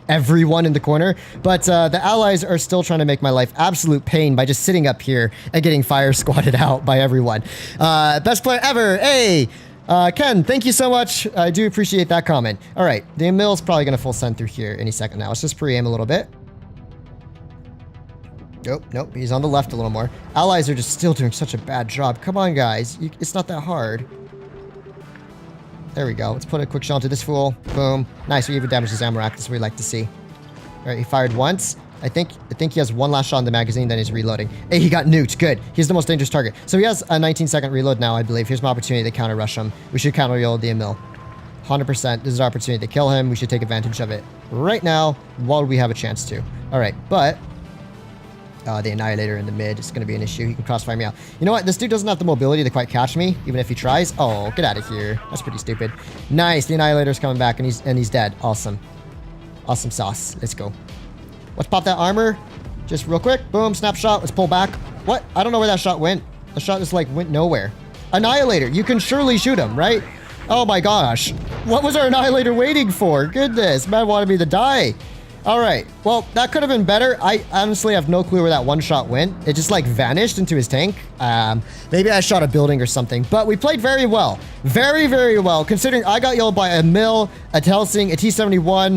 everyone in the corner, but the allies are still trying to make my life absolute pain by just sitting up here and getting fire squatted out by everyone. Best player ever. Hey, Ken, thank you so much. I do appreciate that comment. All right, the Emil's probably gonna full send through here any second now. Let's just pre-aim a little bit. Nope, he's on the left a little more. Allies are just still doing such a bad job. Come on, guys, it's not that hard. There we go. Let's put a quick shot into this fool. Boom. Nice. We even damaged his ammo rack. That's what we like to see. All right, he fired once. I think he has one last shot in the magazine, then he's reloading. Hey, he got nuked. Good. He's the most dangerous target. So he has a 19-second reload now, I believe. Here's my opportunity to counter rush him. We should counter YOLO the Emil. 100%. This is our opportunity to kill him. We should take advantage of it right now while we have a chance to. All right, but the Annihilator in the mid is going to be an issue. He can crossfire me out. You know what? This dude doesn't have the mobility to quite catch me, even if he tries. Oh, get out of here. That's pretty stupid. Nice. The Annihilator's coming back, and he's dead. Awesome. Awesome sauce. Let's go. Let's pop that armor. Just real quick. Boom. Snapshot. Let's pull back. What? I don't know where that shot went. The shot just, like, went nowhere. Annihilator. You can surely shoot him, right? Oh my gosh. What was our Annihilator waiting for? Goodness, man wanted me to die. All right, well, that could have been better. I honestly have no clue where that one shot went. It just like vanished into his tank. Maybe I shot a building or something, but we played very well. Very, very well, considering I got yelled by a Mill, a Telsing, a T-71,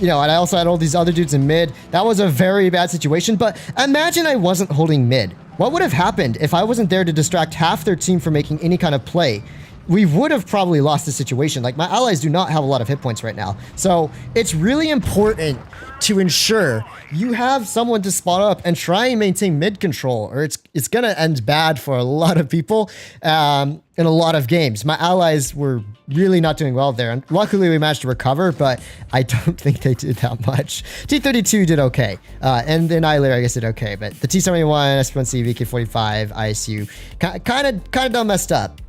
you know, and I also had all these other dudes in mid. That was a very bad situation, but imagine I wasn't holding mid. What would have happened if I wasn't there to distract half their team from making any kind of play? We would have probably lost the situation. Like, my allies do not have a lot of hit points right now. So it's really important to ensure you have someone to spot up and try and maintain mid control, or it's going to end bad for a lot of people in a lot of games. My allies were really not doing well there. And luckily, we managed to recover, but I don't think they did that much. T-32 did okay. And the Annihilator, I guess, did okay. But the T-71, SP-1C, VK-45, ISU kind of done messed up.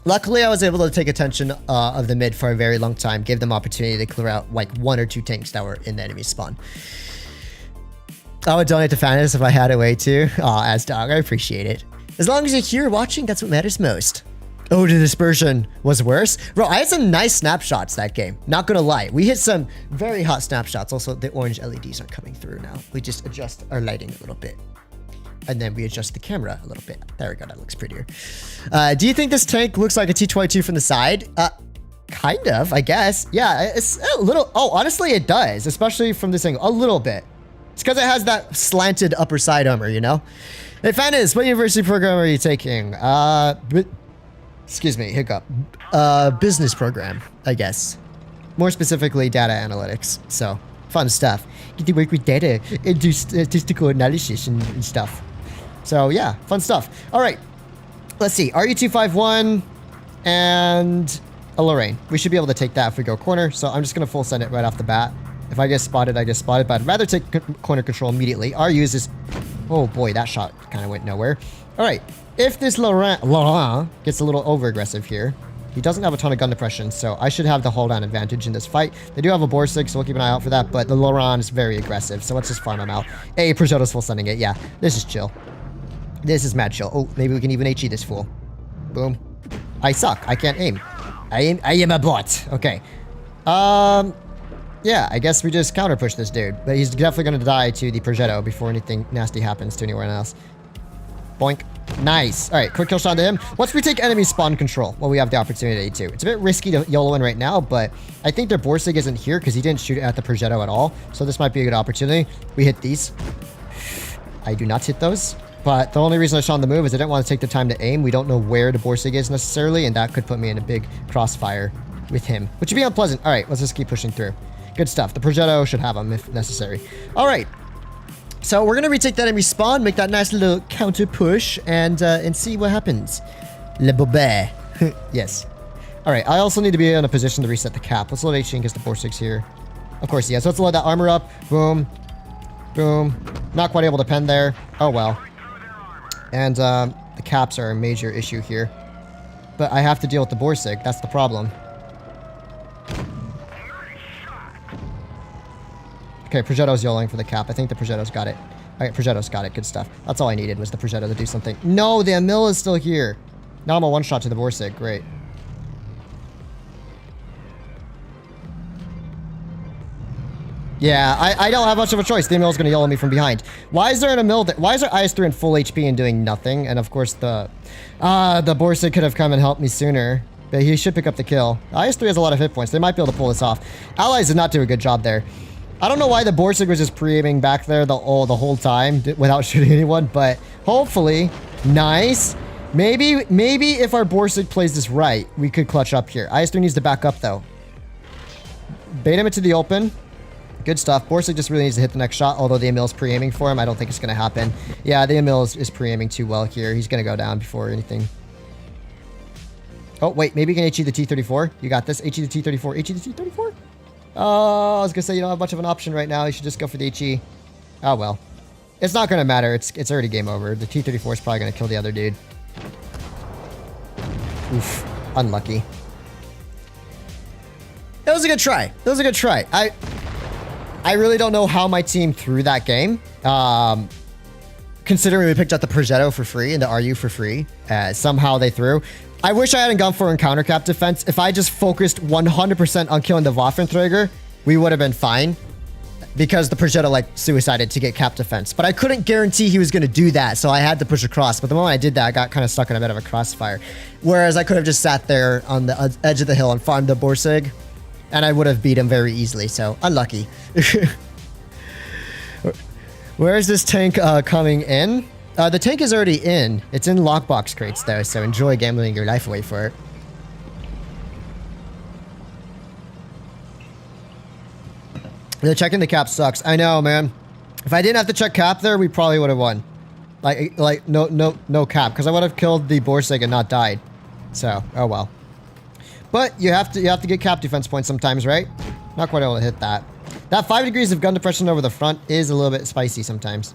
Luckily, I was able to take attention of the mid for a very long time, give them opportunity to clear out like 1 or 2 tanks that were in the enemy spawn. I would donate to Fatness if I had a way to. Aw, as dog, I appreciate it. As long as you're here watching, that's what matters most. Oh, the dispersion was worse? Bro, I had some nice snapshots that game. Not gonna lie. We hit some very hot snapshots. Also, the orange LEDs aren't coming through now. We just adjust our lighting a little bit. And then we adjust the camera a little bit. There we go. That looks prettier. Do you think this tank looks like a T-22 from the side? Kind of, I guess. Yeah, it's a little... Oh, honestly, it does. Especially from this angle. A little bit. It's because it has that slanted upper side armor, you know? Hey, Fatness, what university program are you taking? Excuse me, hiccup. Business program, I guess. More specifically, data analytics. So, fun stuff. Get to work with data and do statistical analysis and stuff. So yeah, fun stuff. All right, let's see. RU-251 and a Lorraine. We should be able to take that if we go corner. So I'm just gonna full send it right off the bat. If I get spotted, I get spotted, but I'd rather take corner control immediately. RU is just... Oh boy, that shot kind of went nowhere. All right, if this Laurent gets a little over-aggressive here, he doesn't have a ton of gun depression, so I should have the hold down advantage in this fight. They do have a Borsig, so we'll keep an eye out for that, but the Laurent is very aggressive, so let's just farm him out. Hey, Progetto's full sending it. Yeah, this is chill. This is mad chill. Oh, maybe we can even HE this fool. Boom. I suck. I can't aim. I am a bot. Okay. Yeah, I guess we just counter push this dude, but he's definitely going to die to the Progetto before anything nasty happens to anyone else. Boink. Nice. All right, quick kill shot to him. Once we take enemy spawn control, well, we have the opportunity to. It's a bit risky to YOLO in right now, but I think their Borsig isn't here because he didn't shoot at the Progetto at all. So this might be a good opportunity. We hit these. I do not hit those, but the only reason I shot on the move is I didn't want to take the time to aim. We don't know where the Borsig is necessarily, and that could put me in a big crossfire with him, which would be unpleasant. All right, let's just keep pushing through. Good stuff. The Progetto should have him if necessary. All right. So we're gonna retake that enemy spawn, make that nice little counter push, and see what happens. Le Bobet. Yes. All right. I also need to be in a position to reset the cap. Let's load HE in case the Borsig's here. Of course, yeah. So let's load that armor up. Boom. Boom. Not quite able to pen there. Oh well. And the caps are a major issue here. But I have to deal with the Borsig. That's the problem. Okay, Progetto's YOLOing for the cap. I think the Progetto's got it. All right, Progetto's got it. Good stuff. That's all I needed was the Progetto to do something. No, the Emil is still here. Now I'm a one-shot to the Borsig. Great. Yeah, I don't have much of a choice. The Emil's going to YOLO me from behind. Why is there an Emil? Why is there IS-3 in full HP and doing nothing? And of course, the Borsig could have come and helped me sooner. But he should pick up the kill. IS-3 has a lot of hit points. They might be able to pull this off. Allies did not do a good job there. I don't know why the Borsig was just pre-aiming back there the whole time without shooting anyone, but hopefully, nice. Maybe if our Borsig plays this right, we could clutch up here. IS-3 needs to back up though. Bait him into the open. Good stuff. Borsig just really needs to hit the next shot, although the Emil's pre-aiming for him. I don't think it's going to happen. Yeah, the Emil is pre-aiming too well here. He's going to go down before anything. Oh, wait. Maybe you can HE the T-34. You got this. HE the T-34. HE the T-34? Oh, I was going to say you don't have much of an option right now. You should just go for the HE. Oh, well. It's not going to matter. It's already game over. The T-34 is probably going to kill the other dude. Oof. Unlucky. It was a good try. It was a good try. I really don't know how my team threw that game. Considering we picked up the Progetto for free and the RU for free. Somehow they threw. I wish I hadn't gone for encounter cap defense. If I just focused 100% on killing the Waffenträger, we would have been fine. Because the Progetto like suicided to get cap defense. But I couldn't guarantee he was going to do that, so I had to push across. But the moment I did that, I got kind of stuck in a bit of a crossfire. Whereas I could have just sat there on the edge of the hill and farmed the Borsig, and I would have beat him very easily, so unlucky. Where is this tank coming in? The tank is already in. It's in lockbox crates though, so enjoy gambling your life away for it. The checking the cap sucks. I know, man. If I didn't have to check cap there, we probably would have won. Like no cap, because I would have killed the Borsig and not died. So, oh well. But you have to get cap defense points sometimes, right? Not quite able to hit that. That 5 degrees of gun depression over the front is a little bit spicy sometimes.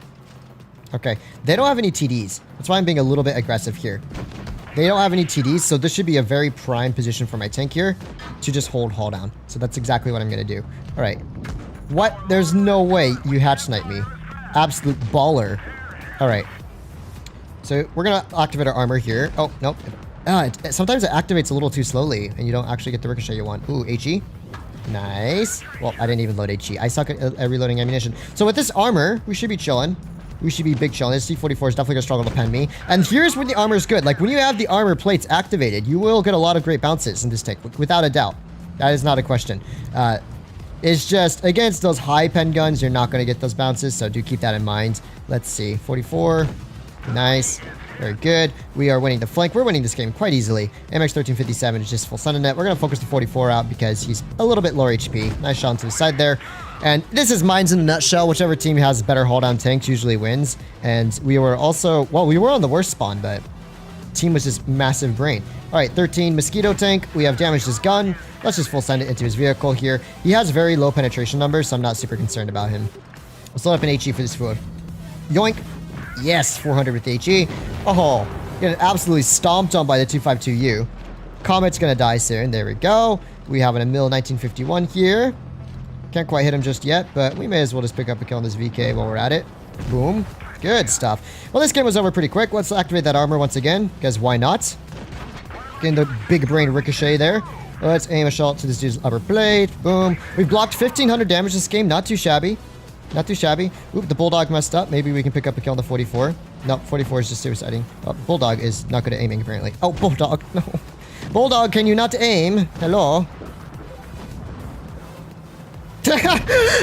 Okay, they don't have any TDs. That's why I'm being a little bit aggressive here. They don't have any TDs, so this should be a very prime position for my tank here to just hold hull down. So that's exactly what I'm going to do. All right. What? There's no way you hatch snipe me. Absolute baller. All right. So we're going to activate our armor here. Oh, nope. Sometimes it activates a little too slowly and you don't actually get the ricochet you want. Ooh, HE. Nice. Well, I didn't even load HE. I suck at reloading ammunition. So with this armor, we should be chilling. We should be big chilling. This C-44 is definitely going to struggle to pen me. And here's when the armor is good. Like when you have the armor plates activated, you will get a lot of great bounces in this tank, without a doubt. That is not a question. It's just, against those high pen guns, you're not going to get those bounces, so do keep that in mind. Let's see. 44. Nice. Very good. We are winning the flank. We're winning this game quite easily. MX-1357 is just full sun in it. We're going to focus the 44 out because he's a little bit lower HP. Nice shot into the side there. And this is mines in a nutshell. Whichever team has better hold down tanks usually wins. And we were also, well, we were on the worst spawn, but team was just massive brain. All right, 13 mosquito tank. We have damaged his gun. Let's just full send it into his vehicle here. He has very low penetration numbers, so I'm not super concerned about him. Let's load up an HE for this food. Yoink. Yes, 400 with HE. Oh, getting absolutely stomped on by the 252U. Comet's gonna die soon. There we go. We have an Emil 1951 here. Can't quite hit him just yet, but we may as well just pick up a kill on this VK while we're at it. Boom. Good stuff. Well, this game was over pretty quick. Let's activate that armor once again, because why not? Getting the big brain ricochet there. Let's aim a shot to this dude's upper plate. Boom. We've blocked 1,500 damage this game. Not too shabby. Not too shabby. Oop, the Bulldog messed up. Maybe we can pick up a kill on the 44. No, 44 is just suiciding. Oh, Bulldog is not good at aiming, apparently. Oh, Bulldog. No. Bulldog, can you not aim? Hello?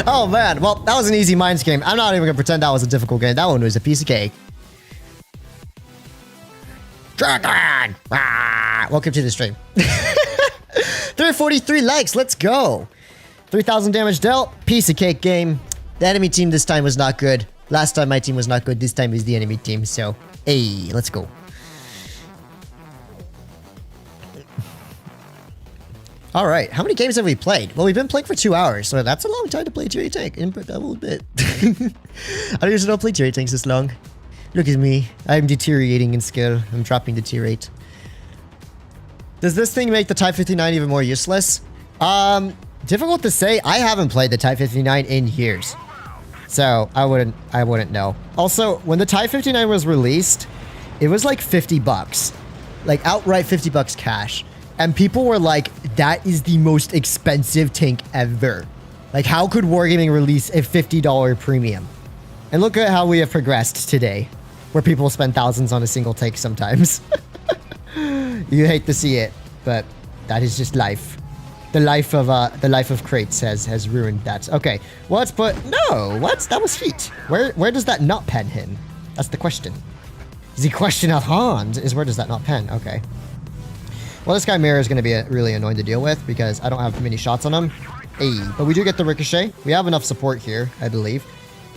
Oh, man. Well, that was an easy mines game. I'm not even going to pretend that was a difficult game. That one was a piece of cake. Dragon! Ah, welcome to the stream. 343 likes. Let's go. 3,000 damage dealt. Piece of cake game. The enemy team this time was not good. Last time my team was not good. This time is the enemy team. So, hey, let's go. All right. How many games have we played? Well, we've been playing for 2 hours. So that's a long time to play tier 8 tank. Input that a little bit. I usually don't play tier 8 tanks this long. Look at me. I'm deteriorating in skill. I'm dropping the tier 8. Does this thing make the Type 59 even more useless? Difficult to say. I haven't played the Type 59 in years. So I wouldn't know. Also, when the Type 59 was released, it was like $50. Like outright $50 cash. And people were like, that is the most expensive tank ever. Like, how could Wargaming release a $50 premium? And look at how we have progressed today, where people spend thousands on a single tank sometimes. You hate to see it, but that is just life. The life of crates has ruined that. Okay, well, let's put that was heat. Where does that not pen him? That's the question. The question at hand is, where does that not pen? Okay. Well, this guy Mira is going to be really annoying to deal with because I don't have many shots on him. Hey, but we do get the ricochet. We have enough support here, I believe.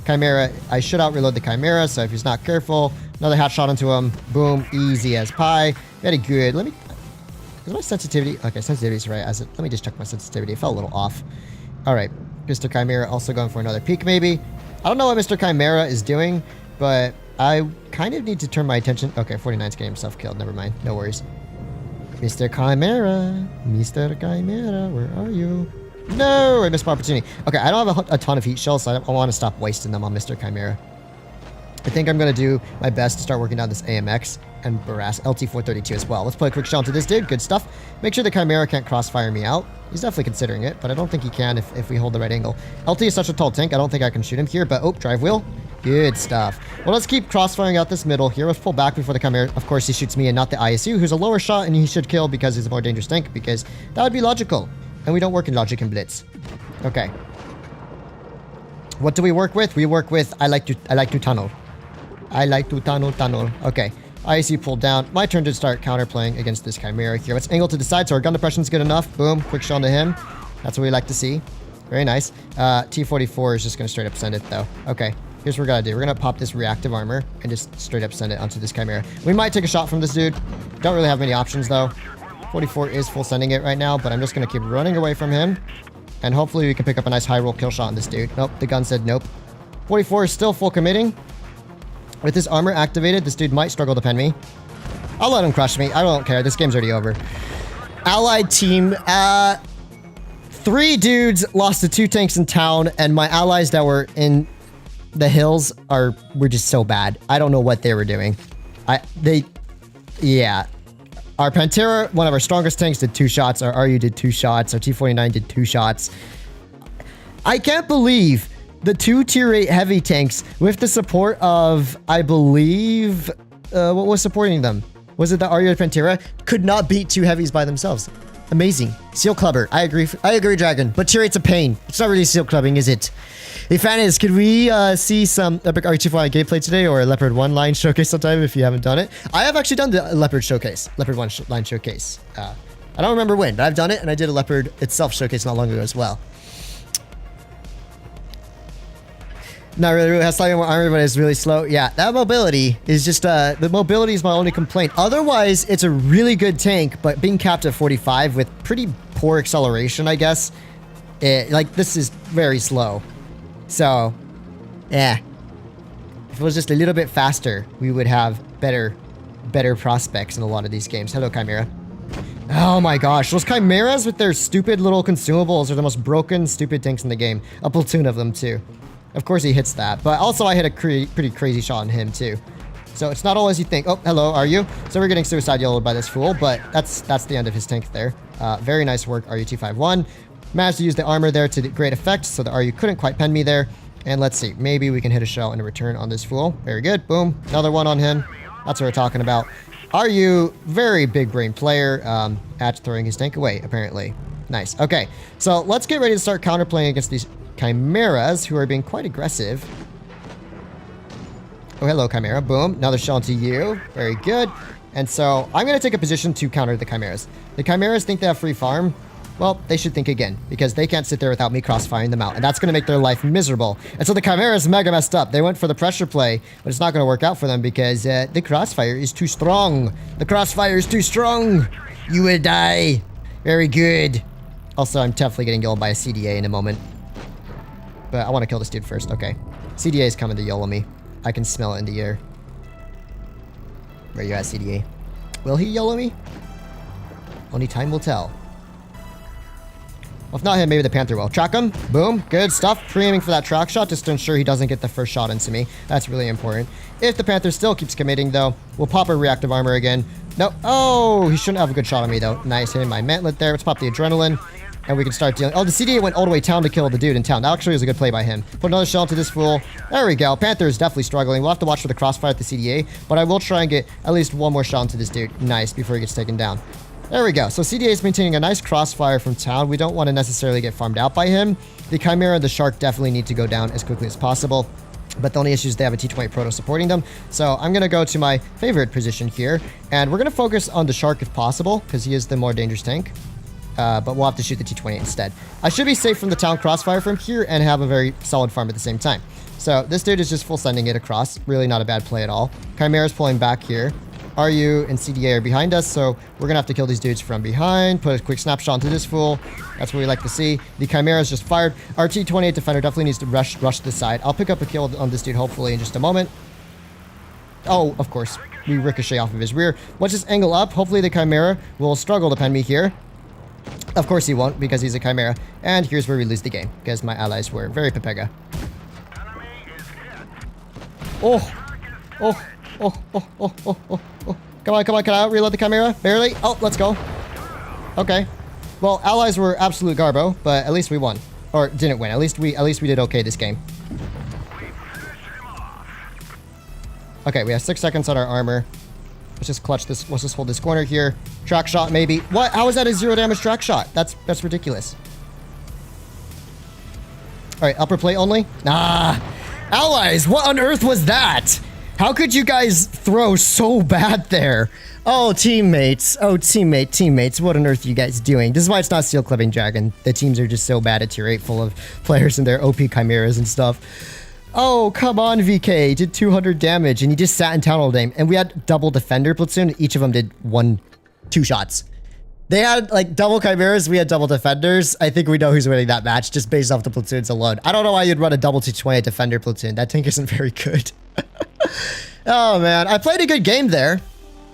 Chimera, I should out-reload the Chimera, so if he's not careful, another hat shot into him. Boom, easy as pie. Very good. Let me... Is my sensitivity? Okay, sensitivity's right. Let me just check my sensitivity. It fell a little off. All right, Mr. Chimera also going for another peek, maybe. I don't know what Mr. Chimera is doing, but I kind of need to turn my attention... Okay, 49's getting himself killed. Never mind. No worries. Mr. Chimera. Mr. Chimera, where are you? No, I missed my opportunity. Okay, I don't have a ton of heat shells, so I want to stop wasting them on Mr. Chimera. I think I'm going to do my best to start working down this AMX and Barras LT-432 as well. Let's play a quick shot to this dude. Good stuff. Make sure the Chimera can't crossfire me out. He's definitely considering it, but I don't think he can if we hold the right angle. LT is such a tall tank. I don't think I can shoot him here, but oh, drive wheel. Good stuff. Well, let's keep crossfiring out this middle here. Let's pull back before the Chimera. Of course, he shoots me and not the ISU, who's a lower shot, and he should kill because he's a more dangerous tank, because that would be logical. And we don't work in logic and blitz. Okay. What do we work with? We work with I like to tunnel. I like to tunnel. Okay. ISU pulled down. My turn to start counterplaying against this Chimera here. Let's angle to the side so our gun depression is good enough. Boom. Quick shot to him. That's what we like to see. Very nice. T-44 is just going to straight up send it, though. Okay. Here's what we're going to do. We're going to pop this reactive armor and just straight up send it onto this Chimera. We might take a shot from this dude. Don't really have many options, though. 44 is full sending it right now, but I'm just going to keep running away from him. And hopefully we can pick up a nice high roll kill shot on this dude. Nope. The gun said nope. 44 is still full committing. With this armor activated, this dude might struggle to pen me. I'll let him crush me. I don't care. This game's already over. Allied team. 3 dudes lost to 2 tanks in town, and my allies that were in the hills were just so bad. I don't know what they were doing. Yeah. Our Pantera, one of our strongest tanks, did 2 shots. Our RU did 2 shots. Our T-49 did 2 shots. I can't believe the 2 tier 8 heavy tanks with the support of, I believe, what was supporting them? Was it the RU Pantera? Could not beat 2 heavies by themselves. Amazing. Seal clubber. I agree, Dragon. But tier 8's a pain. It's not really seal clubbing, is it? Hey, Fatness, could we see some Epic RU-249 gameplay today, or a Leopard 1 line showcase sometime if you haven't done it? I have actually done the Leopard showcase. Leopard 1 line showcase. I don't remember when, but I've done it, and I did a Leopard itself showcase not long ago as well. Not really, has slightly more armor, but it's really slow. Yeah, that mobility is just, the mobility is my only complaint. Otherwise, it's a really good tank, but being capped at 45 with pretty poor acceleration, I guess, this is very slow. So, yeah. If it was just a little bit faster, we would have better prospects in a lot of these games. Hello, Chimera. Oh my gosh, those Chimeras with their stupid little consumables are the most broken, stupid tanks in the game. A platoon of them, too. Of course he hits that, but also I hit a pretty crazy shot on him too. So it's not all as you think. Oh, hello, are you? So we're getting suicide yellowed by this fool, but that's the end of his tank there. Very nice work, RU-251. Managed to use the armor there to great effect, so the RU couldn't quite pen me there. And let's see, maybe we can hit a shell in a return on this fool. Very good, boom. Another one on him. That's what we're talking about. RU, very big brain player at throwing his tank away, apparently. Nice, okay. So let's get ready to start counterplaying against these Chimeras, who are being quite aggressive. Oh, hello, Chimera. Boom. Another shell into you. Very good. And so I'm going to take a position to counter the Chimeras. The Chimeras think they have free farm. Well, they should think again, because they can't sit there without me crossfiring them out, and that's going to make their life miserable. And so the Chimeras mega messed up. They went for the pressure play, but it's not going to work out for them because the crossfire is too strong. The crossfire is too strong. You will die. Very good. Also, I'm definitely getting yelled by a CDA in a moment. But I want to kill this dude first. Okay. CDA is coming to YOLO me. I can smell it in the air. Where you at, CDA? Will he YOLO me? Only time will tell. Well, if not him, maybe the Panther will. Track him. Boom. Good stuff. Pre-aiming for that track shot just to ensure he doesn't get the first shot into me. That's really important. If the Panther still keeps committing, though, we'll pop our reactive armor again. No. Oh, he shouldn't have a good shot on me, though. Nice. Hitting my mantlet there. Let's pop the adrenaline. And we can start dealing. Oh, the CDA went all the way town to kill the dude in town. That actually was a good play by him. Put another shell into this fool. There we go. Panther is definitely struggling. We'll have to watch for the crossfire at the CDA. But I will try and get at least one more shot into this dude. Nice, before he gets taken down. There we go. So CDA is maintaining a nice crossfire from town. We don't want to necessarily get farmed out by him. The Chimera and the Shark definitely need to go down as quickly as possible. But the only issue is they have a T-20 Proto supporting them. So I'm going to go to my favorite position here. And we're going to focus on the Shark if possible, because he is the more dangerous tank. But we'll have to shoot the T-20 instead. I should be safe from the town crossfire from here and have a very solid farm at the same time. So this dude is just full sending it across. Really not a bad play at all. Chimera's pulling back here. RU and CDA are behind us, so we're going to have to kill these dudes from behind. Put a quick snapshot into this fool. That's what we like to see. The Chimera's just fired. Our T-28 defender definitely needs to rush this side. I'll pick up a kill on this dude hopefully in just a moment. Oh, of course. We ricochet off of his rear. Once this angle up, hopefully the Chimera will struggle to pen me here. Of course he won't, because he's a Chimera. And here's where we lose the game, because my allies were very Pepega. Oh, Oh, oh, oh, oh, oh, oh, oh. Come on, come on, can I reload the Chimera? Barely. Oh, let's go. Okay. Well, allies were absolute garbo, but at least we won. Or didn't win. At least we did okay this game. Okay, we have 6 seconds on our armor. Let's just clutch this. Let's just hold this corner here. Track shot, maybe. What? How is that a 0 damage track shot? That's ridiculous. All right, upper plate only. Ah, allies, what on earth was that? How could you guys throw so bad there? Oh, teammates. Oh, teammates. What on earth are you guys doing? This is why it's not Steel Clipping Dragon. The teams are just so bad at tier 8 full of players and their OP chimeras and stuff. Oh, come on, VK. Did 200 damage and he just sat in town all day. And we had double defender platoon. Each of them did 2 shots. They had like double chimeras. We had double defenders. I think we know who's winning that match just based off the platoons alone. I don't know why you'd run a double 220 defender platoon. That tank isn't very good. Oh, man. I played a good game there.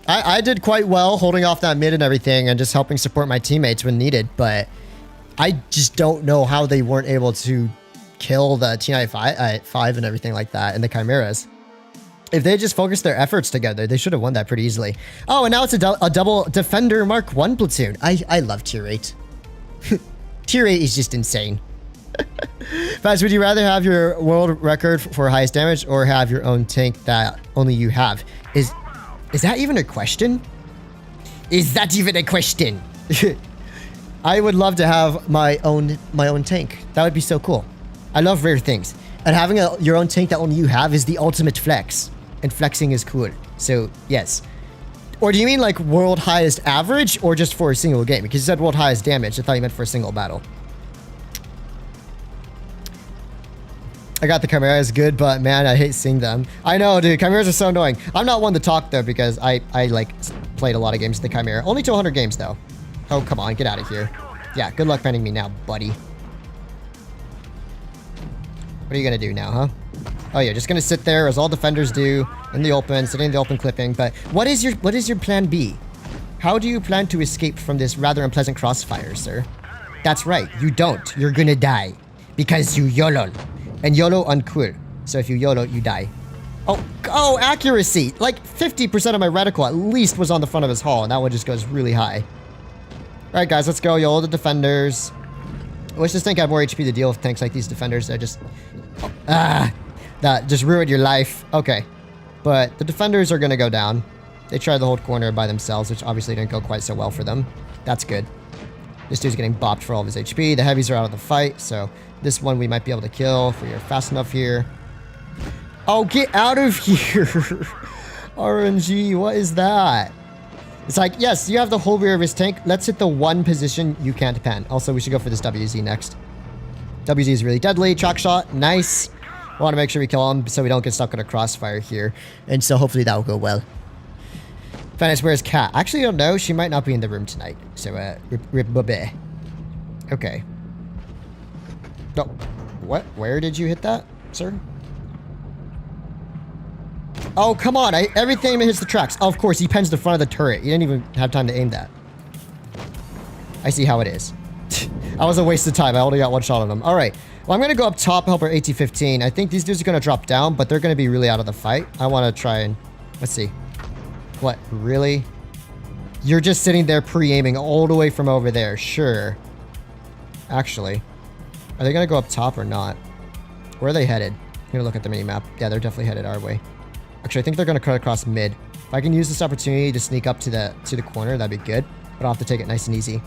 I did quite well holding off that mid and everything and just helping support my teammates when needed. But I just don't know how they weren't able to kill the T95 and everything like that and the chimeras. If they just focused their efforts together, they should have won that pretty easily. Oh, and now it's a double defender Mark 1 platoon. I love tier 8. Tier 8 is just insane. Faz, would you rather have your world record for highest damage or have your own tank that only you have? Is that even a question? Is that even a question? I would love to have my own tank. That would be so cool. I love rare things. And having your own tank that only you have is the ultimate flex. And flexing is cool. So, yes. Or do you mean like world highest average or just for a single game? Because you said world highest damage. I thought you meant for a single battle. I got the chimeras good, but man, I hate seeing them. I know, dude. Chimeras are so annoying. I'm not one to talk though because I like played a lot of games with the chimera. Only 200 games though. Oh, come on. Get out of here. Yeah, good luck finding me now, buddy. What are you gonna do now, huh? Oh, you're just gonna sit there as all defenders do in the open, sitting in the open clipping. But what is your plan B? How do you plan to escape from this rather unpleasant crossfire, sir? That's right, you don't. You're gonna die because you YOLO. And YOLO uncool. So if you YOLO, you die. Oh, accuracy! Like 50% of my reticle at least was on the front of his hull, and that one just goes really high. Alright guys, let's go. YOLO the defenders. I wish this tank had more HP to deal with tanks like these defenders that just... that just ruined your life. Okay. But the defenders are gonna go down. They tried the whole corner by themselves, which obviously didn't go quite so well for them. That's good. This dude's getting bopped for all of his HP. The heavies are out of the fight, so this one we might be able to kill if we are fast enough here. Oh, get out of here! RNG, what is that? It's like, yes, you have the whole rear of his tank. Let's hit the one position you can't pen. Also, we should go for this WZ next. WZ is really deadly. Track shot, nice. I want to make sure we kill him so we don't get stuck in a crossfire here. And so hopefully that will go well. Fannis, where's Kat? Actually, I don't know. She might not be in the room tonight. So, rip. Okay. No. What? Where did you hit that, sir? Oh, come on. Everything hits the tracks. Oh, of course, he pens the front of the turret. You didn't even have time to aim that. I see how it is. I was a waste of time. I only got one shot on him. All right. Well, I'm going to go up top, help our AT-15. I think these dudes are going to drop down, but they're going to be really out of the fight. I want to try and... Let's see. What? Really? You're just sitting there pre-aiming all the way from over there. Sure. Actually. Are they going to go up top or not? Where are they headed? I'm going to look at the mini-map. Yeah, they're definitely headed our way. Actually, I think they're going to cut across mid. If I can use this opportunity to sneak up to the corner, that'd be good. But I'll have to take it nice and easy.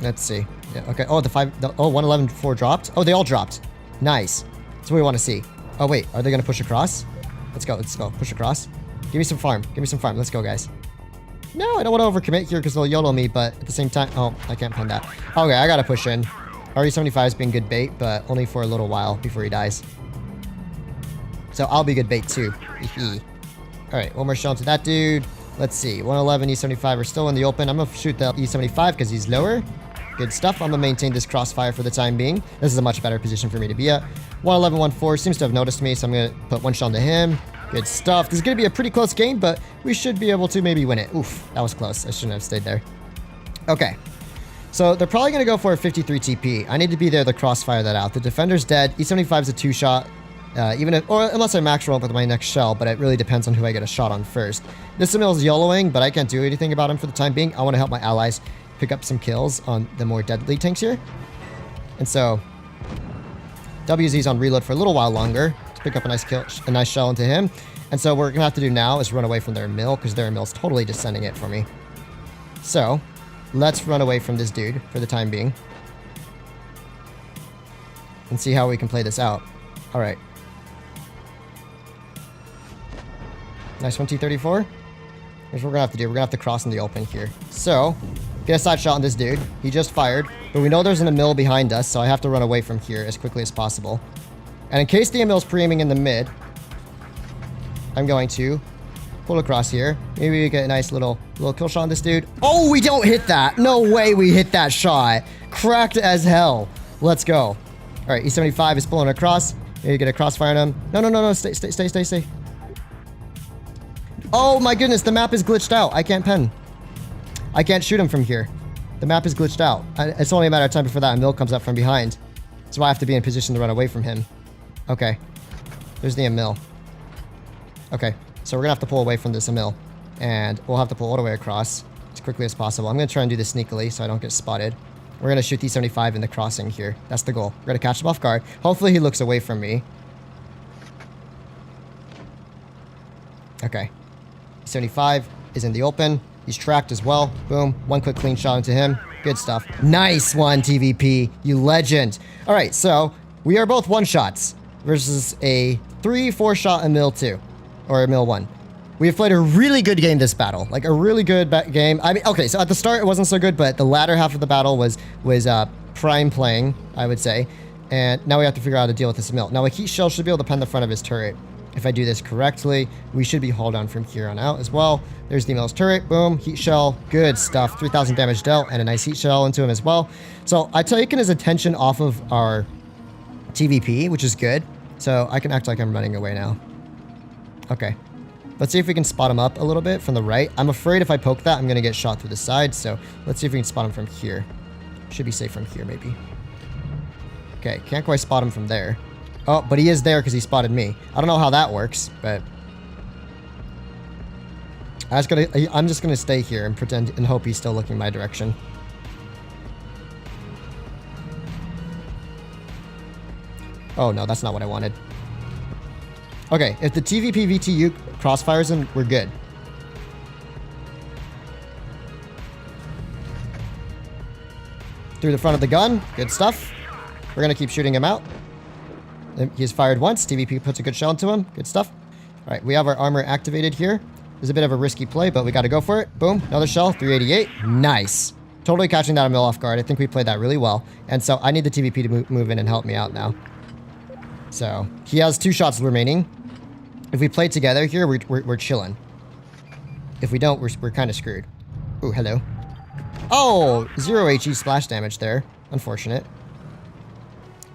Let's see. Yeah, okay. Oh, 111-4 dropped? Oh, they all dropped. Nice. That's what we want to see. Oh, wait. Are they going to push across? Let's go. Let's go. Push across. Give me some farm. Give me some farm. Let's go, guys. No, I don't want to overcommit here because they'll YOLO me, but at the same time... Oh, I can't pen that. Okay, I got to push in. RE75 is being good bait, but only for a little while before he dies. So I'll be good bait too. Alright, one more shot to that dude. Let's see. 111, E75 are still in the open. I'm going to shoot the E75 because he's lower. Good stuff. I'm going to maintain this crossfire for the time being. This is a much better position for me to be at. 111-14 seems to have noticed me, so I'm going to put one shot to him. Good stuff. This is going to be a pretty close game, but we should be able to maybe win it. Oof, that was close. I shouldn't have stayed there. Okay. So they're probably going to go for a 53 TP. I need to be there to crossfire that out. The defender's dead. E75 is a 2-shot. even if, or unless I max roll up with my next shell, but it really depends on who I get a shot on first. This Emil is YOLOing, but I can't do anything about him for the time being. I want to help my allies pick up some kills on the more deadly tanks here. And so, WZ's on reload for a little while longer to pick up a nice shell into him. And so what we're going to have to do now is run away from their Emil, because their Emil's totally just sending it for me. So, let's run away from this dude for the time being. And see how we can play this out. Alright. Nice one, T-34. Here's what we're gonna have to do. We're gonna have to cross in the open here. So, get a side shot on this dude. He just fired. But we know there's an Emil behind us, so I have to run away from here as quickly as possible. And in case the Emil's pre-aiming in the mid, I'm going to pull across here. Maybe we get a nice little kill shot on this dude. Oh, we don't hit that. No way we hit that shot. Cracked as hell. Let's go. All right, E75 is pulling across. Maybe get a crossfire on him. No. Stay. Oh my goodness, the map is glitched out. I can't pen. I can't shoot him from here. The map is glitched out. It's only a matter of time before that Emil comes up from behind. So I have to be in position to run away from him. Okay. There's the Emil. Okay, so we're gonna have to pull away from this Emil. And we'll have to pull all the way across as quickly as possible. I'm gonna try and do this sneakily so I don't get spotted. We're going to shoot T-75 in the crossing here. That's the goal. We're going to catch him off guard. Hopefully he looks away from me. Okay. T-75 is in the open. He's tracked as well. Boom. One quick clean shot into him. Good stuff. Nice one, TVP. You legend. All right, so we are both one-shots versus a 3-4 shot Emil 2. Or Emil 1. We have played a really good game this battle. Like, a really good game. I mean, okay, so at the start it wasn't so good, but the latter half of the battle was prime playing, I would say. And now we have to figure out how to deal with this Emil. Now, a heat shell should be able to pen the front of his turret. If I do this correctly, we should be hauled on from here on out as well. There's the Emil's turret. Boom. Heat shell. Good stuff. 3,000 damage dealt, and a nice heat shell into him as well. So I've taken his attention off of our TVP, which is good. So I can act like I'm running away now. Okay. Let's see if we can spot him up a little bit from the right. I'm afraid if I poke that, I'm going to get shot through the side. So let's see if we can spot him from here. Should be safe from here, maybe. Okay, can't quite spot him from there. Oh, but he is there because he spotted me. I don't know how that works, but... I'm just gonna stay here and pretend and hope he's still looking my direction. Oh, no, that's not what I wanted. Okay, if the TVP VTU crossfires him, we're good. Through the front of the gun. Good stuff. We're going to keep shooting him out. He's fired once. TVP puts a good shell into him. Good stuff. All right, we have our armor activated here. There's a bit of a risky play, but we got to go for it. Boom. Another shell. 388. Nice. Totally catching that Emil off guard. I think we played that really well. And so I need the TVP to move in and help me out now. So he has 2 shots remaining. If we play together here, we're chilling. If we don't, we're kind of screwed. Ooh, hello. Oh, 0 HE splash damage there. Unfortunate.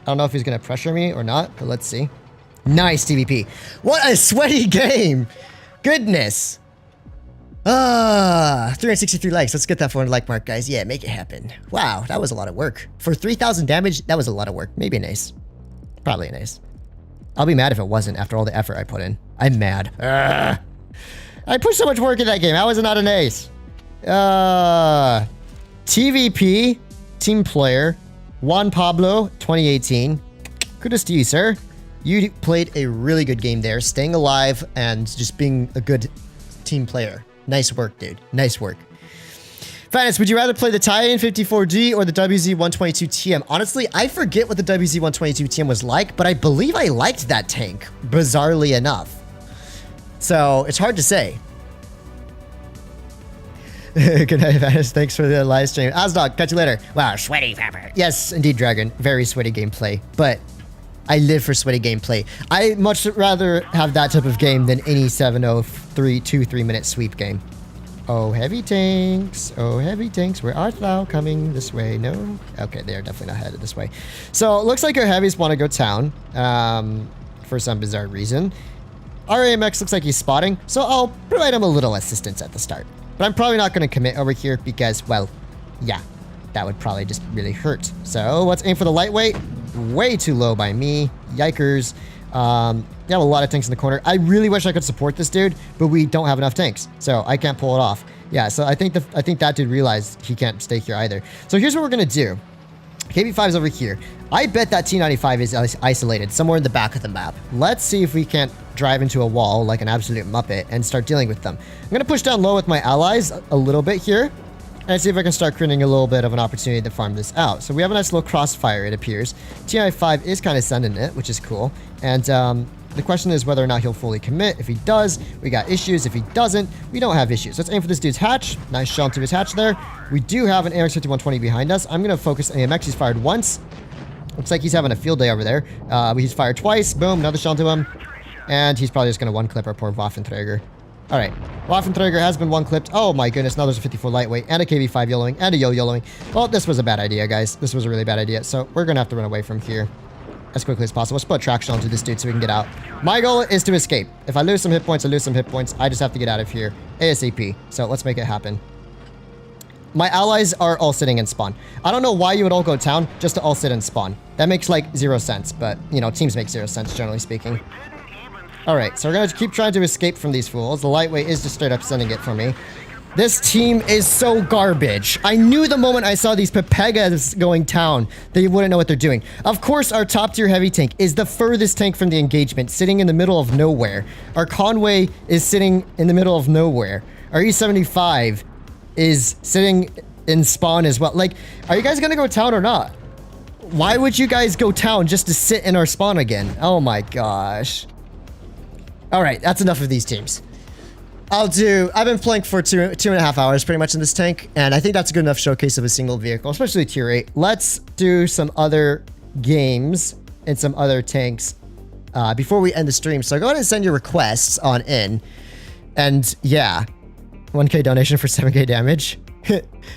I don't know if he's going to pressure me or not, but let's see. Nice, TVP. What a sweaty game. Goodness. 363 likes. Let's get that 400 like mark, guys. Yeah, make it happen. Wow, that was a lot of work. For 3,000 damage, that was a lot of work. Maybe an ace. Probably an ace. I'll be mad if it wasn't after all the effort I put in. I'm mad. I put so much work in that game. How was it not an ace? TVP, team player, Juan Pablo, 2018. Kudos to you, sir. You played a really good game there, staying alive and just being a good team player. Nice work, dude. Nice work. Fatness, would you rather play the Titan-54-D or the WZ-122TM? Honestly, I forget what the WZ-122TM was like, but I believe I liked that tank, bizarrely enough. So, it's hard to say. Good night, Fatness. Thanks for the live stream. Asdog, catch you later. Wow, sweaty pepper. Yes, indeed, Dragon. Very sweaty gameplay, but I live for sweaty gameplay. I much rather have that type of game than any 7-0-3 2-3-minute sweep game. Oh, heavy tanks. Oh, heavy tanks. Where art thou? Coming this way? No? Okay, they are definitely not headed this way. So, it looks like our heavies want to go town. For some bizarre reason. Our AMX looks like he's spotting, so I'll provide him a little assistance at the start. But I'm probably not going to commit over here because, well, yeah, that would probably just really hurt. So, let's aim for the lightweight. Way too low by me. Yikers. They have a lot of tanks in the corner. I really wish I could support this dude, but we don't have enough tanks, so I can't pull it off. Yeah, so I think that dude realized he can't stay here either. So here's what we're gonna do. KB5 is over here. I bet that T95 is isolated somewhere in the back of the map. Let's see if we can't drive into a wall like an absolute muppet and start dealing with them. I'm gonna push down low with my allies a little bit here and see if I can start creating a little bit of an opportunity to farm this out. So we have a nice little crossfire, it appears. T95 is kind of sending it, which is cool. And the question is whether or not he'll fully commit. If he does, we got issues. If he doesn't, we don't have issues. Let's aim for this dude's hatch. Nice shot into his hatch there. We do have an AMX-5120 behind us. I'm going to focus AMX. He's fired once. Looks like he's having a field day over there. He's fired twice. Boom, another shot into him. And he's probably just going to one-clip our poor Waffenträger. All right, Waffenträger has been one-clipped. Oh my goodness, now there's a 54 lightweight and a KB5 YOLOing and a YOLOing. Well, this was a bad idea, guys. This was a really bad idea. So we're going to have to run away from here as quickly as possible. Let's put traction onto this dude so we can get out. My goal is to escape. If I lose some hit points, I lose some hit points. I just have to get out of here ASAP. So let's make it happen. My allies are all sitting in spawn. I don't know why you would all go town just to all sit in spawn. That makes like 0 sense, but you know, teams make 0 sense generally speaking. All right, so we're going to keep trying to escape from these fools. The lightweight is just straight up sending it for me. This team is so garbage. I knew the moment I saw these Pepegas going town, they wouldn't know what they're doing. Of course, our top tier heavy tank is the furthest tank from the engagement, sitting in the middle of nowhere. Our Conway is sitting in the middle of nowhere. Our E75 is sitting in spawn as well. Like, are you guys going to go town or not? Why would you guys go town just to sit in our spawn again? Oh my gosh. All right, that's enough of these teams. I've been playing for two and a half hours pretty much in this tank, and I think that's a good enough showcase of a single vehicle, especially tier 8. Let's do some other games and some other tanks before we end the stream. So go ahead and send your requests on in. And yeah, 1k donation for 7k damage.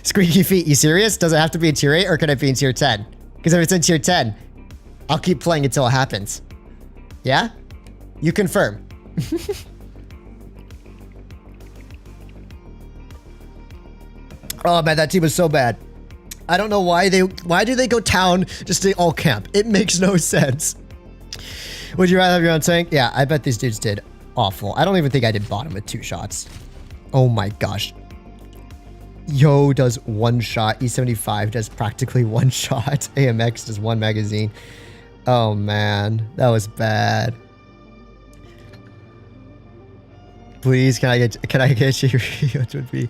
Squeaky feet, you serious? Does it have to be in tier 8 or can it be in tier 10? Because if it's in tier 10, I'll keep playing until it happens. Yeah? You confirm. Oh man, that team was so bad. I don't know why do they go town just to all camp? It makes no sense. Would you rather have your own tank? Yeah, I bet these dudes did awful. I don't even think I did bottom with 2 shots. Oh my gosh. Yo does 1 shot. E75 does practically 1 shot. AMX does 1 magazine. Oh man, that was bad. Please, can I get you? What would be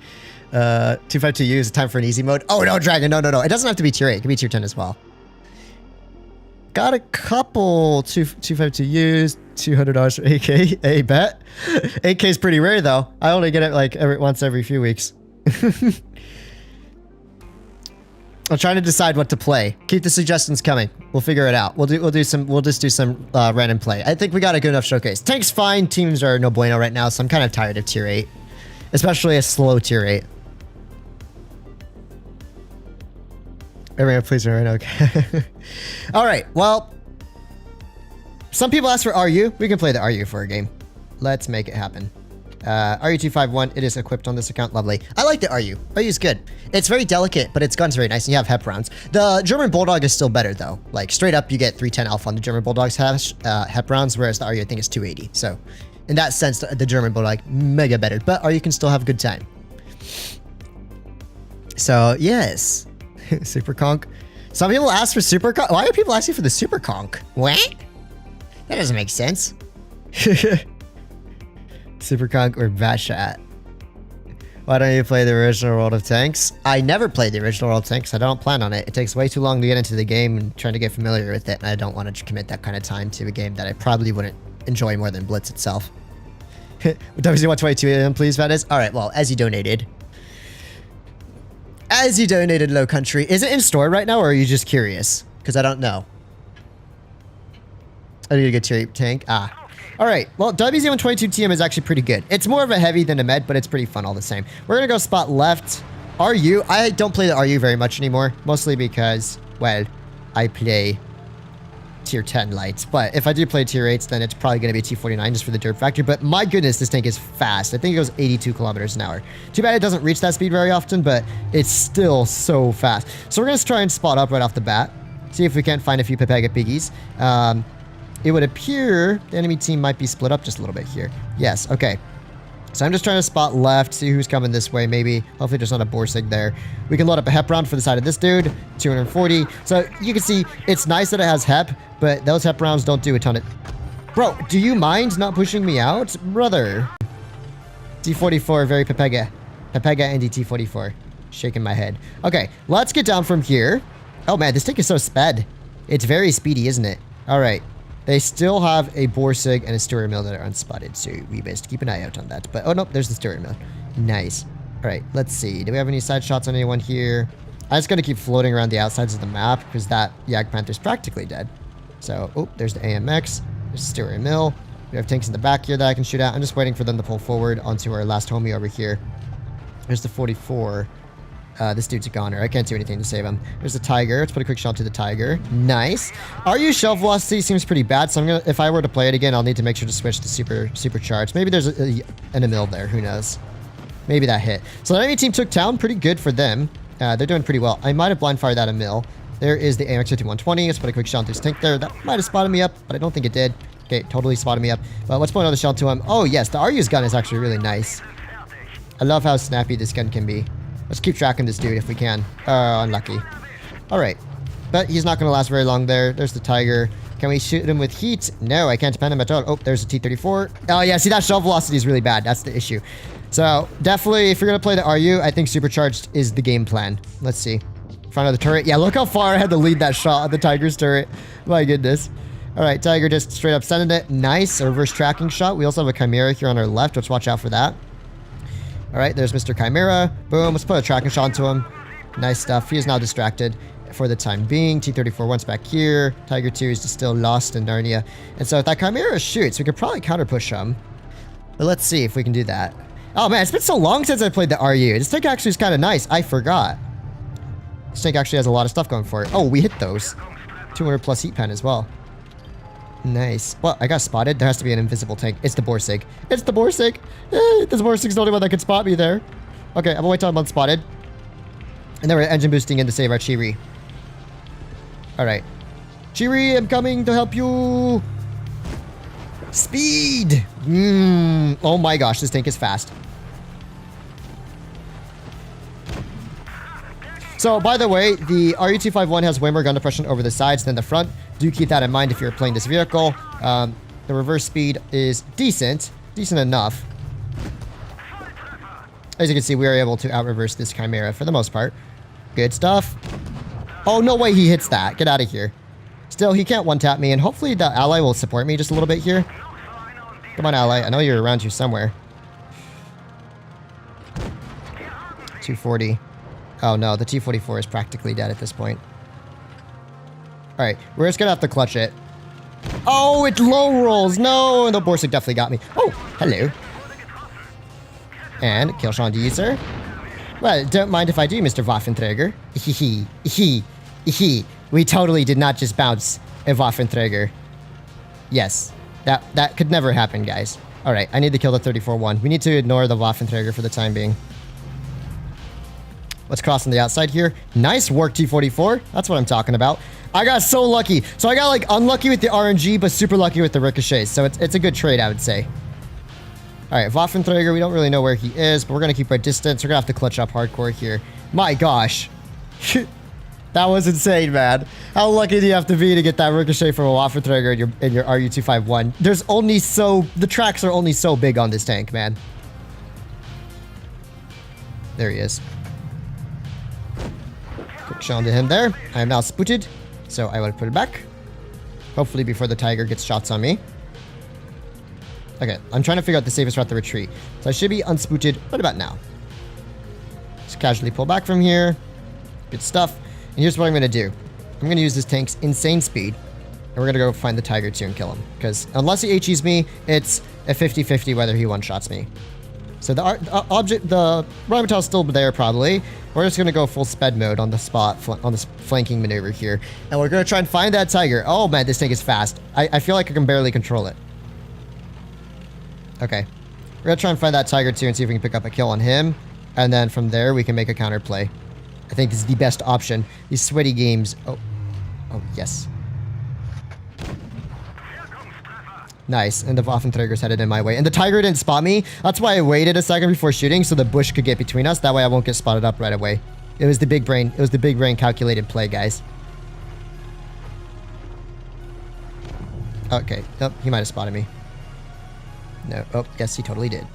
252U is time for an easy mode? Oh no, Dragon, no. It doesn't have to be tier 8. It can be tier 10 as well. Got a couple 252Us, $200 for AK. Hey, bet. AK is pretty rare though. I only get it like once every few weeks. I'm trying to decide what to play. Keep the suggestions coming. We'll figure it out. We'll just do some random play. I think we got a good enough showcase. Tank's fine. Teams are no bueno right now, so I'm kind of tired of tier 8. Especially a slow tier 8. Everyone, please, right? Okay. All right. Well, some people asked for RU. We can play the RU for a game. Let's make it happen. RU251, it is equipped on this account. Lovely. I like the RU. RU is good. It's very delicate, but its gun's very nice, and you have HEP rounds. The German Bulldog is still better, though. Like, straight up, you get 310 alpha on the German Bulldog's HEP rounds, whereas the RU, I think, is 280. So, in that sense, the German Bulldog, mega better. But RU can still have a good time. So, yes. Super Conk. Some people ask for Super Conk. Why are people asking for the Super Conk? What? That doesn't make sense. Super Conk or Bashat. Why don't you play the original World of Tanks? I never played the original World of Tanks. I don't plan on it. It takes way too long to get into the game and trying to get familiar with it. And I don't want to commit that kind of time to a game that I probably wouldn't enjoy more than Blitz itself. WC122 please, Fatness. All right, well, as you donated. As you donated, Low Country. Is it in store right now, or are you just curious? Because I don't know. I need to get tier 8 tank. Ah. All right. Well, WZ122 TM is actually pretty good. It's more of a heavy than a med, but it's pretty fun all the same. We're going to go spot left. RU. I don't play the RU very much anymore. Mostly because, well, I play tier 10 lights. But if I do play tier 8s, then it's probably going to be T49 just for the derp factor. But my goodness, this tank is fast. I think it goes 82 kilometers an hour. Too bad it doesn't reach that speed very often, but it's still so fast. So we're going to try and spot up right off the bat. See if we can't find a few Pepega piggies. it would appear the enemy team might be split up just a little bit here. Yes, okay. So I'm just trying to spot left, see who's coming this way, maybe. Hopefully there's not a Borsig there. We can load up a HEP round for the side of this dude, 240. So you can see it's nice that it has HEP, but those HEP rounds don't do a ton of... Bro, do you mind not pushing me out? Brother. T-44, very Pepega. Pepega and T-44. Shaking my head. Okay, let's get down from here. Oh man, this tank is so sped. It's very speedy, isn't it? All right. They still have a Borsig and a Stewart Mill that are unspotted, so we best keep an eye out on that. But, oh, nope, there's the Stewart Mill. Nice. All right, let's see. Do we have any side shots on anyone here? I just got to keep floating around the outsides of the map because that Yak Panther's practically dead. So, oh, there's the AMX. There's Stewart Mill. We have tanks in the back here that I can shoot at. I'm just waiting for them to pull forward onto our last homie over here. There's the 44. This dude's a goner. I can't do anything to save him. There's the Tiger. Let's put a quick shot to the Tiger. Nice. RU shelf velocity seems pretty bad, so I'm gonna, if I were to play it again, I'll need to make sure to switch to supercharged. Maybe there's an Emil there. Who knows? Maybe that hit. So the enemy team took town. Pretty good for them. They're doing pretty well. I might have blind fired that Emil. There is the AMX 5120. Let's put a quick shot to his tank there. That might have spotted me up, but I don't think it did. Okay, totally spotted me up. Well, let's put another shot to him. Oh yes, the RU's gun is actually really nice. I love how snappy this gun can be. Let's keep tracking this dude if we can. Unlucky. Alright. But he's not going to last very long there. There's the Tiger. Can we shoot him with heat? No, I can't depend him at all. Oh, there's a T-34. Oh, yeah. See, that shell velocity is really bad. That's the issue. So, definitely, if you're going to play the RU, I think supercharged is the game plan. Let's see. Front of the turret. Yeah, look how far I had to lead that shot at the Tiger's turret. My goodness. Alright, Tiger just straight up sending it. Nice. A reverse tracking shot. We also have a Chimera here on our left. Let's watch out for that. Alright, there's Mr. Chimera. Boom, let's put a tracking shot onto him. Nice stuff. He is now distracted for the time being. T-34 once back here. Tiger 2 is just still lost in Narnia. And so if that Chimera shoots, we could probably counter push him. But let's see if we can do that. Oh man, it's been so long since I played the RU. This tank actually is kind of nice. I forgot. This tank actually has a lot of stuff going for it. Oh, we hit those. 200 plus heat pen as well. Nice. Well, I got spotted. There has to be an invisible tank. It's the Borsig. It's the Borsig. This Borsig's the only one that can spot me there. Okay, I'm gonna wait till I'm unspotted. And then we're engine boosting in to save our Chiri. Alright. Chiri, I'm coming to help you. Speed! Oh my gosh, this tank is fast. So, by the way, the RU-251 has way more gun depression over the sides than the front. Do keep that in mind if you're playing this vehicle. The reverse speed is decent. Decent enough. As you can see, we were able to out-reverse this Chimera for the most part. Good stuff. Oh, no way he hits that. Get out of here. Still, he can't one-tap me, and hopefully the ally will support me just a little bit here. Come on, ally. I know you're around here somewhere. 240. Oh no, the T-44 is practically dead at this point. Alright, we're just gonna have to clutch it. Oh, it low rolls! No, the Borsig definitely got me. Oh, hello. And kill Sean, do you, sir? Well, don't mind if I do, Mr. Waffenträger. We totally did not just bounce a Waffenträger. Yes, that could never happen, guys. Alright, I need to kill the 34-1. We need to ignore the Waffenträger for the time being. Let's cross on the outside here. Nice work, T-44. That's what I'm talking about. I got so lucky. So I got like unlucky with the RNG, but super lucky with the ricochets. So it's a good trade, I would say. All right, Waffenträger, we don't really know where he is, but we're going to keep our distance. We're going to have to clutch up hardcore here. My gosh. That was insane, man. How lucky do you have to be to get that ricochet from a Waffenträger in your RU-251? There's only the tracks are only so big on this tank, man. There he is. Quick shot to him there. I am now spooted, so I will put it back. Hopefully before the Tiger gets shots on me. Okay, I'm trying to figure out the safest route to retreat. So I should be unspooted right about now. Just casually pull back from here. Good stuff. And here's what I'm going to do. I'm going to use this tank's insane speed. And we're going to go find the Tiger 2 and kill him. Because unless he HEs me, it's a 50-50 whether he one-shots me. So the Rheinmetall's still there probably. We're just going to go full sped mode on the spot, on this flanking maneuver here. And we're going to try and find that Tiger. Oh man, this tank is fast. I feel like I can barely control it. Okay. We're going to try and find that Tiger 2 and see if we can pick up a kill on him. And then from there, we can make a counter play. I think this is the best option. These sweaty games. Oh, yes. Nice. And the Waffenträger's headed in my way. And the Tiger didn't spot me. That's why I waited a second before shooting so the bush could get between us. That way I won't get spotted up right away. It was the big brain. It was the big brain calculated play, guys. Okay. Oh, he might have spotted me. No. Oh, yes, he totally did.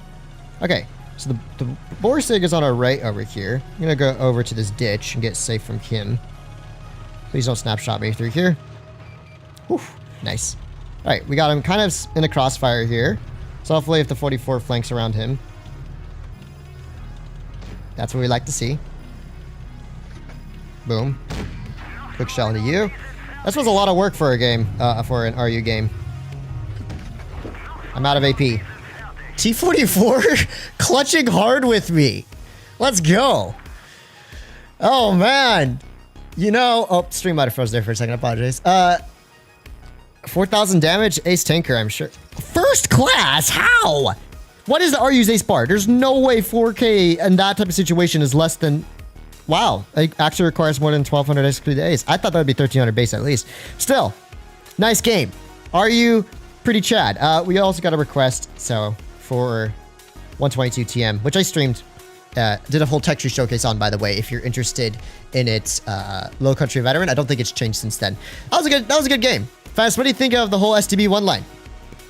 Okay. So the Borsig is on our right over here. I'm going to go over to this ditch and get safe from him. Please don't snapshot me through here. Oof. Nice. All right. We got him kind of in a crossfire here. So hopefully if the 44 flanks around him. That's what we like to see. Boom. Quick shell into you. This was a lot of work for a game, for an RU game. I'm out of AP. T-44 clutching hard with me. Let's go. Oh, man. You know... Oh, stream might have froze there for a second. I apologize. 4,000 damage. Ace tanker, I'm sure. First class? How? What is the RU's ace bar? There's no way 4K in that type of situation is less than... Wow. It actually requires more than 1,200 XP to ace. I thought that would be 1,300 base at least. Still, nice game. RU, pretty Chad. We also got a request, so... for 122 TM, which I streamed, did a whole tech tree showcase on, by the way, if you're interested in its Low Country Veteran. I don't think it's changed since then. That was a good game. Fast, what do you think of the whole STB1 line?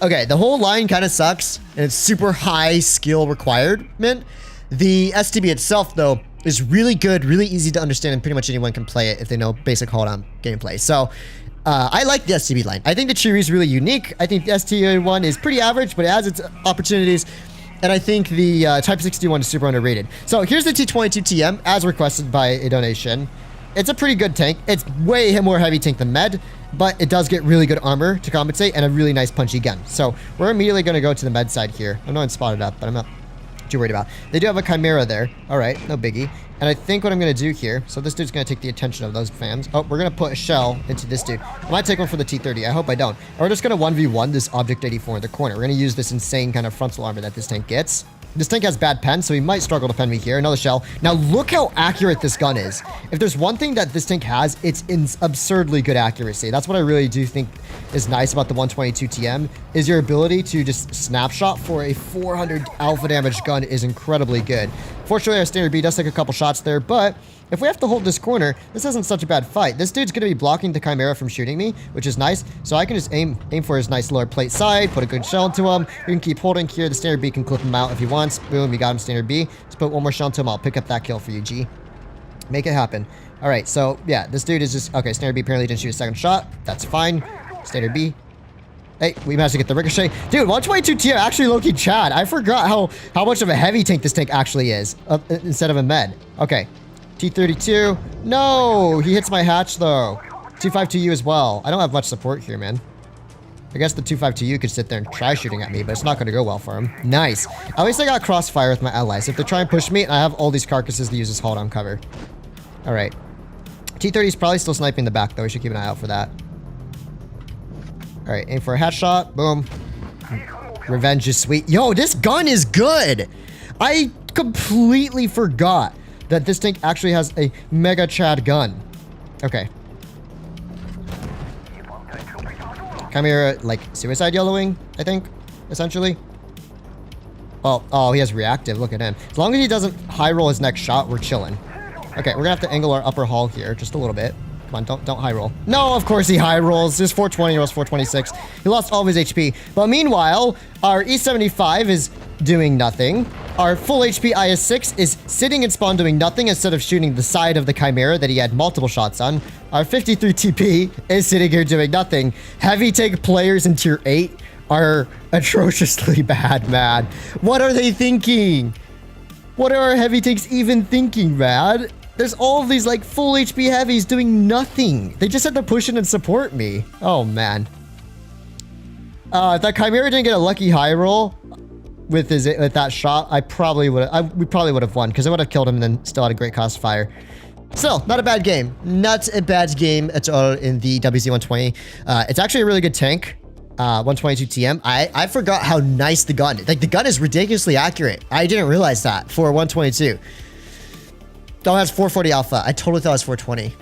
Okay, the whole line kind of sucks, and it's super high skill requirement. The STB itself, though, is really good, really easy to understand, and pretty much anyone can play it if they know basic hold-on gameplay. So, I like the STB line. I think the Cheery is really unique. I think the STB1 is pretty average, but it has its opportunities. And I think the Type 61 is super underrated. So here's the T22 TM as requested by a donation. It's a pretty good tank. It's way more heavy tank than Med, but it does get really good armor to compensate and a really nice punchy gun. So we're immediately going to go to the Med side here. I know I'm spotted up, but I'm not too worried about. They do have a Chimera there. All right, no biggie. And I think what I'm going to do here, so this dude's going to take the attention of those fams. Oh, we're going to put a shell into this dude. I might take one for the T30. I hope I don't. Or we're just going to 1v1 this Object 84 in the corner. We're going to use this insane kind of frontal armor that this tank gets. This tank has bad pen, so he might struggle to pen me here. Another shell. Now, look how accurate this gun is. If there's one thing that this tank has, it's absurdly good accuracy. That's what I really do think is nice about the 122 TM, is your ability to just snapshot for a 400 alpha damage gun is incredibly good. Fortunately, our standard B does take a couple shots there, but if we have to hold this corner, this isn't such a bad fight. This dude's going to be blocking the Chimera from shooting me, which is nice. So I can just aim for his nice lower plate side, put a good shell into him. We can keep holding here. The standard B can clip him out if he wants. Boom, you got him, standard B. Let's put one more shell into him. I'll pick up that kill for you, G. Make it happen. All right, so yeah, this dude is just... Okay, standard B apparently didn't shoot a second shot. That's fine. Standard B. Hey, we managed to get the ricochet. Dude, 122 TM actually low-key Chad. I forgot how much of a heavy tank this tank actually is instead of a med. Okay. T32. No, he hits my hatch though. 252U as well. I don't have much support here, man. I guess the 252U could sit there and try shooting at me, but it's not going to go well for him. Nice. At least I got crossfire with my allies. If they try and push me, I have all these carcasses to use as hold-on cover. All right. T30 is probably still sniping the back though. We should keep an eye out for that. All right, aim for a headshot. Boom. Revenge is sweet. Yo, this gun is good. I completely forgot that this tank actually has a mega Chad gun. Okay. Chimera, like, suicide yellowing, I think, essentially. Oh, he has reactive. Look at him. As long as he doesn't high roll his next shot, we're chilling. Okay, we're gonna have to angle our upper hull here just a little bit. Come on, don't high roll. No, of course he high rolls. His 420 rolls 426. He lost all of his HP. But meanwhile, our E75 is doing nothing. Our full HP IS-6 is sitting in spawn doing nothing instead of shooting the side of the Chimera that he had multiple shots on. Our 53 TP is sitting here doing nothing. Heavy tank players in tier 8 are atrociously bad, man. What are they thinking? What are our heavy tanks even thinking, man? There's all of these, like, full HP heavies doing nothing. They just had to push in and support me. Oh, man. If that Chimera didn't get a lucky high roll with that shot, we probably would have won, because I would have killed him and then still had a great cost fire. Still, not a bad game. Not a bad game at all in the WZ-120. It's actually a really good tank. 122 TM. I forgot how nice the gun is. Like, the gun is ridiculously accurate. I didn't realize that for 122. Oh, it has 440 alpha. I totally thought it was 420.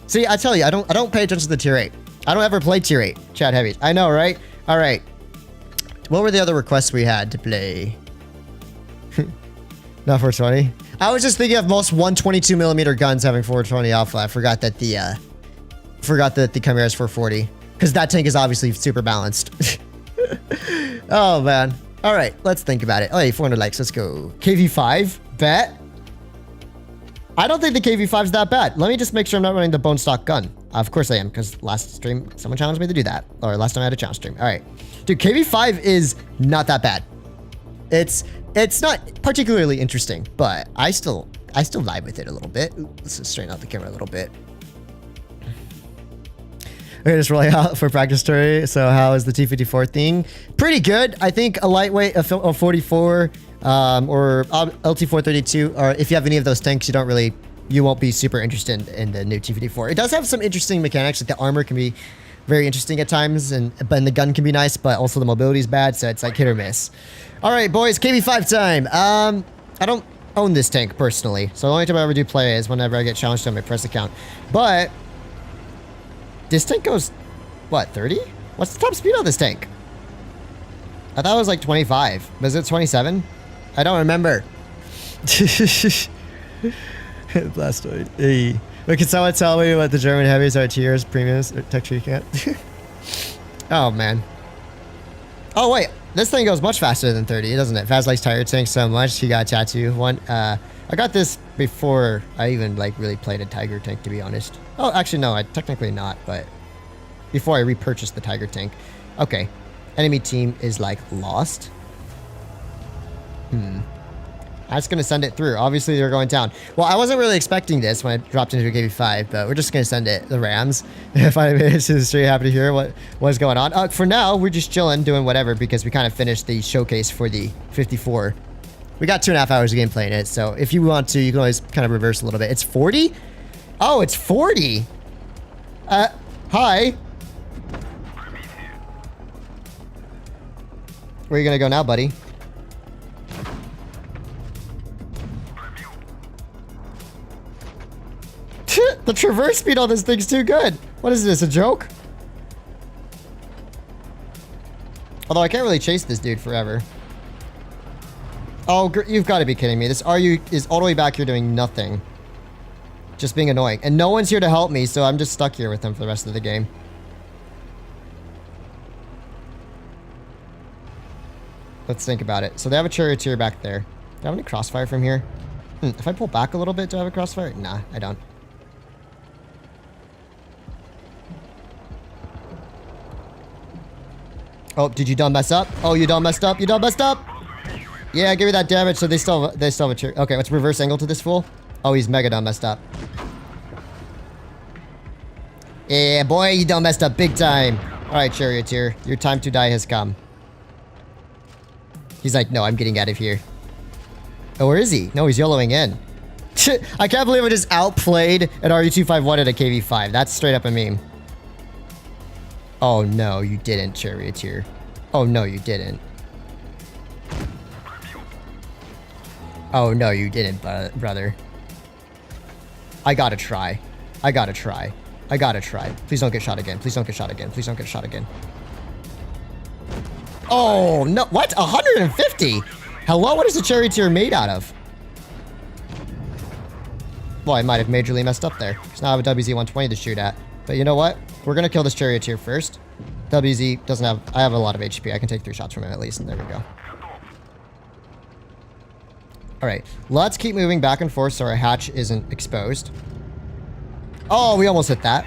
See, I tell you, I don't pay attention to the tier 8. I don't ever play tier 8 Chad heavies. I know, right? All right. What were the other requests we had to play? Not 420. I was just thinking of most 122mm guns having 420 alpha. I forgot that the Chimera is 440 because that tank is obviously super balanced. Oh man. All right, let's think about it. Oh, hey, 400 likes. Let's go. KV5 bet. I don't think the KV5 is that bad. Let me just make sure I'm not running the bone stock gun. Of course I am, because last stream someone challenged me to do that, or last time I had a challenge stream. All right, dude, KV5 is not that bad. It's not particularly interesting, but I still vibe with it a little bit. Ooh, let's just straighten out the camera a little bit. Okay, just rolling out for practice story. So how is the T-54 thing? Pretty good. I think a lightweight, a 44, or LT-432, or if you have any of those tanks, you won't be super interested in the new T-54. It does have some interesting mechanics. Like the armor can be very interesting at times, and the gun can be nice, but also the mobility is bad, so it's like hit or miss. All right, boys, KV5 time. I don't own this tank personally, so the only time I ever do play is whenever I get challenged on my press account. But this tank goes, what, 30? What's the top speed on this tank? I thought it was like 25. Was it 27? I don't remember. Blastoid. Hey. But can someone tell me what the German heavies are, tiers, premiums, or tech tree can't? Oh, man. Oh, wait. This thing goes much faster than 30, doesn't it? Faz likes tire tank so much. He got a tattoo. I got this before I even, like, really played a Tiger tank, to be honest. Oh, actually, no. Technically not, but before I repurchased the Tiger tank. Okay. Enemy team is, like, lost. I'm just going to send it through. Obviously, they're going down. Well, I wasn't really expecting this when I dropped into a KV5, but we're just going to send it. The Rams. If I made it to the stream, happy to hear what's going on. For now, we're just chilling, doing whatever, because we kind of finished the showcase for the 54. We got 2.5 hours of gameplay in it, so if you want to, you can always kind of reverse a little bit. It's 40? Oh, it's 40. Hi. Where are you going to go now, buddy? The traverse speed on this thing's too good. What is this, a joke? Although I can't really chase this dude forever. Oh, you've got to be kidding me. This RU is all the way back here doing nothing. Just being annoying. And no one's here to help me, so I'm just stuck here with him for the rest of the game. Let's think about it. So they have a charioteer back there. Do I have any crossfire from here? If I pull back a little bit, do I have a crossfire? Nah, I don't. Oh, did you done mess up? Oh, you done messed up? You done messed up? Yeah, give me that damage. So they still have a chair. Okay, let's reverse angle to this fool. Oh, he's mega done messed up. Yeah, boy, you done messed up big time. All right, charioteer, your time to die has come. He's like, no, I'm getting out of here. Oh, where is he? No, he's YOLOing in. I can't believe I just outplayed an RU-251 at a KV5. That's straight up a meme. Oh, no, you didn't, charioteer. Oh, no, you didn't. Oh, no, you didn't, brother. I gotta try. I gotta try. I gotta try. Please don't get shot again. Please don't get shot again. Please don't get shot again. Oh, no. What? 150? Hello? What is the charioteer made out of? Well, I might have majorly messed up there. Because now I have a WZ-120 to shoot at. But you know what? We're going to kill this charioteer first. WZ doesn't have... I have a lot of HP. I can take 3 shots from him at least. And there we go. Alright. Let's keep moving back and forth so our hatch isn't exposed. Oh, we almost hit that.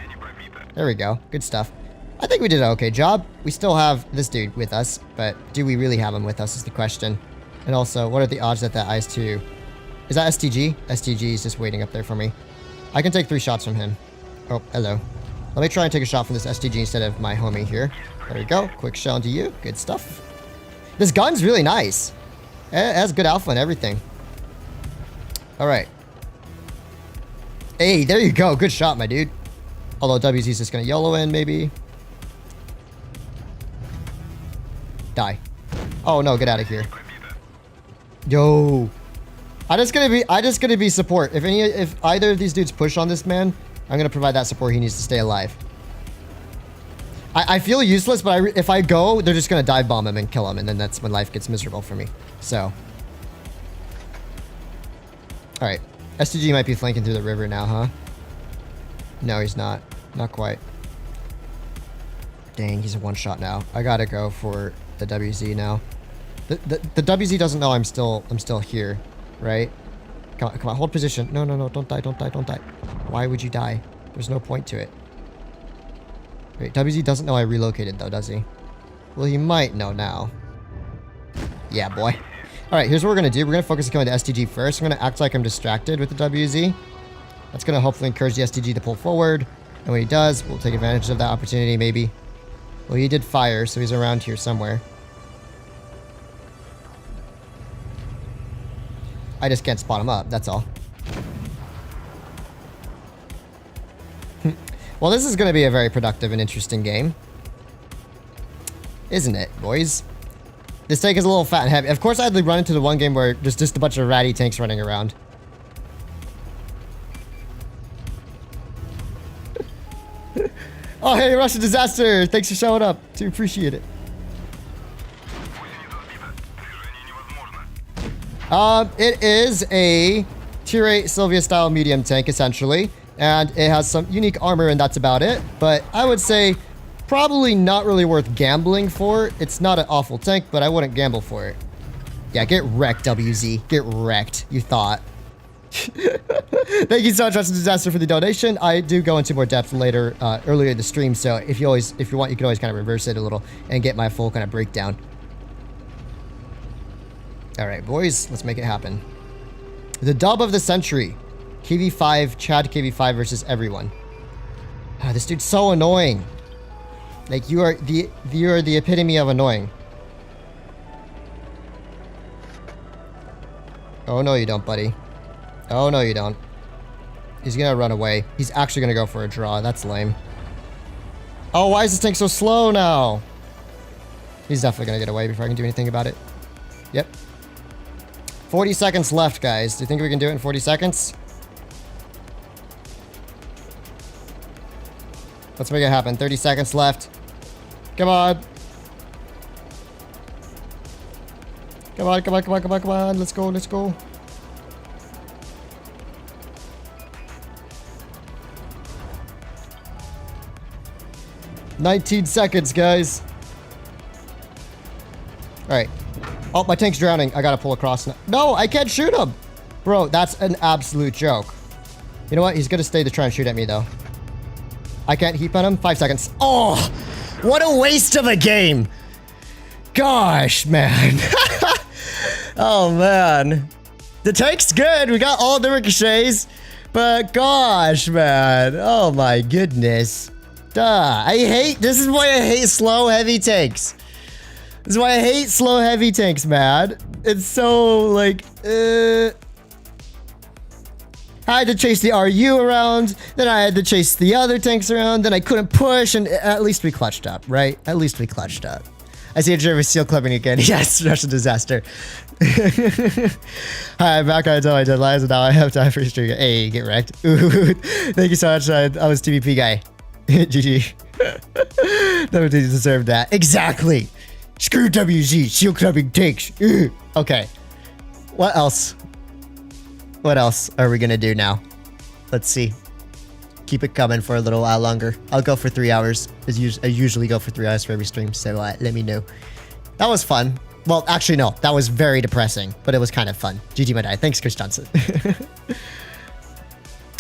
There we go. Good stuff. I think we did an okay job. We still have this dude with us. But do we really have him with us is the question. And also, what are the odds that that IS-2... Is that STG? STG is just waiting up there for me. I can take 3 shots from him. Oh, hello. Let me try and take a shot from this STG instead of my homie here. There we go. Quick shell into you. Good stuff. This gun's really nice. It has good alpha and everything. Alright. Hey, there you go. Good shot, my dude. Although WZ's just going to YOLO in, maybe. Die. Oh, no. Get out of here. Yo. I'm just gonna be support. If either of these dudes push on this man, I'm gonna provide that support he needs to stay alive. I feel useless, but if I go, they're just going to dive bomb him and kill him. And then that's when life gets miserable for me. So. All right. STG might be flanking through the river now, huh? No, he's not. Not quite. Dang, he's a one-shot now. I got to go for the WZ now. The WZ doesn't know I'm still here, right? Come on, hold position. No, don't die. Why would you die? There's no point to it. Wait, WZ doesn't know I relocated though, does he? Well, he might know now. Yeah, boy. All right, here's what we're gonna do. We're gonna focus on killing the STG first. I'm gonna act like I'm distracted with the WZ. That's gonna hopefully encourage the STG to pull forward. And when he does, we'll take advantage of that opportunity, maybe. Well, he did fire, so he's around here somewhere. I just can't spot him up, that's all. Well, this is going to be a very productive and interesting game. Isn't it, boys? This tank is a little fat and heavy. Of course, I'd run into the one game where there's just a bunch of ratty tanks running around. Oh, hey, Russian Disaster! Thanks for showing up. Do appreciate it. It is a tier 8 Sylvia-style medium tank, essentially. And it has some unique armor, and that's about it. But I would say probably not really worth gambling for. It's not an awful tank, but I wouldn't gamble for it. Yeah, get wrecked, WZ. Get wrecked, you thought. Thank you so much, Russian Disaster, for the donation. I do go into more depth later, earlier in the stream, so if you want, you can always kind of reverse it a little and get my full kind of breakdown. All right, boys, let's make it happen. The dub of the century. KV5, Chad KV5 versus everyone. Ah, this dude's so annoying. Like, you are the epitome of annoying. Oh, no, you don't, buddy. Oh, no, you don't. He's gonna run away. He's actually gonna go for a draw. That's lame. Oh, why is this tank so slow now? He's definitely gonna get away before I can do anything about it. Yep. 40 seconds left, guys. Do you think we can do it in 40 seconds? Let's make it happen. 30 seconds left. Come on. Come on. Let's go. "19 seconds, guys." All right. Oh, my tank's drowning. I gotta pull across now. No, I can't shoot him. Bro, that's an absolute joke. You know what? He's gonna stay to try and shoot at me, though. I can't heap on him. 5 seconds. Oh, what a waste of a game. Gosh, man. Oh, man. The tank's good. We got all the ricochets. But gosh, man. Oh, my goodness. Duh. This is why I hate slow, heavy tanks. This is why I hate slow, heavy tanks, man. It's so, like, I had to chase the RU around, then I had to chase the other tanks around, then I couldn't push, and at least we clutched up, right? At least we clutched up. I see a Jeremy Steel clubbing again. Yes, Russian Disaster. Hi, I'm back on until I deadlines, and now I have time for stream. Hey, get wrecked. Ooh, thank you so much. I was TVP guy. GG. Nobody deserved that. Exactly. Screw WZ. Shield clubbing tanks. Okay. What else? What else are we gonna do now? Let's see. Keep it coming for a little while longer. I'll go for 3 hours. I usually go for 3 hours for every stream, so let me know. That was fun. Well, actually, no. That was very depressing, but it was kind of fun. GG my die. Thanks, Chris Johnson.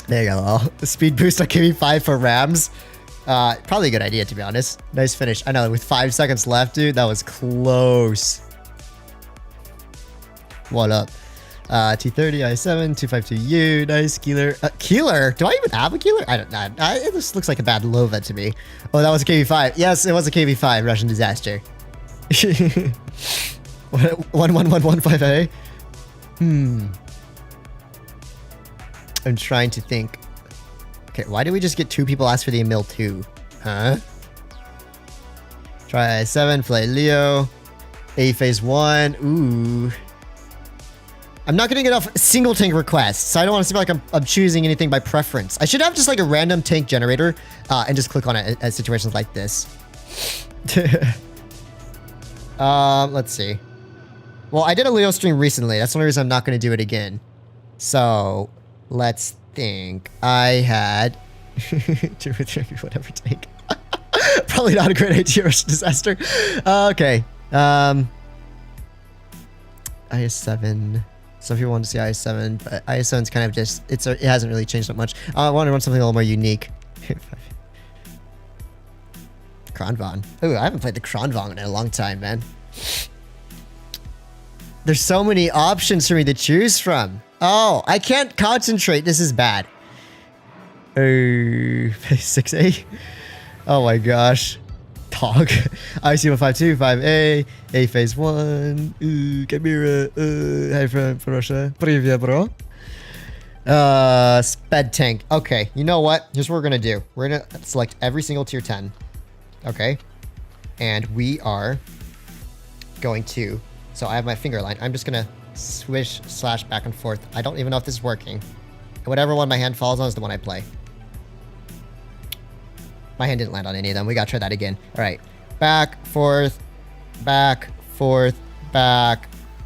There you go. The speed boost on KV5 for Rams. Probably a good idea, to be honest. Nice finish. I know, with 5 seconds left, dude, that was close. What up? T30, I7, 252U, nice, Keeler. Keeler? Do I even have a Keeler? I don't know. This looks like a bad Lova to me. Oh, that was a KV5. Yes, it was a KV5, Russian Disaster. 11115A? I'm trying to think. Okay, why did we just get 2 people ask for the Emil 2? Huh? Try I7, play Leo. A phase 1. Ooh. I'm not getting enough single tank requests, so I don't want to seem like I'm choosing anything by preference. I should have just like a random tank generator and just click on it at situations like this. Let's see. Well, I did a Leo stream recently. That's the only reason I'm not going to do it again. So, let's think. I had 2 or 3, whatever tank. Probably not a great idea, Rush Disaster. Okay. IS-7. Some people want to see IS-7, but IS-7's kind of just, it hasn't really changed that much. I want to run something a little more unique. Kronvon. Ooh, I haven't played the Kronvon in a long time, man. There's so many options for me to choose from. Oh, I can't concentrate. This is bad. 6A. Oh my gosh. Dog. IC152, 5A, A phase 1. Kamira. Hi from Russia. Привет, bro. Sped tank. Okay, you know what? Here's what we're gonna do. We're gonna select every single tier 10. Okay. And we are going to, so I have my finger line. I'm just gonna swish slash back and forth. I don't even know if this is working. And whatever one my hand falls on is the one I play. My hand didn't land on any of them. We gotta try that again. All right. Back, forth, back,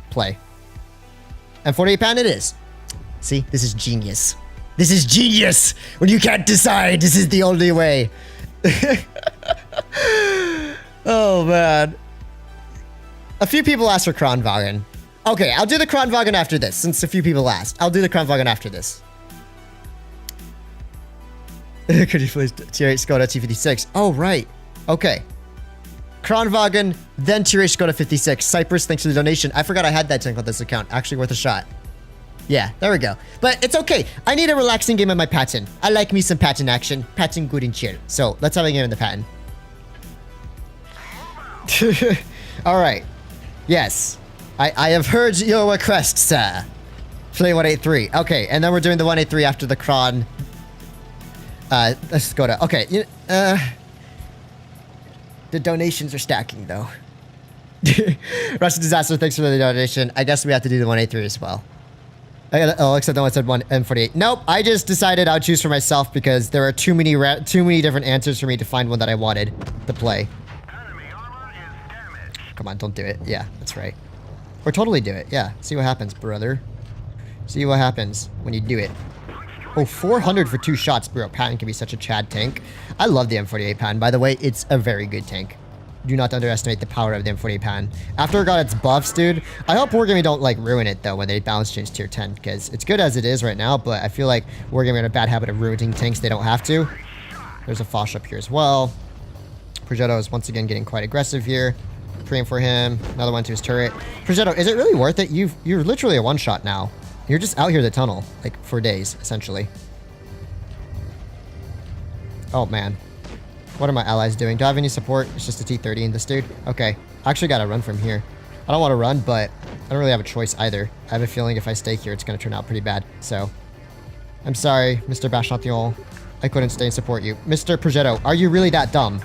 play. And 48 pound it is. See, this is genius. This is genius. When you can't decide, this is the only way. Oh, man. A few people asked for Kronwagen. Okay, I'll do the Kronwagen after this, since a few people asked. I'll do the Kronwagen after this. Could you please tier 8 Skoda T56? Oh, right. Okay. Kronwagen, then tier 8 Skoda 56. Cyprus, thanks for the donation. I forgot I had that tank on this account. Actually worth a shot. Yeah, there we go. But it's okay. I need a relaxing game in my Patton. I like me some Patton action. Patton good and chill. So, let's have a game in the Patton. Alright. Yes. I have heard your request, sir. Play 183. Okay, and then we're doing the 183 after the Kron. Let's go to... Okay, the donations are stacking, though. Russian Disaster, thanks for the donation. I guess we have to do the 183 as well. Oh, except no one said 1 M48. Nope, I just decided I'll choose for myself because there are too many different answers for me to find one that I wanted to play. Come on, don't do it. Yeah, that's right. Or totally do it. Yeah, see what happens, brother. See what happens when you do it. Oh, 400 for 2 shots, bro. Patton can be such a Chad tank. I love the M48 Patton, by the way. It's a very good tank. Do not underestimate the power of the M48 Patton. After it got its buffs, dude, I hope Wargaming don't, like, ruin it, though, when they balance change tier 10, because it's good as it is right now, but I feel like Wargaming are in a bad habit of ruining tanks they don't have to. There's a Foch up here as well. Progetto is once again getting quite aggressive here. Praying for him. Another one to his turret. Progetto, is it really worth it? You're literally a one-shot now. You're just out here the tunnel, like, for days, essentially. Oh, man. What are my allies doing? Do I have any support? It's just a T-30 in this dude. Okay. I actually gotta run from here. I don't want to run, but I don't really have a choice either. I have a feeling if I stay here, it's gonna turn out pretty bad. So, I'm sorry, Mr. Bachantion. I couldn't stay and support you. Mr. Progetto, are you really that dumb?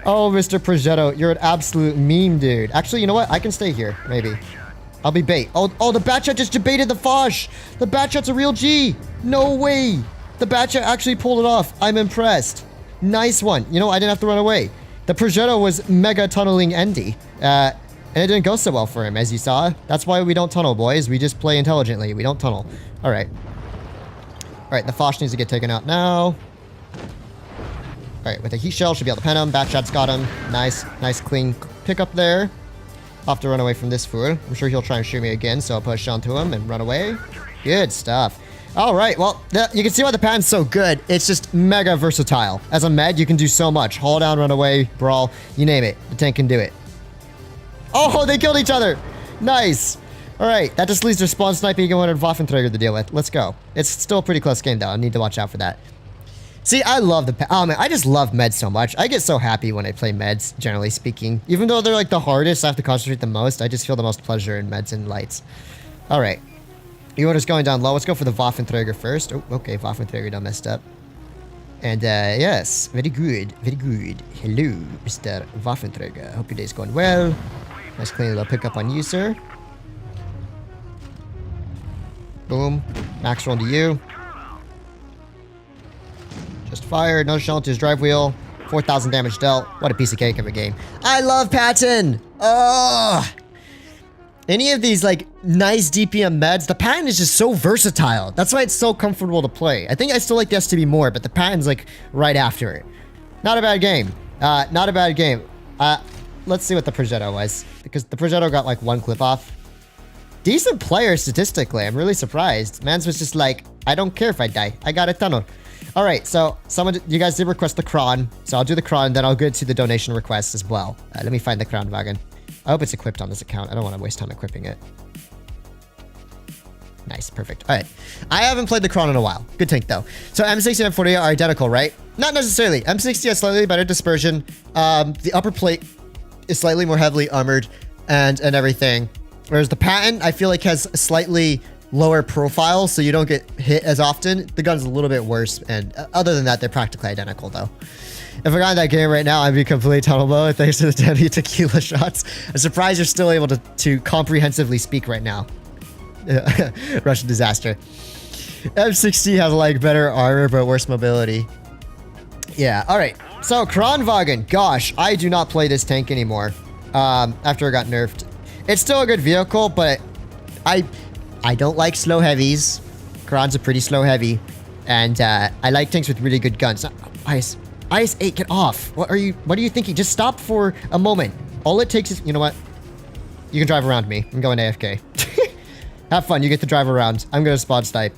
Oh, Mr. Progetto, you're an absolute meme, dude. Actually, you know what? I can stay here, maybe. I'll be bait. Oh, the Batchat just debated the Foch. The Batchat's a real G. No way. The Batchat actually pulled it off. I'm impressed. Nice one. You know, I didn't have to run away. The Progetto was mega tunneling Endy. And it didn't go so well for him, as you saw. That's why we don't tunnel, boys. We just play intelligently. We don't tunnel. All right. All right, the Foch needs to get taken out now. All right, with a heat shell, should be able to pen him. Batchat's got him. Nice, clean pickup there. I'll have to run away from this fool. I'm sure he'll try and shoot me again, so I'll push onto him and run away. Good stuff. All right, well, you can see why the Patton's so good. It's just mega versatile. As a med, you can do so much. Haul down, run away, brawl, you name it. The tank can do it. Oh, they killed each other. Nice. All right, that just leaves their spawn sniping and one Waffenträger to deal with. Let's go. It's still a pretty close game, though. I need to watch out for that. See, I love oh man, I just love meds so much. I get so happy when I play meds, generally speaking. Even though they're like the hardest, I have to concentrate the most. I just feel the most pleasure in meds and lights. All right. Order's going down low. Let's go for the Waffenträger first. Oh, okay, Waffenträger done messed up. And yes, very good, very good. Hello, Mr. Waffenträger. Hope your day's going well. Nice clean little pickup on you, sir. Boom. Max roll to you. Just fired. No shell to his drive wheel. 4,000 damage dealt. What a piece of cake of a game. I love Patton. Oh. Any of these like nice DPM meds, the Patton is just so versatile. That's why it's so comfortable to play. I think I still like the STB more, but the Patton's like right after it. Not a bad game. Not a bad game. Let's see what the Progetto was, because the Progetto got like 1 clip off. Decent player statistically. I'm really surprised. Mans was just like, I don't care if I die. I got a tunnel. All right, so you guys did request the Kron, so I'll do the Kron, then I'll get to the donation requests as well. Let me find the Crown wagon. I hope it's equipped on this account. I don't want to waste time equipping it. Nice, perfect. All right. I haven't played the Kron in a while. Good tank, though. So M60 and M40 are identical, right? Not necessarily. M60 has slightly better dispersion. The upper plate is slightly more heavily armored and everything. Whereas the Patton, I feel like, has a slightly lower profile, so you don't get hit as often. The gun's a little bit worse, and other than that, they're practically identical, though. If I got in that game right now, I'd be completely tunnel mode thanks to the Debbie tequila shots. I'm surprised you're still able to comprehensively speak right now. Russian disaster. M60 has like better armor but worse mobility. Yeah, alright. So Kranwagen, gosh, I do not play this tank anymore. After it got nerfed. It's still a good vehicle, but I don't like slow heavies. Kron's a pretty slow heavy. And I like tanks with really good guns. Ice 8, get off. What are you thinking? Just stop for a moment. All it takes is, you know what? You can drive around me. I'm going AFK. Have fun. You get to drive around. I'm going to spawn snipe.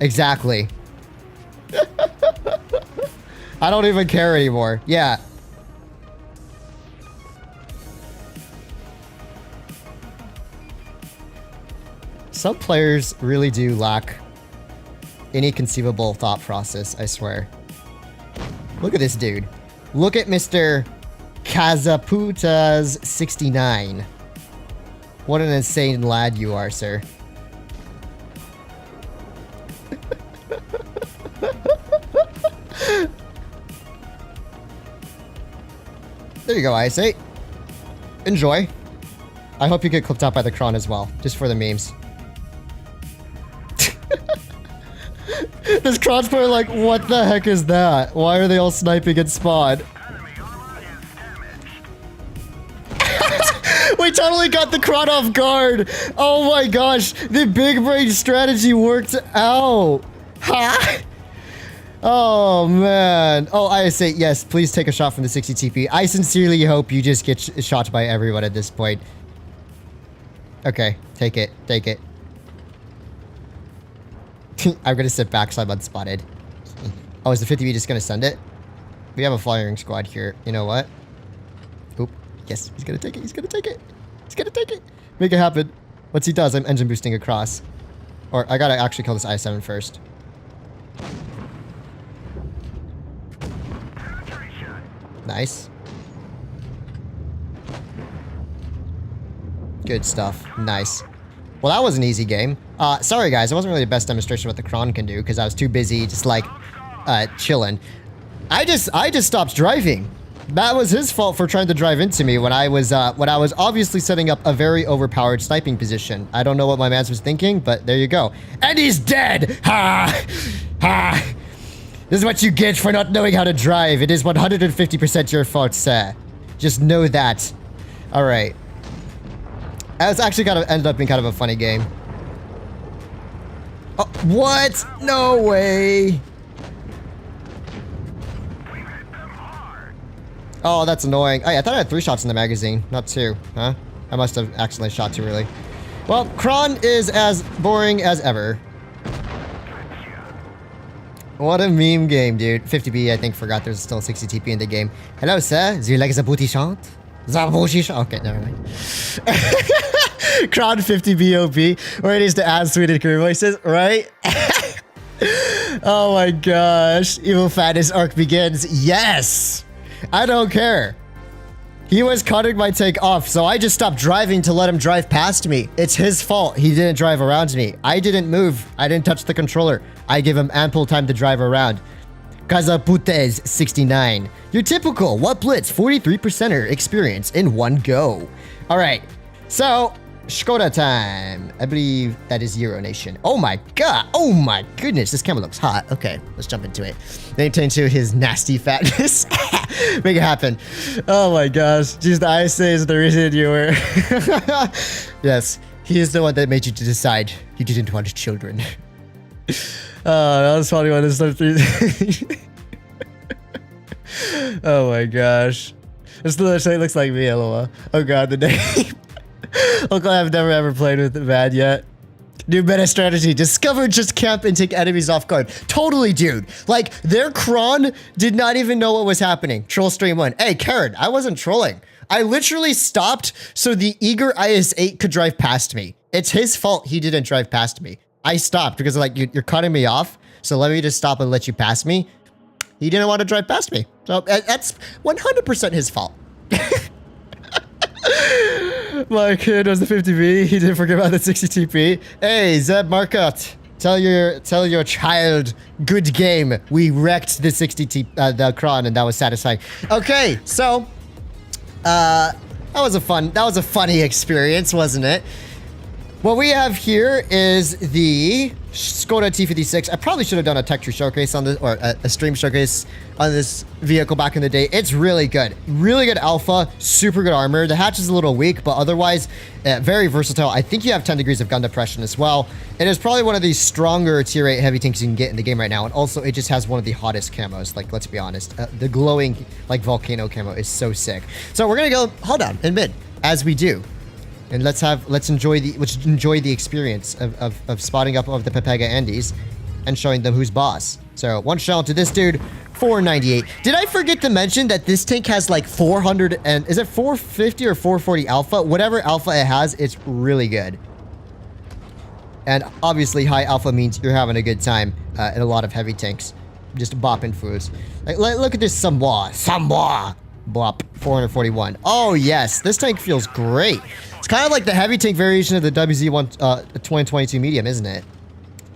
Exactly. I don't even care anymore. Yeah. Some players really do lack any conceivable thought process, I swear. Look at this dude. Look at Mr. Kazaputas 69. What an insane lad you are, sir. There you go, Ice 8. Enjoy. I hope you get clipped out by the Kron as well, just for the memes. This Kron's player like, what the heck is that? Why are they all sniping at spawn? We totally got the Kron off guard. Oh my gosh, the big brain strategy worked out. Ha! Oh man. Oh, I say yes, please take a shot from the 60 TP. I sincerely hope you just get shot by everyone at this point. Okay, take it, take it. I'm gonna sit back so I'm unspotted. Oh, is the 50B just gonna send it? We have a firing squad here. You know what? Oop. Yes, he's gonna take it. He's gonna take it. He's gonna take it. Make it happen. Once he does, I'm engine boosting across. Or I gotta actually kill this I-7 first. Nice. Good stuff. Nice. Well, that was an easy game. Sorry guys, it wasn't really the best demonstration of what the Kron can do because I was too busy just like chilling. I just stopped driving. That was his fault for trying to drive into me when I was obviously setting up a very overpowered sniping position. I don't know what my man was thinking, but there you go. And he's dead! Ha! Ha! This is what you get for not knowing how to drive. It is 150% your fault, sir. Just know that. Alright. It's actually kind of ended up being kind of a funny game. Oh, what? No way. Oh, that's annoying. Oh, yeah, I thought I had 3 shots in the magazine, not 2. Huh? I must have accidentally shot too early. Well, Kron is as boring as ever. What a meme game, dude. 50B, I think, forgot there's still 60 TP in the game. Hello, sir. Do you like the booty shot? Okay, never mind. Kron 50B OP, where it is to add Swedish career voices, right? Oh my gosh. Evil Fatness arc begins. Yes! I don't care. He was cutting my tank off, so I just stopped driving to let him drive past me. It's his fault he didn't drive around me. I didn't move. I didn't touch the controller. I give him ample time to drive around. Kazaputes 69. Your typical WoT Blitz 43%er experience in one go. Alright, so Skoda time. I believe that is Euro Nation. Oh my god. Oh my goodness. This camera looks hot. Okay, let's jump into it. Maintain to his nasty fatness. Make it happen. Oh my gosh. Jeez, the ISA is the reason you were. Yes, he is the one that made you to decide you didn't want children. That was probably one of the Oh my gosh. This literally looks like me, LOL. Oh god, the name. Uncle, I've never ever played with Mad yet. New meta strategy. Discover, just camp and take enemies off guard. Totally, dude. Like, their cron did not even know what was happening. Troll stream 1. Hey, Karen, I wasn't trolling. I literally stopped so the eager IS-8 could drive past me. It's his fault he didn't drive past me. I stopped because like, you're cutting me off. So let me just stop and let you pass me. He didn't want to drive past me. So that's 100% his fault. My kid was the 50B. He didn't forget about the 60TP. Hey, Zeb Marcotte. Tell your child, good game. We wrecked the 60T, the cron, and that was satisfying. Okay, so, that was a funny experience, wasn't it? What we have here is the Skoda T56. I probably should have done a tech tree showcase on this, or a stream showcase on this vehicle back in the day. It's really good. Really good alpha, super good armor. The hatch is a little weak, but otherwise, very versatile. I think you have 10 degrees of gun depression as well. It is probably one of the stronger tier 8 heavy tanks you can get in the game right now. And also, it just has one of the hottest camos. Like, let's be honest. The glowing, like, volcano camo is so sick. So we're gonna go, hold on, in mid, as we do. And let's enjoy the experience of spotting up of the Pepega Andes and showing them who's boss. So one shell to this dude, 498. Did I forget to mention that this tank has like 400 and is it 450 or 440 alpha? Whatever alpha it has, it's really good. And obviously high alpha means you're having a good time in a lot of heavy tanks. Just bopping fools. Like, look at this Samoa. Bop, 441. Oh yes, this tank feels great. It's kind of like the heavy tank variation of the WZ1 2022 medium, isn't it?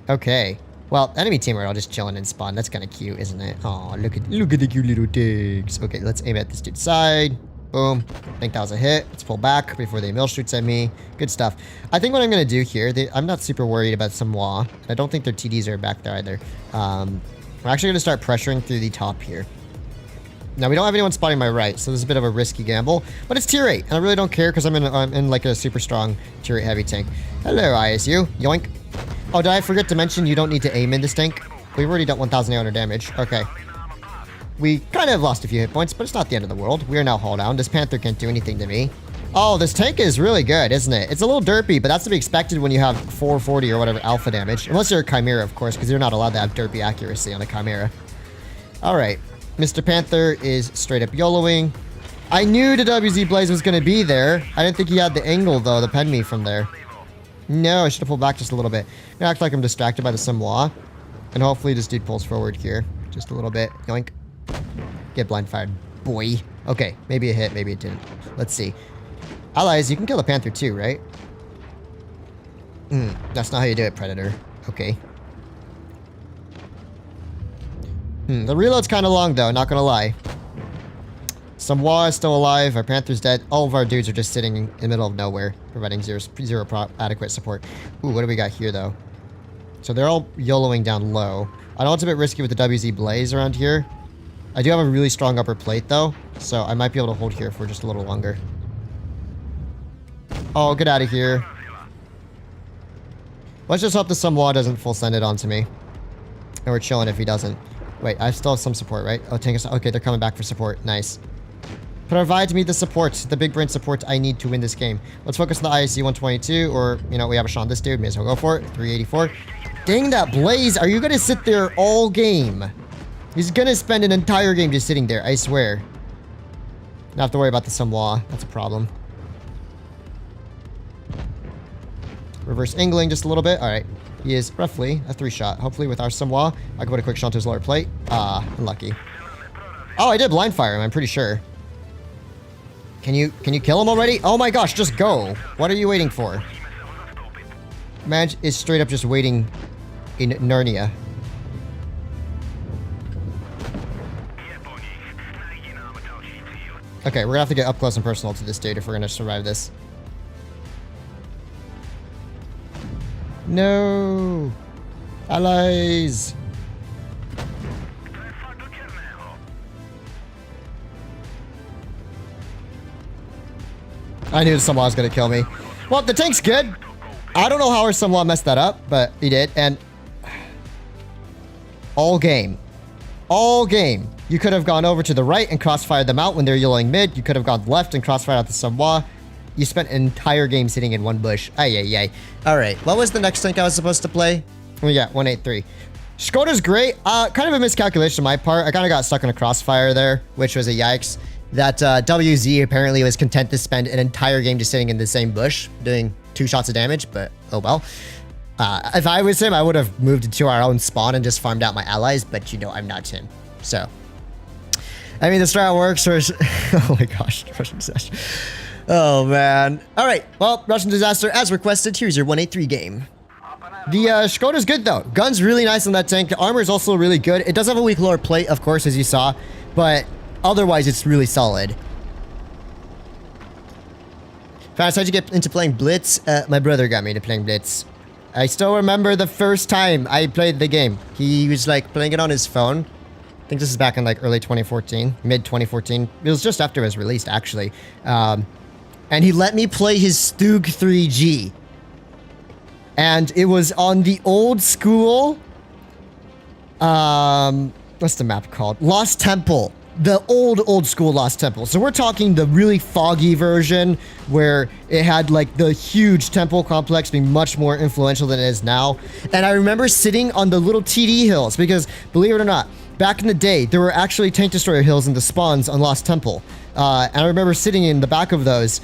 Okay. Well, enemy team are all just chilling in spawn. That's kind of cute, isn't it? Oh, look at the cute little tanks. Okay, let's aim at this dude's side. Boom. I think that was a hit. Let's pull back before they mill shoots at me. Good stuff. I think what I'm gonna do here, I'm not super worried about Samoa. I don't think their TDs are back there either. We're actually gonna start pressuring through the top here. Now, we don't have anyone spotting my right, so this is a bit of a risky gamble. But it's tier 8, and I really don't care because I'm in like a super strong tier 8 heavy tank. Hello, ISU. Yoink. Oh, did I forget to mention you don't need to aim in this tank? We've already done 1,800 damage. Okay. We kind of lost a few hit points, but it's not the end of the world. We are now hull down. This Panther can't do anything to me. Oh, this tank is really good, isn't it? It's a little derpy, but that's to be expected when you have 440 or whatever alpha damage. Unless you're a Chimera, of course, because you're not allowed to have derpy accuracy on a Chimera. All right. Mr. Panther is straight up YOLOing. I knew the WZ Blaze was going to be there. I didn't think he had the angle, though, to pen me from there. No, I should have pulled back just a little bit. I'm gonna act like I'm distracted by the Samoa. And hopefully this dude pulls forward here. Just a little bit. Yoink. Get blind fired, boy. Okay, maybe it hit, maybe it didn't. Let's see. Allies, you can kill the Panther too, right? That's not how you do it, Predator. Okay. The reload's kind of long, though, not gonna lie. Samoa is still alive, our Panther's dead. All of our dudes are just sitting in the middle of nowhere, providing zero adequate support. Ooh, what do we got here, though? So they're all YOLOing down low. I know it's a bit risky with the WZ Blaze around here. I do have a really strong upper plate, though, so I might be able to hold here for just a little longer. Oh, get out of here. Let's just hope the Samoa doesn't full send it onto me. And we're chilling if he doesn't. Wait, I still have some support, right? Oh, tank is... Okay, they're coming back for support. Nice. Provide me the support, the big brain support I need to win this game. Let's focus on the ISC 122, or, you know, we have a shot on this dude. May as well go for it. 384. Dang that Blaze. Are you going to sit there all game? He's going to spend an entire game just sitting there, I swear. Not have to worry about the Samoa. That's a problem. Reverse angling just a little bit. All right. He is roughly a 3-shot. Hopefully with our Samoa, I can put a quick shot to his lower plate. Ah, unlucky. Oh, I did blind fire him, I'm pretty sure. Can you kill him already? Oh my gosh, just go. What are you waiting for? Man is straight up just waiting in Narnia. Okay, we're gonna have to get up close and personal to this dude if we're gonna survive this. No. Allies. I knew someone was going to kill me. Well, the tank's good. I don't know how our someone messed that up, but he did. And all game, you could have gone over to the right and crossfired them out when they're yelling mid. You could have gone left and crossfired out the Samoa. You spent an entire game sitting in one bush. Ay, ay, ay. All right, what was the next tank I was supposed to play? We got 183. Skoda's great. Kind of a miscalculation on my part. I kind of got stuck in a crossfire there, which was a yikes. That WZ apparently was content to spend an entire game just sitting in the same bush, doing 2 shots of damage, but oh well. If I was him, I would have moved into our own spawn and just farmed out my allies, but you know, I'm not him. So, I mean, the strat works for... oh my gosh, Russian disaster. Oh man. All right, well, Russian disaster as requested. Here's your 183 game. The Skoda's good though. Gun's really nice on that tank. The armor is also really good. It does have a weak lower plate, of course, as you saw, but otherwise it's really solid. Fast, how'd you get into playing Blitz? My brother got me into playing Blitz. I still remember the first time I played the game. He was like playing it on his phone. I think this is back in like early 2014, mid 2014. It was just after it was released, actually. And he let me play his Stug 3G. And it was on the old school... what's the map called? Lost Temple. The old school Lost Temple. So we're talking the really foggy version where it had like the huge temple complex being much more influential than it is now. And I remember sitting on the little TD hills because, believe it or not, back in the day, there were actually tank destroyer hills in the spawns on Lost Temple. And I remember sitting in the back of those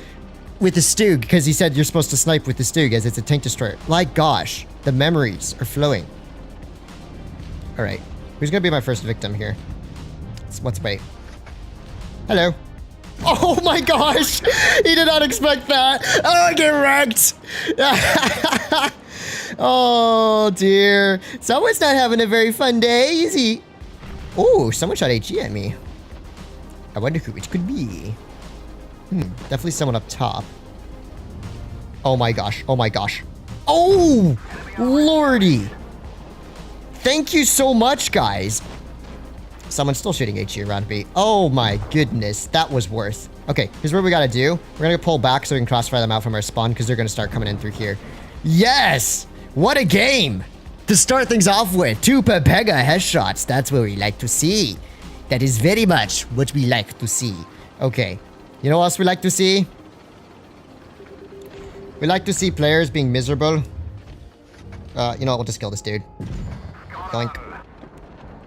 with the Stug because he said you're supposed to snipe with the Stug as it's a tank destroyer. Like, gosh, the memories are flowing. All right, who's gonna be my first victim here? Let's wait. Hello. Oh my gosh! He did not expect that. Oh, get wrecked! Oh dear. Someone's not having a very fun day, is he? Oh, someone shot HE at me. I wonder who it could be. Definitely someone up top. Oh my gosh. Oh my gosh. Oh! Lordy! Thank you so much, guys. Someone's still shooting HE around me. Oh my goodness, that was worth. Okay, here's what we gotta do. We're gonna pull back so we can crossfire them out from our spawn because they're gonna start coming in through here. Yes! What a game! To start things off with, 2 Pepega headshots. That's what we like to see. That is very much what we like to see. Okay, you know what else we like to see? We like to see players being miserable. You know what, we'll just kill this dude. Doink.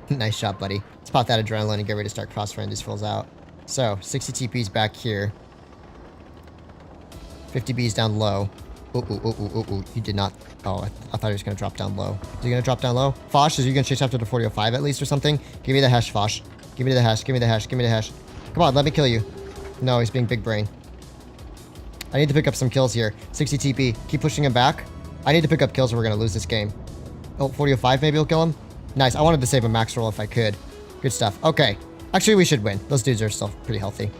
Nice shot, buddy. Let's pop that adrenaline and get ready to start crossfiring these fools out. So, 60 TP's back here. 50 B's down low. Ooh. You did not... Oh, I thought he was going to drop down low. Is he going to drop down low? Fosh, is you going to chase after the 4005 at least or something? Give me the hash, Fosh. Give me the hash, give me the hash, give me the hash. Come on, let me kill you. No, he's being big brain. I need to pick up some kills here. 60 TP. Keep pushing him back. I need to pick up kills or we're going to lose this game. Oh, 4005 maybe will kill him? Nice. I wanted to save a max roll if I could. Good stuff. Okay. Actually, we should win. Those dudes are still pretty healthy.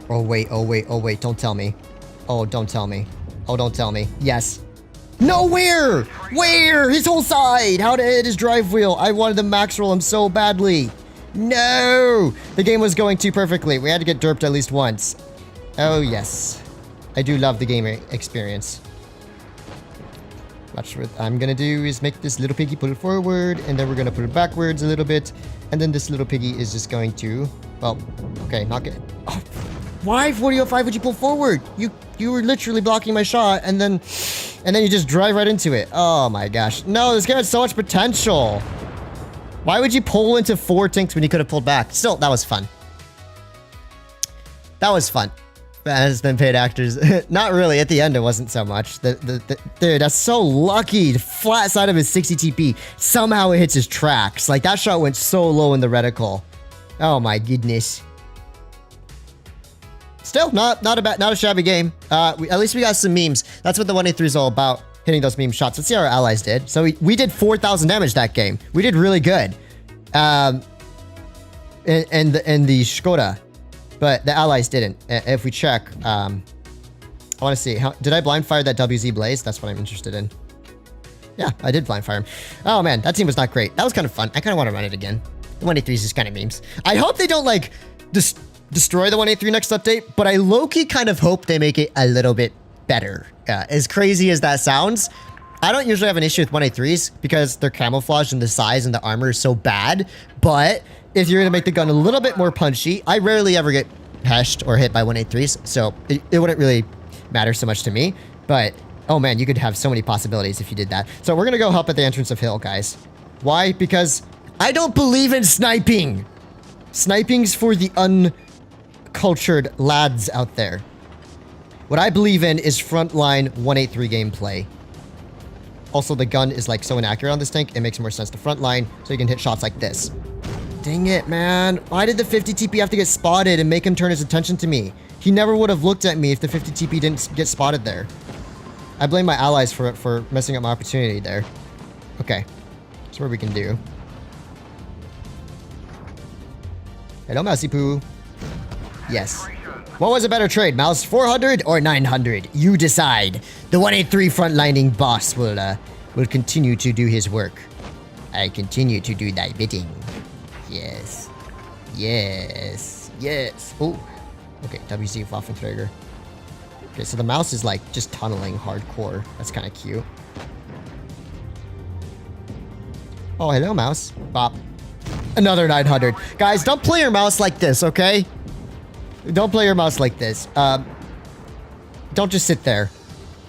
Oh, wait. Don't tell me. Oh, don't tell me. Oh, don't tell me. Yes. No, where? Where? His whole side. How to hit his drive wheel. I wanted to max roll him so badly. No. The game was going too perfectly. We had to get derped at least once. Oh, yes. I do love the game experience. Watch what I'm gonna do is make this little piggy pull it forward, and then we're gonna pull it backwards a little bit, and then this little piggy is just going to, well, okay, not good. Oh, why 4005 would you pull forward? You were literally blocking my shot, and then you just drive right into it. Oh my gosh. No, this game has so much potential. Why would you pull into 4 tanks when you could have pulled back? Still, that was fun. That was fun. Has been paid actors. Not really. At the end, it wasn't so much. Dude, that's so lucky. The flat side of his 60 TP. Somehow it hits his tracks. Like, that shot went so low in the reticle. Oh my goodness. Still, not a shabby game. At least we got some memes. That's what the 183 is all about. Hitting those meme shots. Let's see how our allies did. So we did 4,000 damage that game. We did really good. And the Skoda. But the allies didn't. If we check, I want to see. Did I blind fire that WZ Blaze? That's what I'm interested in. Yeah, I did blind fire him. Oh man, that team was not great. That was kind of fun. I kind of want to run it again. The 183 is just kind of memes. I hope they don't like destroy the 183 next update, but I low-key kind of hope they make it a little bit better. As crazy as that sounds, I don't usually have an issue with 183s because their camouflage and the size and the armor is so bad. But if you're gonna make the gun a little bit more punchy, I rarely ever get heshed or hit by 183s, so it wouldn't really matter so much to me. But oh man, you could have so many possibilities if you did that. So we're gonna go help at the entrance of hill, guys. Why? Because I don't believe in sniping. Sniping's for the uncultured lads out there. What I believe in is frontline 183 gameplay. Also, the gun is like so inaccurate on this tank, it makes more sense to frontline, so you can hit shots like this. Dang it, man. Why did the 50 TP have to get spotted and make him turn his attention to me? He never would have looked at me if the 50 TP didn't get spotted there. I blame my allies for messing up my opportunity there. Okay. That's what we can do. Hello, Mousy Poo. Yes. What was a better trade, Mouse? 400 or 900? You decide. The 183 frontlining boss will continue to do his work. I continue to do thy bidding. Yes. Yes. Yes. Oh. Okay, WC Waffenträger. Okay, so the mouse is like just tunneling hardcore. That's kind of cute. Oh, hello, mouse. Bop. Another 900. Guys, don't play your mouse like this, okay? Don't play your mouse like this. Don't just sit there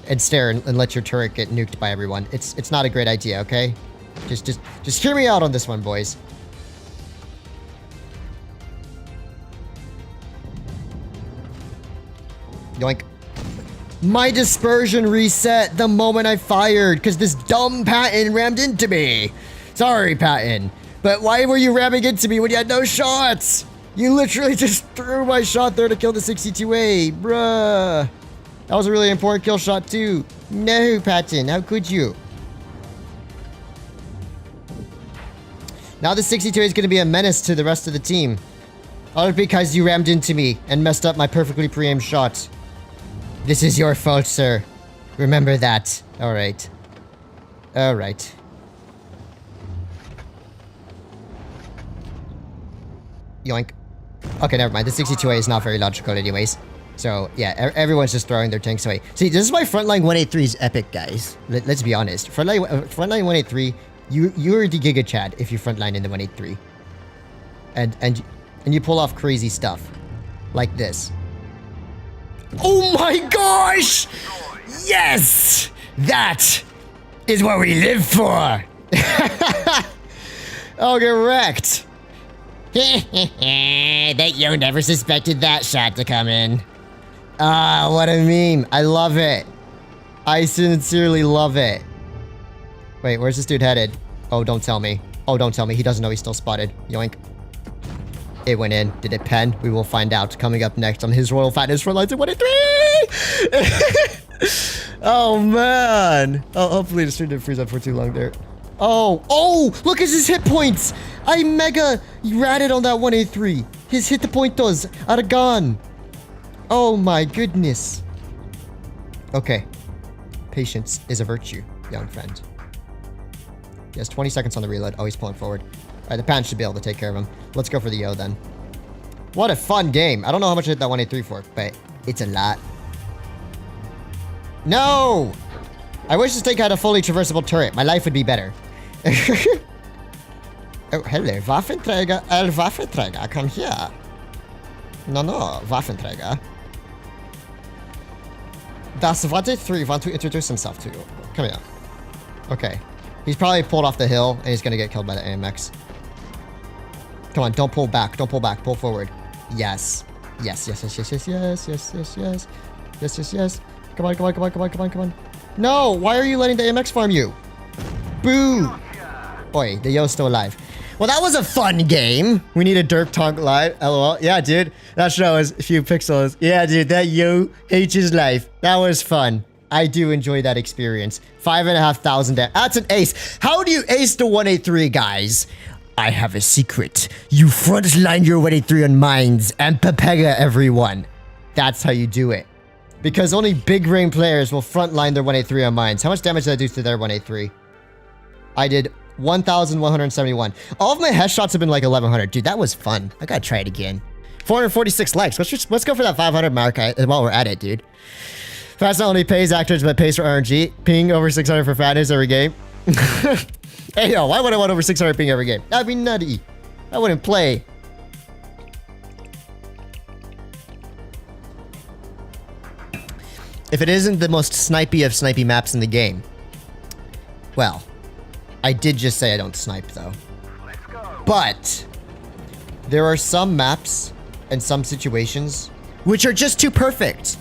and stare and let your turret get nuked by everyone. It's not a great idea, okay? Just hear me out on this one, boys. Yoink. My dispersion reset the moment I fired because this dumb Patton rammed into me. Sorry, Patton. But why were you ramming into me when you had no shots? You literally just threw my shot there to kill the 62A, bruh. That was a really important kill shot too. No, Patton, how could you? Now the 62A is going to be a menace to the rest of the team. All because you rammed into me and messed up my perfectly pre-aimed shot. This is your fault, sir. Remember that. Alright. Alright. Yoink. Okay, never mind. The 62A is not very logical anyways. So, yeah, everyone's just throwing their tanks away. See, this is why frontline 183 is epic, guys. Let's be honest. Frontline 183, you're the Giga Chad if you frontline in the 183. And you pull off crazy stuff. Like this. Oh my gosh! Yes! That is what we live for! Oh, get wrecked. That you never suspected that shot to come in. Ah, what a meme. I love it. I sincerely love it. Wait, where's this dude headed? Oh, don't tell me. Oh, don't tell me. He doesn't know he's still spotted. Yoink. It went in. Did it pen? We will find out. Coming up next on HisRoyalFatness for Lights at 183! Oh, man. Oh, hopefully the stream didn't freeze up for too long there. Oh, look at his hit points. I mega ratted on that 183. His hit the pointos out of gun. Oh my goodness. Okay. Patience is a virtue, young friend. He has 20 seconds on the reload. Oh, he's pulling forward. All right, the pan should be able to take care of him. Let's go for the Yo then. What a fun game. I don't know how much I hit that 183 for, but it's a lot. No! I wish this tank had a fully traversable turret. My life would be better. Oh, hello, Waffenträger. Waffenträger, come here. No, Waffenträger. Does 183 want to introduce himself to you? Come here. Okay. He's probably pulled off the hill, and he's gonna get killed by the AMX. Come on, don't pull back. Don't pull back. Pull forward. Yes. Yes. Come on. No! Why are you letting the AMX farm you? Boo! Oi, the Yo's still alive. Well, that was a fun game. We need a derp tonk live. LOL. Yeah, dude. That show is a few pixels. Yeah, dude. That Yo hates his life. That was fun. I do enjoy that experience. 5,500. That's an ace. How do you ace the 183, guys? I have a secret. You frontline your 183 on mines and Pepega everyone. That's how you do it. Because only big brain players will frontline their 183 on mines. How much damage did I do to their 183? I did 1,171. All of my headshots have been like 1,100. Dude, that was fun. I gotta try it again. 446 likes. Let's go for that 500 mark while we're at it, dude. Fast not only pays actors, but pays for RNG. Ping over 600 for fatness every game. Hey, yo, why would I want over 600 ping every game? That'd be nutty. I wouldn't play. If it isn't the most snipey of snipey maps in the game, well, I did just say I don't snipe, though. But there are some maps and some situations which are just too perfect.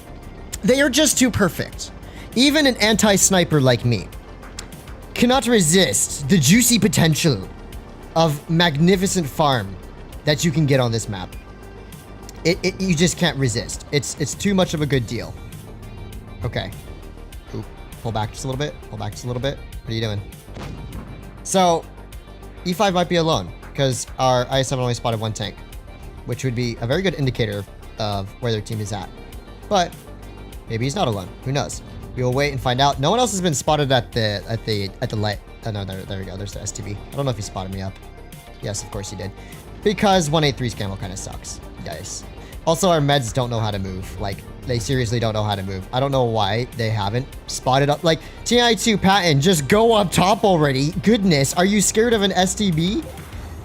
They are just too perfect. Even an anti-sniper like me cannot resist the juicy potential of magnificent farm that you can get on this map. You just can't resist. It's too much of a good deal. Okay. Oop. Pull back just a little bit. Pull back just a little bit. What are you doing? So, E5 might be alone, because our IS-7 only spotted one tank, which would be a very good indicator of where their team is at. But maybe he's not alone. Who knows? We will wait and find out. No one else has been spotted at the light. Oh no, there we go. There's the STB. I don't know if he spotted me up. Yes, of course he did. Because 183's camo kind of sucks, guys. Also, our meds don't know how to move. Like, they seriously don't know how to move. I don't know why they haven't spotted up. Like, TI2 Patton, just go up top already. Goodness, are you scared of an STB?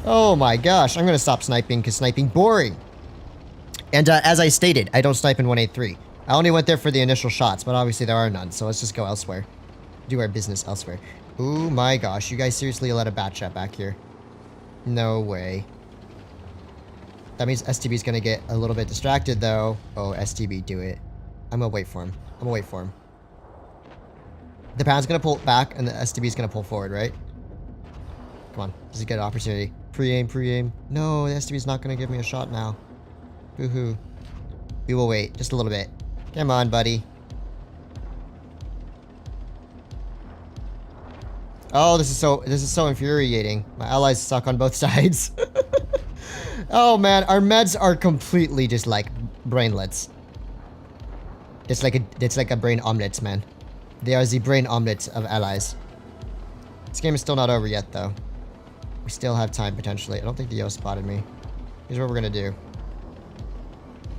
Oh my gosh, I'm going to stop sniping because sniping boring. And as I stated, I don't snipe in 183. I only went there for the initial shots, but obviously there are none. So let's just go elsewhere. Do our business elsewhere. Oh my gosh, you guys seriously let a bat shot back here. No way. That means STB's gonna get a little bit distracted, though. Oh, STB, do it. I'm gonna wait for him. I'm gonna wait for him. The pound's gonna pull back, and the STB's gonna pull forward, right? Come on. This is a good opportunity. Pre-aim, pre-aim. No, the STB's not gonna give me a shot now. Boo-hoo. We will wait. Just a little bit. Come on, buddy. Oh, this is so infuriating. My allies suck on both sides. Oh man, our meds are completely just like brainlets. It's like a brain omelette, man. They are the brain omelette of allies. This game is still not over yet, though. We still have time potentially. I don't think the Yo spotted me. Here's what we're gonna do.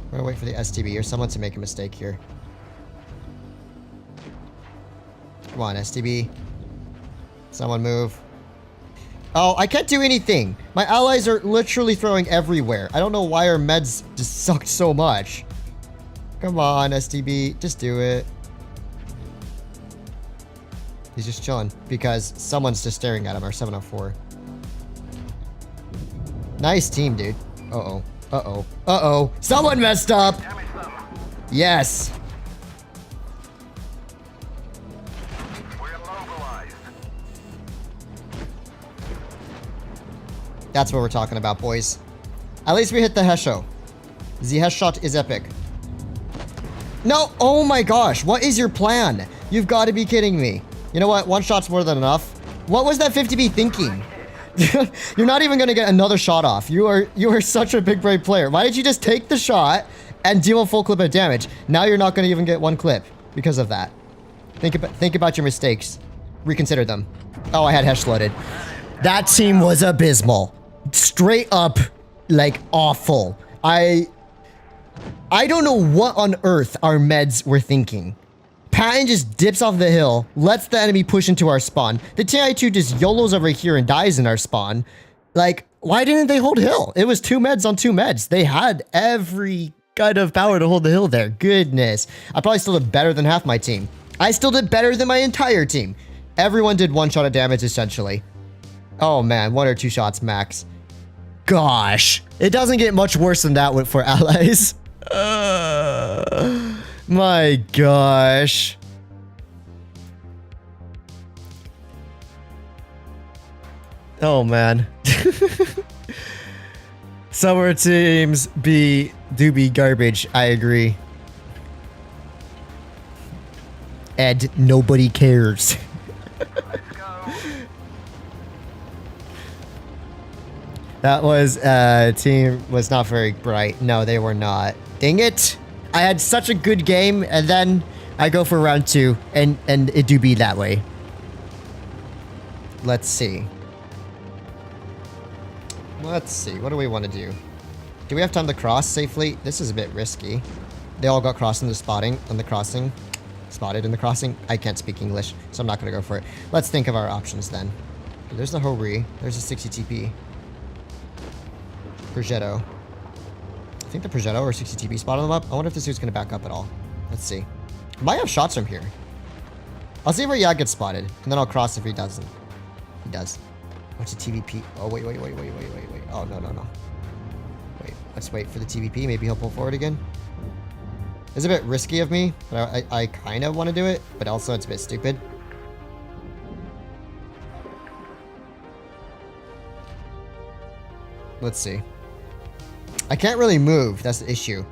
We're gonna wait for the STB or someone to make a mistake here. Come on, STB. Someone move. Oh, I can't do anything. My allies are literally throwing everywhere. I don't know why our meds just sucked so much. Come on, STB. Just do it. He's just chilling because someone's just staring at him, our 704. Nice team, dude. Uh-oh. Uh-oh. Uh-oh. Someone messed up! Yes. That's what we're talking about, boys. At least we hit the Hesho. The Hesh-shot is epic. No! Oh my gosh! What is your plan? You've got to be kidding me. You know what? One shot's more than enough. What was that 50B thinking? You're not even going to get another shot off. You are such a big brave player. Why did you just take the shot and deal a full clip of damage? Now you're not going to even get one clip because of that. Think about your mistakes. Reconsider them. Oh, I had Hesh loaded. That team was abysmal. Straight up, like, awful. I don't know what on earth our meds were thinking. Patton just dips off the hill, lets the enemy push into our spawn. The TI2 just YOLOs over here and dies in our spawn. Like, why didn't they hold hill? It was 2 meds on 2 meds. They had every kind of power to hold the hill there. Goodness. I probably still did better than half my team. I still did better than my entire team. Everyone did 1 shot of damage, essentially. Oh, man. 1 or 2 shots max. Gosh. It doesn't get much worse than that for allies. My gosh. Oh, man. Summer teams do be garbage. I agree. Ed, nobody cares. That was, team was not very bright. No, they were not. Dang it. I had such a good game, and then I go for round 2, and it do be that way. let's see. Let's see. What do we want to do? Do we have time to cross safely? This is a bit risky. They all got crossed in the spotting on the crossing. Spotted in the crossing. I can't speak English, so I'm not going to go for it. Let's think of our options then. There's the Hori. There's a 60 TP. Progetto. I think the Progetto or 60 TP spotted them up. I wonder if this dude's going to back up at all. Let's see. Might have shots from here. I'll see where Yag gets spotted, and then I'll cross if he doesn't. He does. What's a TVP? Oh, wait. Oh, no. Wait, let's wait for the TVP. Maybe he'll pull forward again. It's a bit risky of me, but I kind of want to do it, but also it's a bit stupid. Let's see. I can't really move. That's the issue.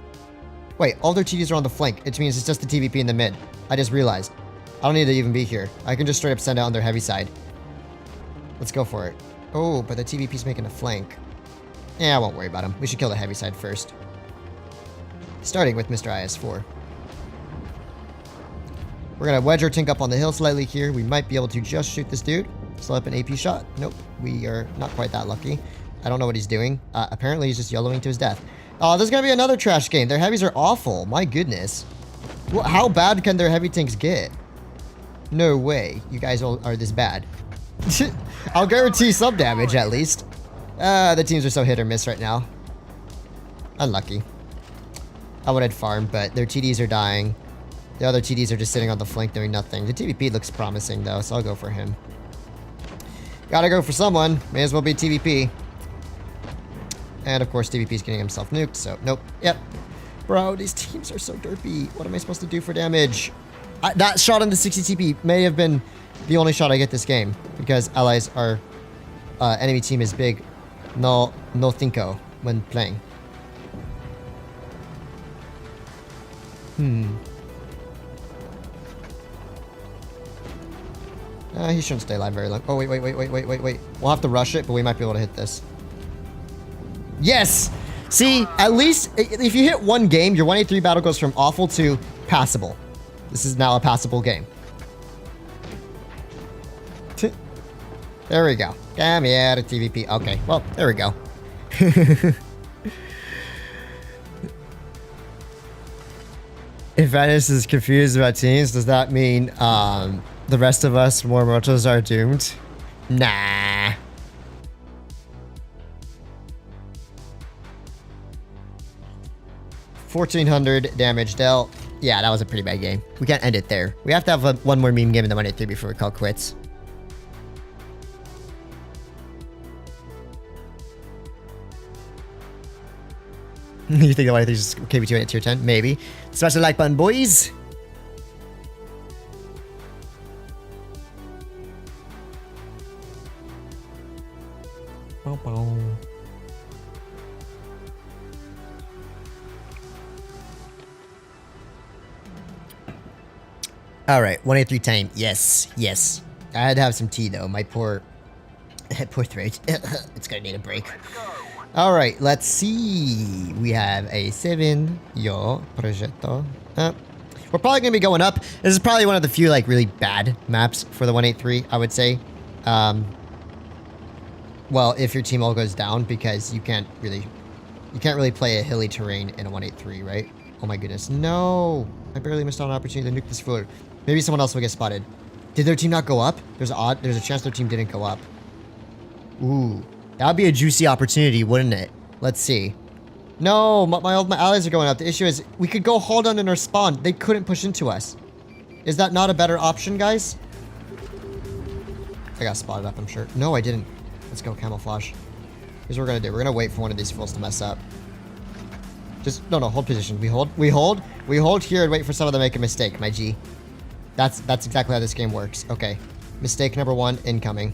Wait, all their TDs are on the flank. It means it's just the TVP in the mid. I just realized. I don't need to even be here. I can just straight up send out on their heavy side. Let's go for it. Oh, but the TVP's making a flank. Yeah, I won't worry about him. We should kill the heavy side first. Starting with Mr. IS-4. We're going to wedge our tank up on the hill slightly here. We might be able to just shoot this dude. Still up an AP shot. Nope. We are not quite that lucky. I don't know what he's doing. Apparently, he's just YOLOing to his death. Oh, there's going to be another trash game. Their heavies are awful. My goodness. Well, how bad can their heavy tanks get? No way. You guys are this bad. I'll guarantee some damage, at least. The teams are so hit or miss right now. Unlucky. I wanted farm, but their TDs are dying. The other TDs are just sitting on the flank doing nothing. The TVP looks promising, though, so I'll go for him. Gotta go for someone. May as well be TVP. And, of course, TVP's getting himself nuked, so nope. Yep. Bro, these teams are so derpy. What am I supposed to do for damage? That shot on the 60 TP may have been the only shot I get this game, because allies are... enemy team is big. No thinko when playing. He shouldn't stay alive very long. Oh, wait. We'll have to rush it, but we might be able to hit this. Yes! See, at least if you hit one game, your 183 battle goes from awful to passable. This is now a passable game. There we go. Damn, yeah, the TVP. Okay, well, there we go. If Venice is confused about teams, does that mean the rest of us more mortals are doomed? Nah. $1,400 damage dealt. Yeah, that was a pretty bad game. We can't end it there. We have to have one more meme game in the 183 before we call quits. You think the 183 is KB2 at tier 10? Maybe. Smash the like button, boys! Alright, 183 time. Yes. I had to have some tea though. My poor throat. It's gonna need a break. Alright, let's see. We have a 7-yo progetto. We're probably gonna be going up. This is probably one of the few like really bad maps for the 183, I would say. Well, if your team all goes down, because you can't really play a hilly terrain in a 183, right? Oh my goodness. No! I barely missed out on an opportunity to nuke this floor. Maybe someone else will get spotted. Did their team not go up? There's a chance their team didn't go up. Ooh. That would be a juicy opportunity, wouldn't it? Let's see. No, my allies are going up. The issue is, we could go hold on in our spawn. They couldn't push into us. Is that not a better option, guys? I got spotted up, I'm sure. No, I didn't. Let's go camouflage. Here's what we're gonna do. We're gonna wait for one of these fools to mess up. Just, no, hold position. We hold here and wait for someone to make a mistake, my G. That's exactly how this game works. Okay. Mistake number 1, incoming.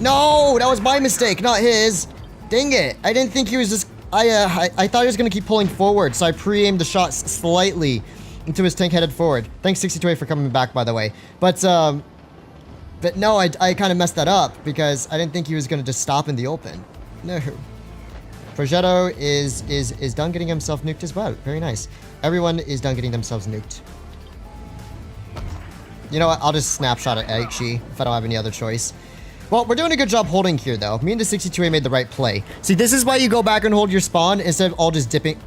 No, that was my mistake, not his. Dang it. I didn't think he was just... I thought he was going to keep pulling forward, so I pre-aimed the shot slightly into his tank headed forward. Thanks, 62A, for coming back, by the way. But no, I kind of messed that up because I didn't think he was going to just stop in the open. No. Progetto is done getting himself nuked as well. Very nice. Everyone is done getting themselves nuked. You know what? I'll just snapshot it Aichi if I don't have any other choice. Well, we're doing a good job holding here, though. Me and the 62A made the right play. See, this is why you go back and hold your spawn instead of all just dipping.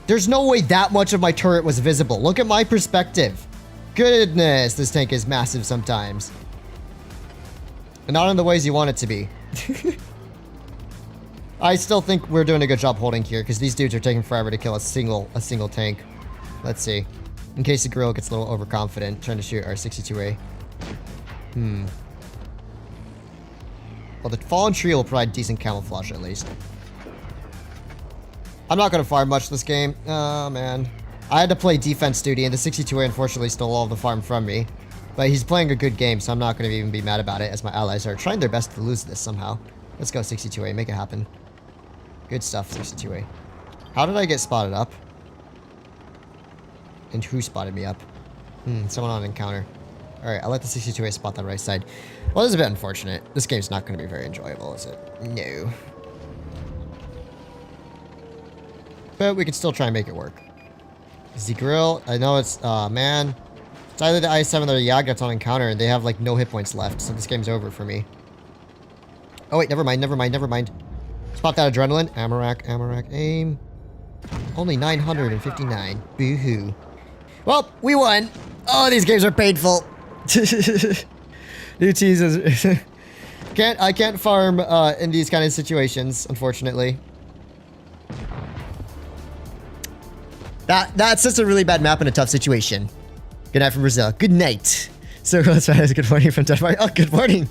There's no way that much of my turret was visible. Look at my perspective. Goodness, this tank is massive sometimes. And not in the ways you want it to be. I still think we're doing a good job holding here because these dudes are taking forever to kill a single tank. Let's see. In case the gorilla gets a little overconfident trying to shoot our 62A. Well, the fallen tree will provide decent camouflage at least. I'm not going to farm much this game. Oh, man. I had to play defense duty, and the 62A unfortunately stole all of the farm from me. But he's playing a good game, so I'm not going to even be mad about it, as my allies are trying their best to lose this somehow. Let's go, 62A. Make it happen. Good stuff, 62A. How did I get spotted up? And who spotted me up? Someone on encounter. Alright, I'll let the 62A spot that right side. Well, this is a bit unfortunate. This game's not going to be very enjoyable, is it? No. But we can still try and make it work. Z Grill, I know it's, man. It's either the I-7 or the Yag that's on encounter, and they have, like, no hit points left, so this game's over for me. Oh, wait, never mind. Spot that adrenaline. Amarak, aim. Only 959. Boo-hoo. Well, we won. Oh, these games are painful. New teases. I can't farm, in these kind of situations, unfortunately. That's just a really bad map in a tough situation. Good night from Brazil. Good night. So let's try this. Good morning from Denmark. Oh, good morning.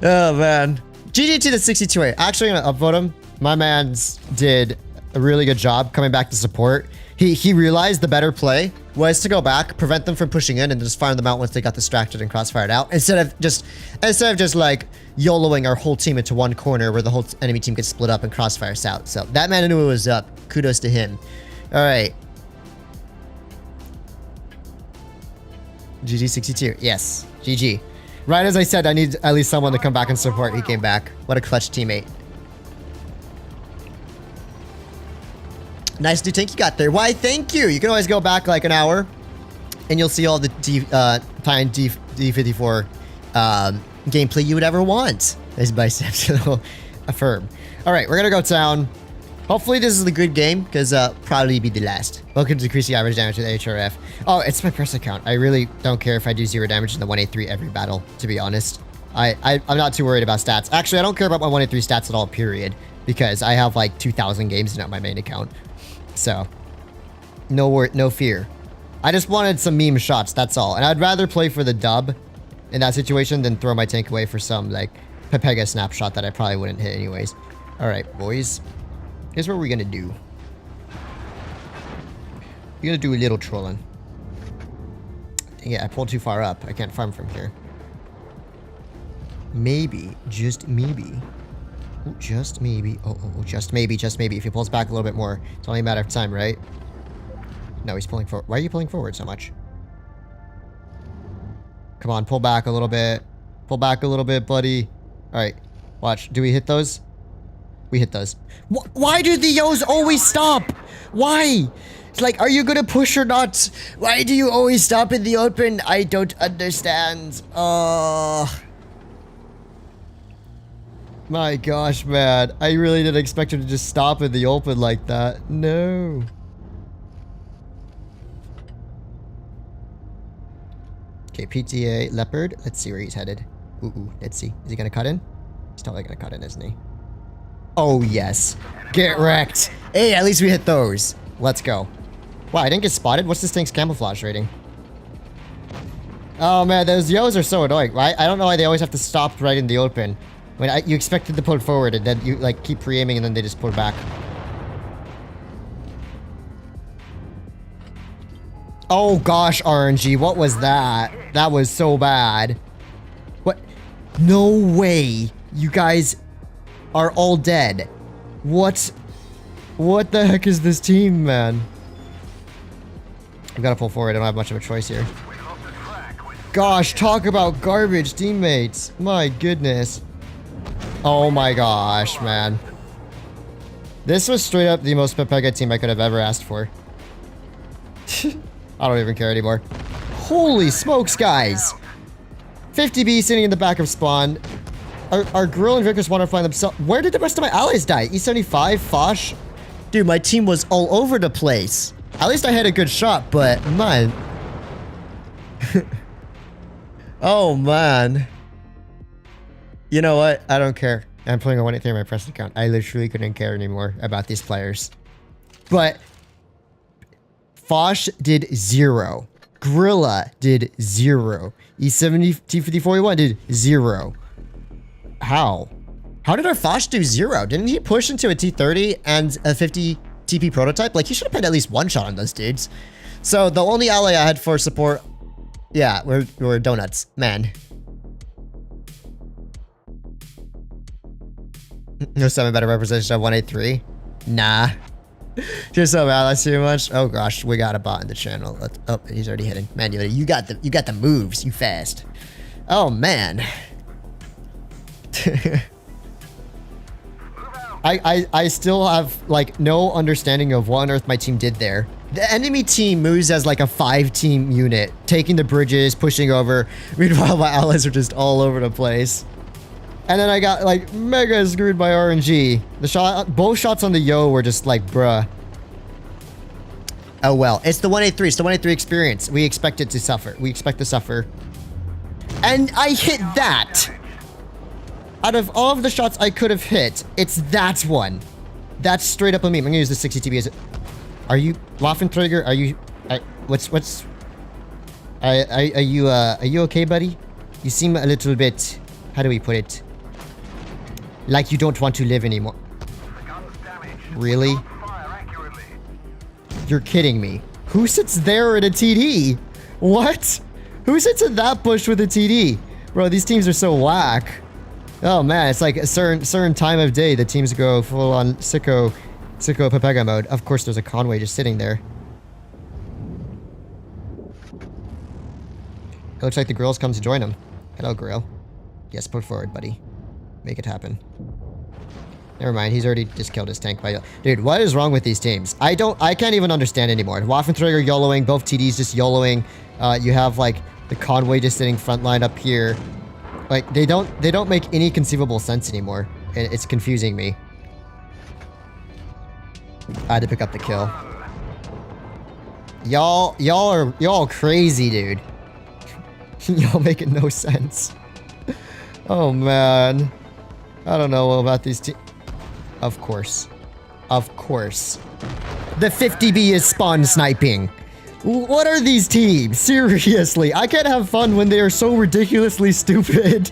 Oh, man. GG to the 62A. Actually, I'm going to upvote him. My man's did a really good job coming back to support. He realized the better play was to go back, prevent them from pushing in, and just farm them out once they got distracted and crossfired out. Instead of just like YOLOing our whole team into one corner where the whole enemy team gets split up and crossfires out. So that man knew it was up. Kudos to him. All right. GG62. Yes. GG. Right as I said, I need at least someone to come back and support. He came back. What a clutch teammate. Nice new tank you got there. Why, thank you. You can always go back like an hour and you'll see all the Titan-54 gameplay you would ever want. His biceps will affirm. All right, we're going to go down. Hopefully this is a good game because probably be the last. Welcome to decreasing average damage with HRF. Oh, it's my press account. I really don't care if I do 0 damage in the 183 every battle, to be honest. I'm not too worried about stats. Actually, I don't care about my 183 stats at all, period. Because I have like 2,000 games in my main account. So, no fear. I just wanted some meme shots, that's all. And I'd rather play for the dub in that situation than throw my tank away for some, like, Pepega snapshot that I probably wouldn't hit anyways. Alright, boys. Here's what we're gonna do. We're gonna do a little trolling. Dang it, I pulled too far up. I can't farm from here. Maybe, just maybe. Oh, just maybe. Oh, just maybe. If he pulls back a little bit more, it's only a matter of time, right? No, he's pulling forward. Why are you pulling forward so much? Come on, pull back a little bit. Pull back a little bit, buddy. All right, watch. Do we hit those? We hit those. Why do the Yos always stop? Why? It's like, are you gonna push or not? Why do you always stop in the open? I don't understand. My gosh, man. I really didn't expect him to just stop in the open like that. No. Okay, PTA Leopard. Let's see where he's headed. Ooh, let's see. Is he gonna cut in? He's totally gonna cut in, isn't he? Oh, yes. Get wrecked. Hey, at least we hit those. Let's go. Wow, I didn't get spotted. What's this tank's camouflage rating? Oh, man, those Yos are so annoying. I don't know why they always have to stop right in the open. When you expected to pull forward and then you like keep pre-aiming and then they just pull back. Oh gosh, RNG, what was that? That was so bad. What? No way. You guys are all dead. What the heck is this team, man? I've got to pull forward. I don't have much of a choice here. Gosh, talk about garbage teammates. My goodness. Oh my gosh, man. This was straight up the most Pepega team I could have ever asked for. I don't even care anymore. Holy smokes, guys. 50B sitting in the back of spawn. Our Grill and Vickers want to find themselves. Where did the rest of my allies die? E75, Foch. Dude, my team was all over the place. At least I had a good shot, but man. Oh, man. You know what? I don't care. I'm playing a 183 on my press account. I literally couldn't care anymore about these players. But Foch did 0. Grilla did 0. E70 T54-D did 0. How? How did our Foch do 0? Didn't he push into a T30 and a 50 TP prototype? Like, he should have put at least one shot on those dudes. So, the only ally I had for support... Yeah, we're donuts. Man. No 7 better representation of 183? Nah. Just so bad, that's too much. Oh gosh, we got a bot in the channel. Oh, he's already hitting. Man, you got the moves. You fast. Oh man. I still have like no understanding of what on earth my team did there. The enemy team moves as like a 5-team unit, taking the bridges, pushing over. Meanwhile, my allies are just all over the place. And then I got like mega screwed by RNG. Both shots on the Yo were just like, bruh. Oh well, it's the 183. It's the 183 experience. We expect it to suffer. We expect to suffer. And I hit that. Out of all of the shots I could have hit, it's that one. That's straight up a meme. I'm gonna use the 60 TB as it. Are you Waffentrigger? Are you? Are you okay, buddy? You seem a little bit. How do we put it? Like you don't want to live anymore. Really? You're kidding me. Who sits there at a TD? What? Who sits in that bush with a TD? Bro, these teams are so whack. Oh man, it's like a certain time of day the teams go full on sicko Pepega mode. Of course there's a Conway just sitting there. It looks like the Grill's come to join him. Hello, Grill. Yes, put forward, buddy. Make it happen. Never mind, he's already just killed his tank by... Dude, what is wrong with these teams? I can't even understand anymore. Waffentrigger YOLOing, both TDs just YOLOing. You have, like, the Conway just sitting frontline up here. Like, they don't make any conceivable sense anymore. And it's confusing me. I had to pick up the kill. Y'all crazy, dude. Y'all making no sense. Oh, man. I don't know about these teams. Of course. Of course. The 50B is spawn sniping. What are these teams? Seriously, I can't have fun when they are so ridiculously stupid.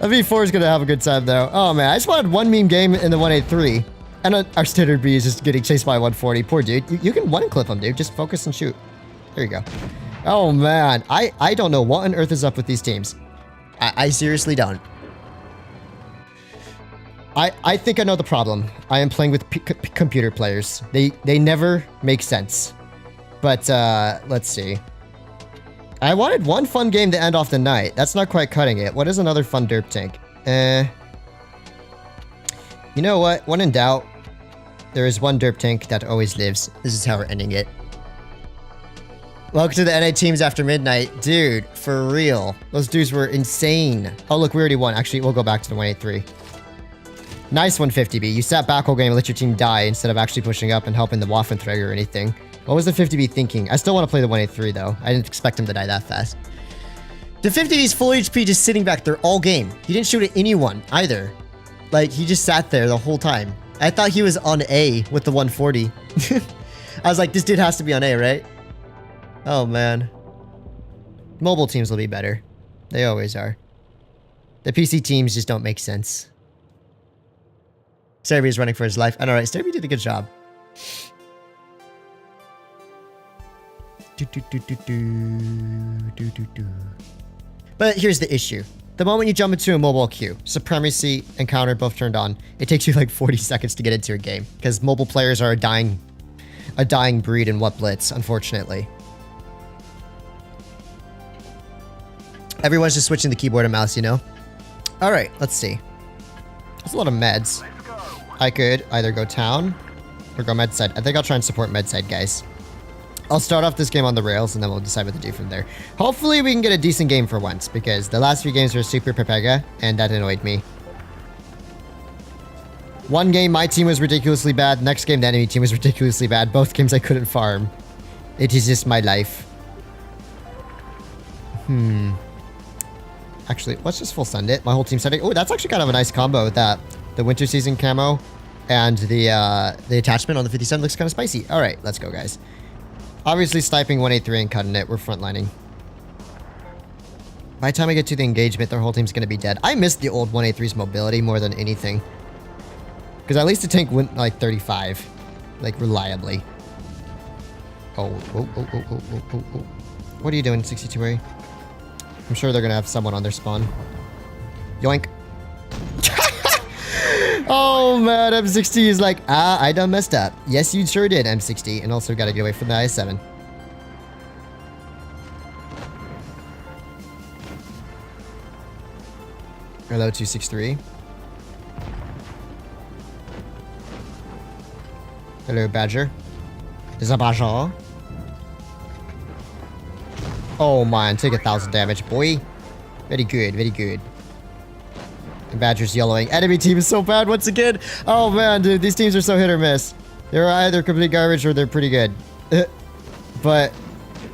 A V4 is gonna have a good time, though. Oh, man. I just wanted one meme game in the 183. And our standard B is just getting chased by 140. Poor dude. You can one-clip him, dude. Just focus and shoot. There you go. Oh, man. I don't know what on earth is up with these teams. I seriously don't. I think I know the problem. I am playing with computer players. They never make sense. But, let's see. I wanted one fun game to end off the night. That's not quite cutting it. What is another fun derp tank? You know what? When in doubt, there is one derp tank that always lives. This is how we're ending it. Welcome to the NA teams after midnight. Dude, for real. Those dudes were insane. Oh, look, we already won. Actually, we'll go back to the 183. Nice 150B. You sat back whole game and let your team die instead of actually pushing up and helping the Waffentrigger or anything. What was the 50B thinking? I still want to play the 183, though. I didn't expect him to die that fast. The 50B's full HP just sitting back there all game. He didn't shoot at anyone, either. Like, he just sat there the whole time. I thought he was on A with the 140. I was like, this dude has to be on A, right? Oh, man. Mobile teams will be better. They always are. The PC teams just don't make sense. Serby is running for his life. I know, right? Serby did a good job. But here's the issue. The moment you jump into a mobile queue, supremacy and counter both turned on, it takes you like 40 seconds to get into a game. Because mobile players are a dying breed in WoT Blitz, unfortunately. Everyone's just switching the keyboard and mouse, you know? Alright, let's see. There's a lot of meds. I could either go town or go med side. I think I'll try and support med side, guys. I'll start off this game on the rails, and then we'll decide what to do from there. Hopefully, we can get a decent game for once, because the last few games were super Pepega, and that annoyed me. One game, my team was ridiculously bad. Next game, the enemy team was ridiculously bad. Both games, I couldn't farm. It is just my life. Actually, let's just full send it. My whole team sending. Oh, that's actually kind of a nice combo with that. The winter season camo and the attachment on the 57 looks kind of spicy. All right, let's go, guys. Obviously, sniping 183 and cutting it. We're frontlining. By the time I get to the engagement, their whole team's going to be dead. I miss the old 183's mobility more than anything. Because at least the tank went like 35. Like, reliably. Oh. What are you doing, 62A? I'm sure they're going to have someone on their spawn. Yoink. Oh, man. M60 is like, I done messed up. Yes, you sure did, M60. And also got to get away from the I-7. Hello, 263. Hello, Badger. Is that Badger? Oh, man. Take 1,000 damage, boy. Very good, very good. And Badger's yellowing. Enemy team is so bad once again. Oh, man, dude. These teams are so hit or miss. They're either complete garbage or they're pretty good. But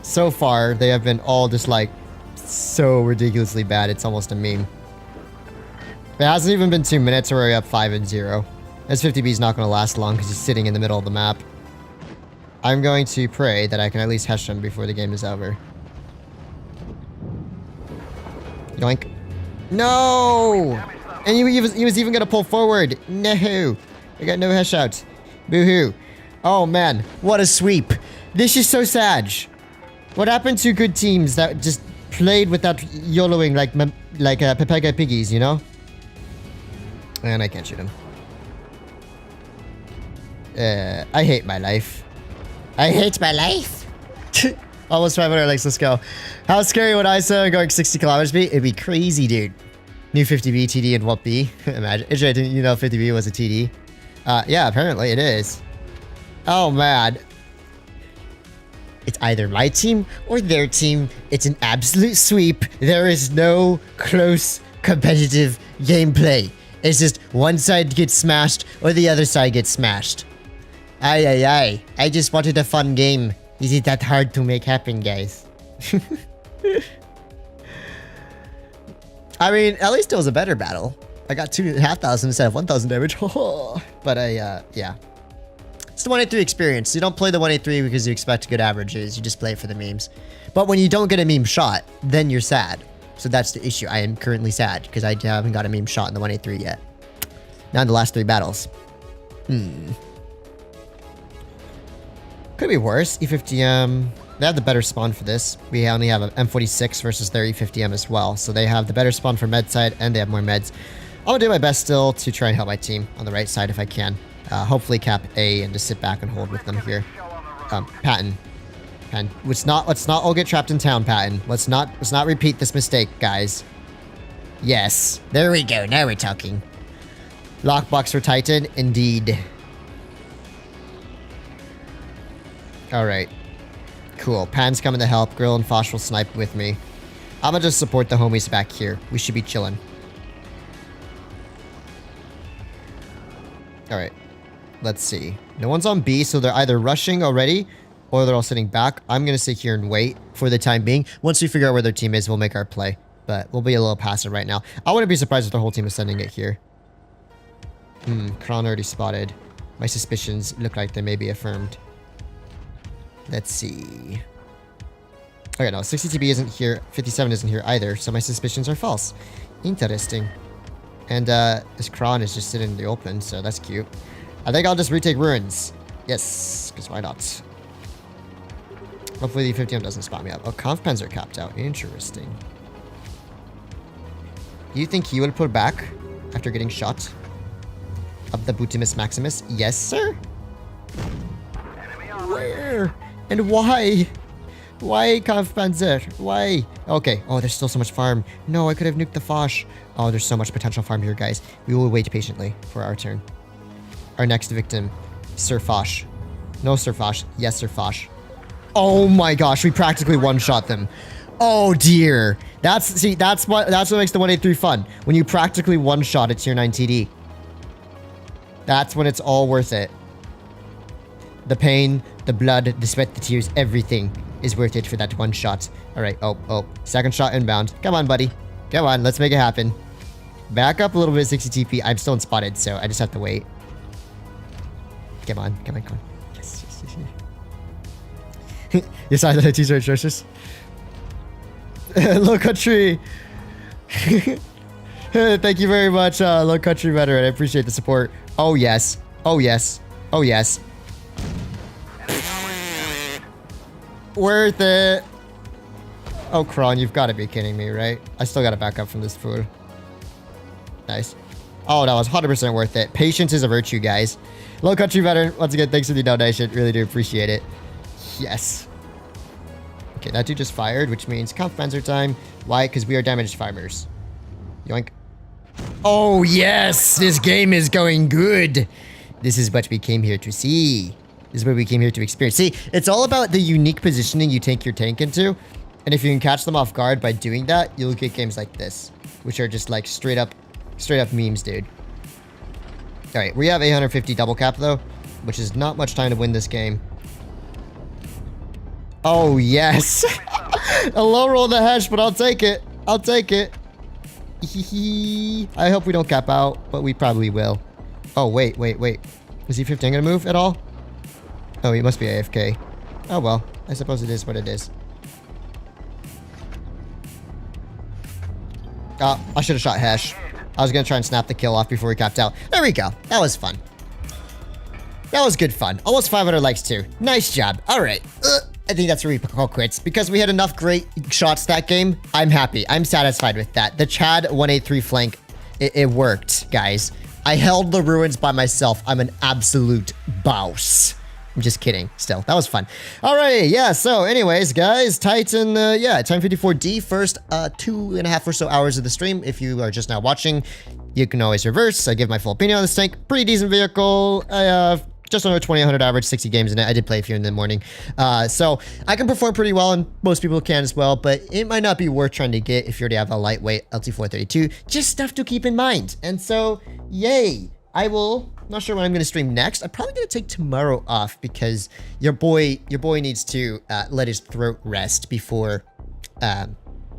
so far, they have been all just, like, so ridiculously bad. It's almost a meme. It hasn't even been 2 minutes, we're up 5-0. S50B is not going to last long because he's sitting in the middle of the map. I'm going to pray that I can at least hesh him before the game is over. Yoink. No! And he was even going to pull forward. No! I got no hesh out. Boo-hoo. Oh, man. What a sweep. This is so sad. What happened to good teams that just played without YOLOing like Pepega Piggies, you know? And I can't shoot him. I hate my life. I hate my life. Almost 500 likes, let's go. How scary would ISO going 60 kilometers be? It'd be crazy, dude. New 50B, TD, and WoT B. Imagine. Didn't you know 50B was a TD? Yeah, apparently it is. Oh, man. It's either my team or their team. It's an absolute sweep. There is no close competitive gameplay. It's just one side gets smashed or the other side gets smashed. Ay. I just wanted a fun game. Is it that hard to make happen, guys? I mean, at least it was a better battle. I got 2,500 instead of 1,000 damage. But yeah. It's the 183 experience. You don't play the 183 because you expect good averages. You just play it for the memes. But when you don't get a meme shot, then you're sad. So that's the issue. I am currently sad because I haven't got a meme shot in the 183 yet. Not in the last 3 battles. Could be worse. E50M. They have the better spawn for this. We only have an M46 versus their E50M as well. So they have the better spawn for med side and they have more meds. I'm going to do my best still to try and help my team on the right side if I can. Hopefully cap A and just sit back and hold with them here. Patton. Let's not all get trapped in town, Patton. Let's not repeat this mistake, guys. Yes. There we go. Now we're talking. Lockbox for Titan, indeed. Alright. Cool. Pan's coming to help. Grill and Fosh will snipe with me. I'm gonna just support the homies back here. We should be chilling. Alright. Let's see. No one's on B, so they're either rushing already or they're all sitting back. I'm gonna sit here and wait for the time being. Once we figure out where their team is, we'll make our play. But we'll be a little passive right now. I wouldn't be surprised if the whole team is sending it here. Kron already spotted. My suspicions look like they may be affirmed. Let's see. Okay, no, 60TB isn't here. 57 isn't here either, so my suspicions are false. Interesting. And this Kron is just sitting in the open, so that's cute. I think I'll just retake ruins. Yes, because why not? Hopefully the 50M doesn't spot me up. Oh, conf pens are capped out. Interesting. Do you think he will pull back after getting shot? Of the Butimus Maximus? Yes, sir? Where? And why? Why, Kampfpanzer? Why? Okay. Oh, there's still so much farm. No, I could have nuked the Fosh. Oh, there's so much potential farm here, guys. We will wait patiently for our turn. Our next victim, Sir Fosh. No, Sir Fosh. Yes, Sir Fosh. Oh my gosh, we practically one-shot them. Oh dear. That's what makes the 183 fun. When you practically one-shot a tier 9 TD. That's when it's all worth it. The pain, the blood, the sweat, the tears, everything is worth it for that one shot. All right. Oh. Second shot inbound. Come on, buddy. Come on. Let's make it happen. Back up a little bit, 60 TP. I'm still unspotted, so I just have to wait. Come on. Yes. You saw that teaser atrocious? Low Country. Thank you very much, Low Country veteran. I appreciate the support. Oh, yes. Worth it. Oh, Kron, you've got to be kidding me, right? I still got to back up from this food. Nice. Oh, that was 100% worth it. Patience is a virtue, guys. Low Country veteran, once again, thanks for the donation. Really do appreciate it. Yes. Okay, that dude just fired, which means comp fencer time. Why? Because we are damaged farmers. Yoink. Oh, yes! This game is going good. This is what we came here to see. This is what we came here to experience. See, it's all about the unique positioning you take your tank into. And if you can catch them off guard by doing that, you'll get games like this, which are just like straight up memes, dude. All right, we have 850 double cap though, which is not much time to win this game. Oh, yes. A low roll the hash, but I'll take it. I hope we don't cap out, but we probably will. Oh, wait. Is E15 gonna move at all? Oh, he must be AFK. Oh, well. I suppose it is what it is. I should have shot Hash. I was gonna try and snap the kill off before he capped out. There we go. That was fun. That was good fun. Almost 500 likes, too. Nice job. All right. I think that's where we call quits. Because we had enough great shots that game, I'm happy. I'm satisfied with that. The Chad 183 flank, it worked, guys. I held the ruins by myself. I'm an absolute boss. I'm just kidding. Still, that was fun. All right, yeah. So, anyways, guys, Titan-54-D. First 2.5 or so hours of the stream. If you are just now watching, you can always reverse. I give my full opinion on this tank. Pretty decent vehicle. I have just under 2,800 average, 60 games in it. I did play a few in the morning. So I can perform pretty well, and most people can as well, but it might not be worth trying to get if you already have a lightweight LT432. Just stuff to keep in mind. And so, yay. Not sure when I'm going to stream next. I'm probably going to take tomorrow off because your boy needs to let his throat rest before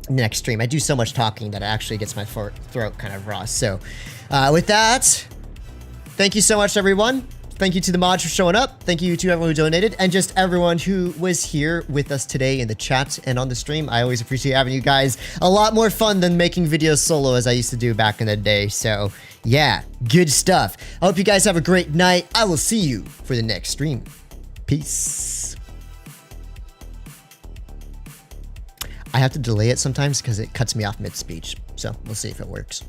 next stream. I do so much talking that it actually gets my throat kind of raw. So with that, thank you so much, everyone. Thank you to the mods for showing up. Thank you to everyone who donated and just everyone who was here with us today in the chat and on the stream. I always appreciate having you guys. A lot more fun than making videos solo as I used to do back in the day. So yeah, good stuff. I hope you guys have a great night. I will see you for the next stream. Peace. I have to delay it sometimes because it cuts me off mid-speech. So we'll see if it works.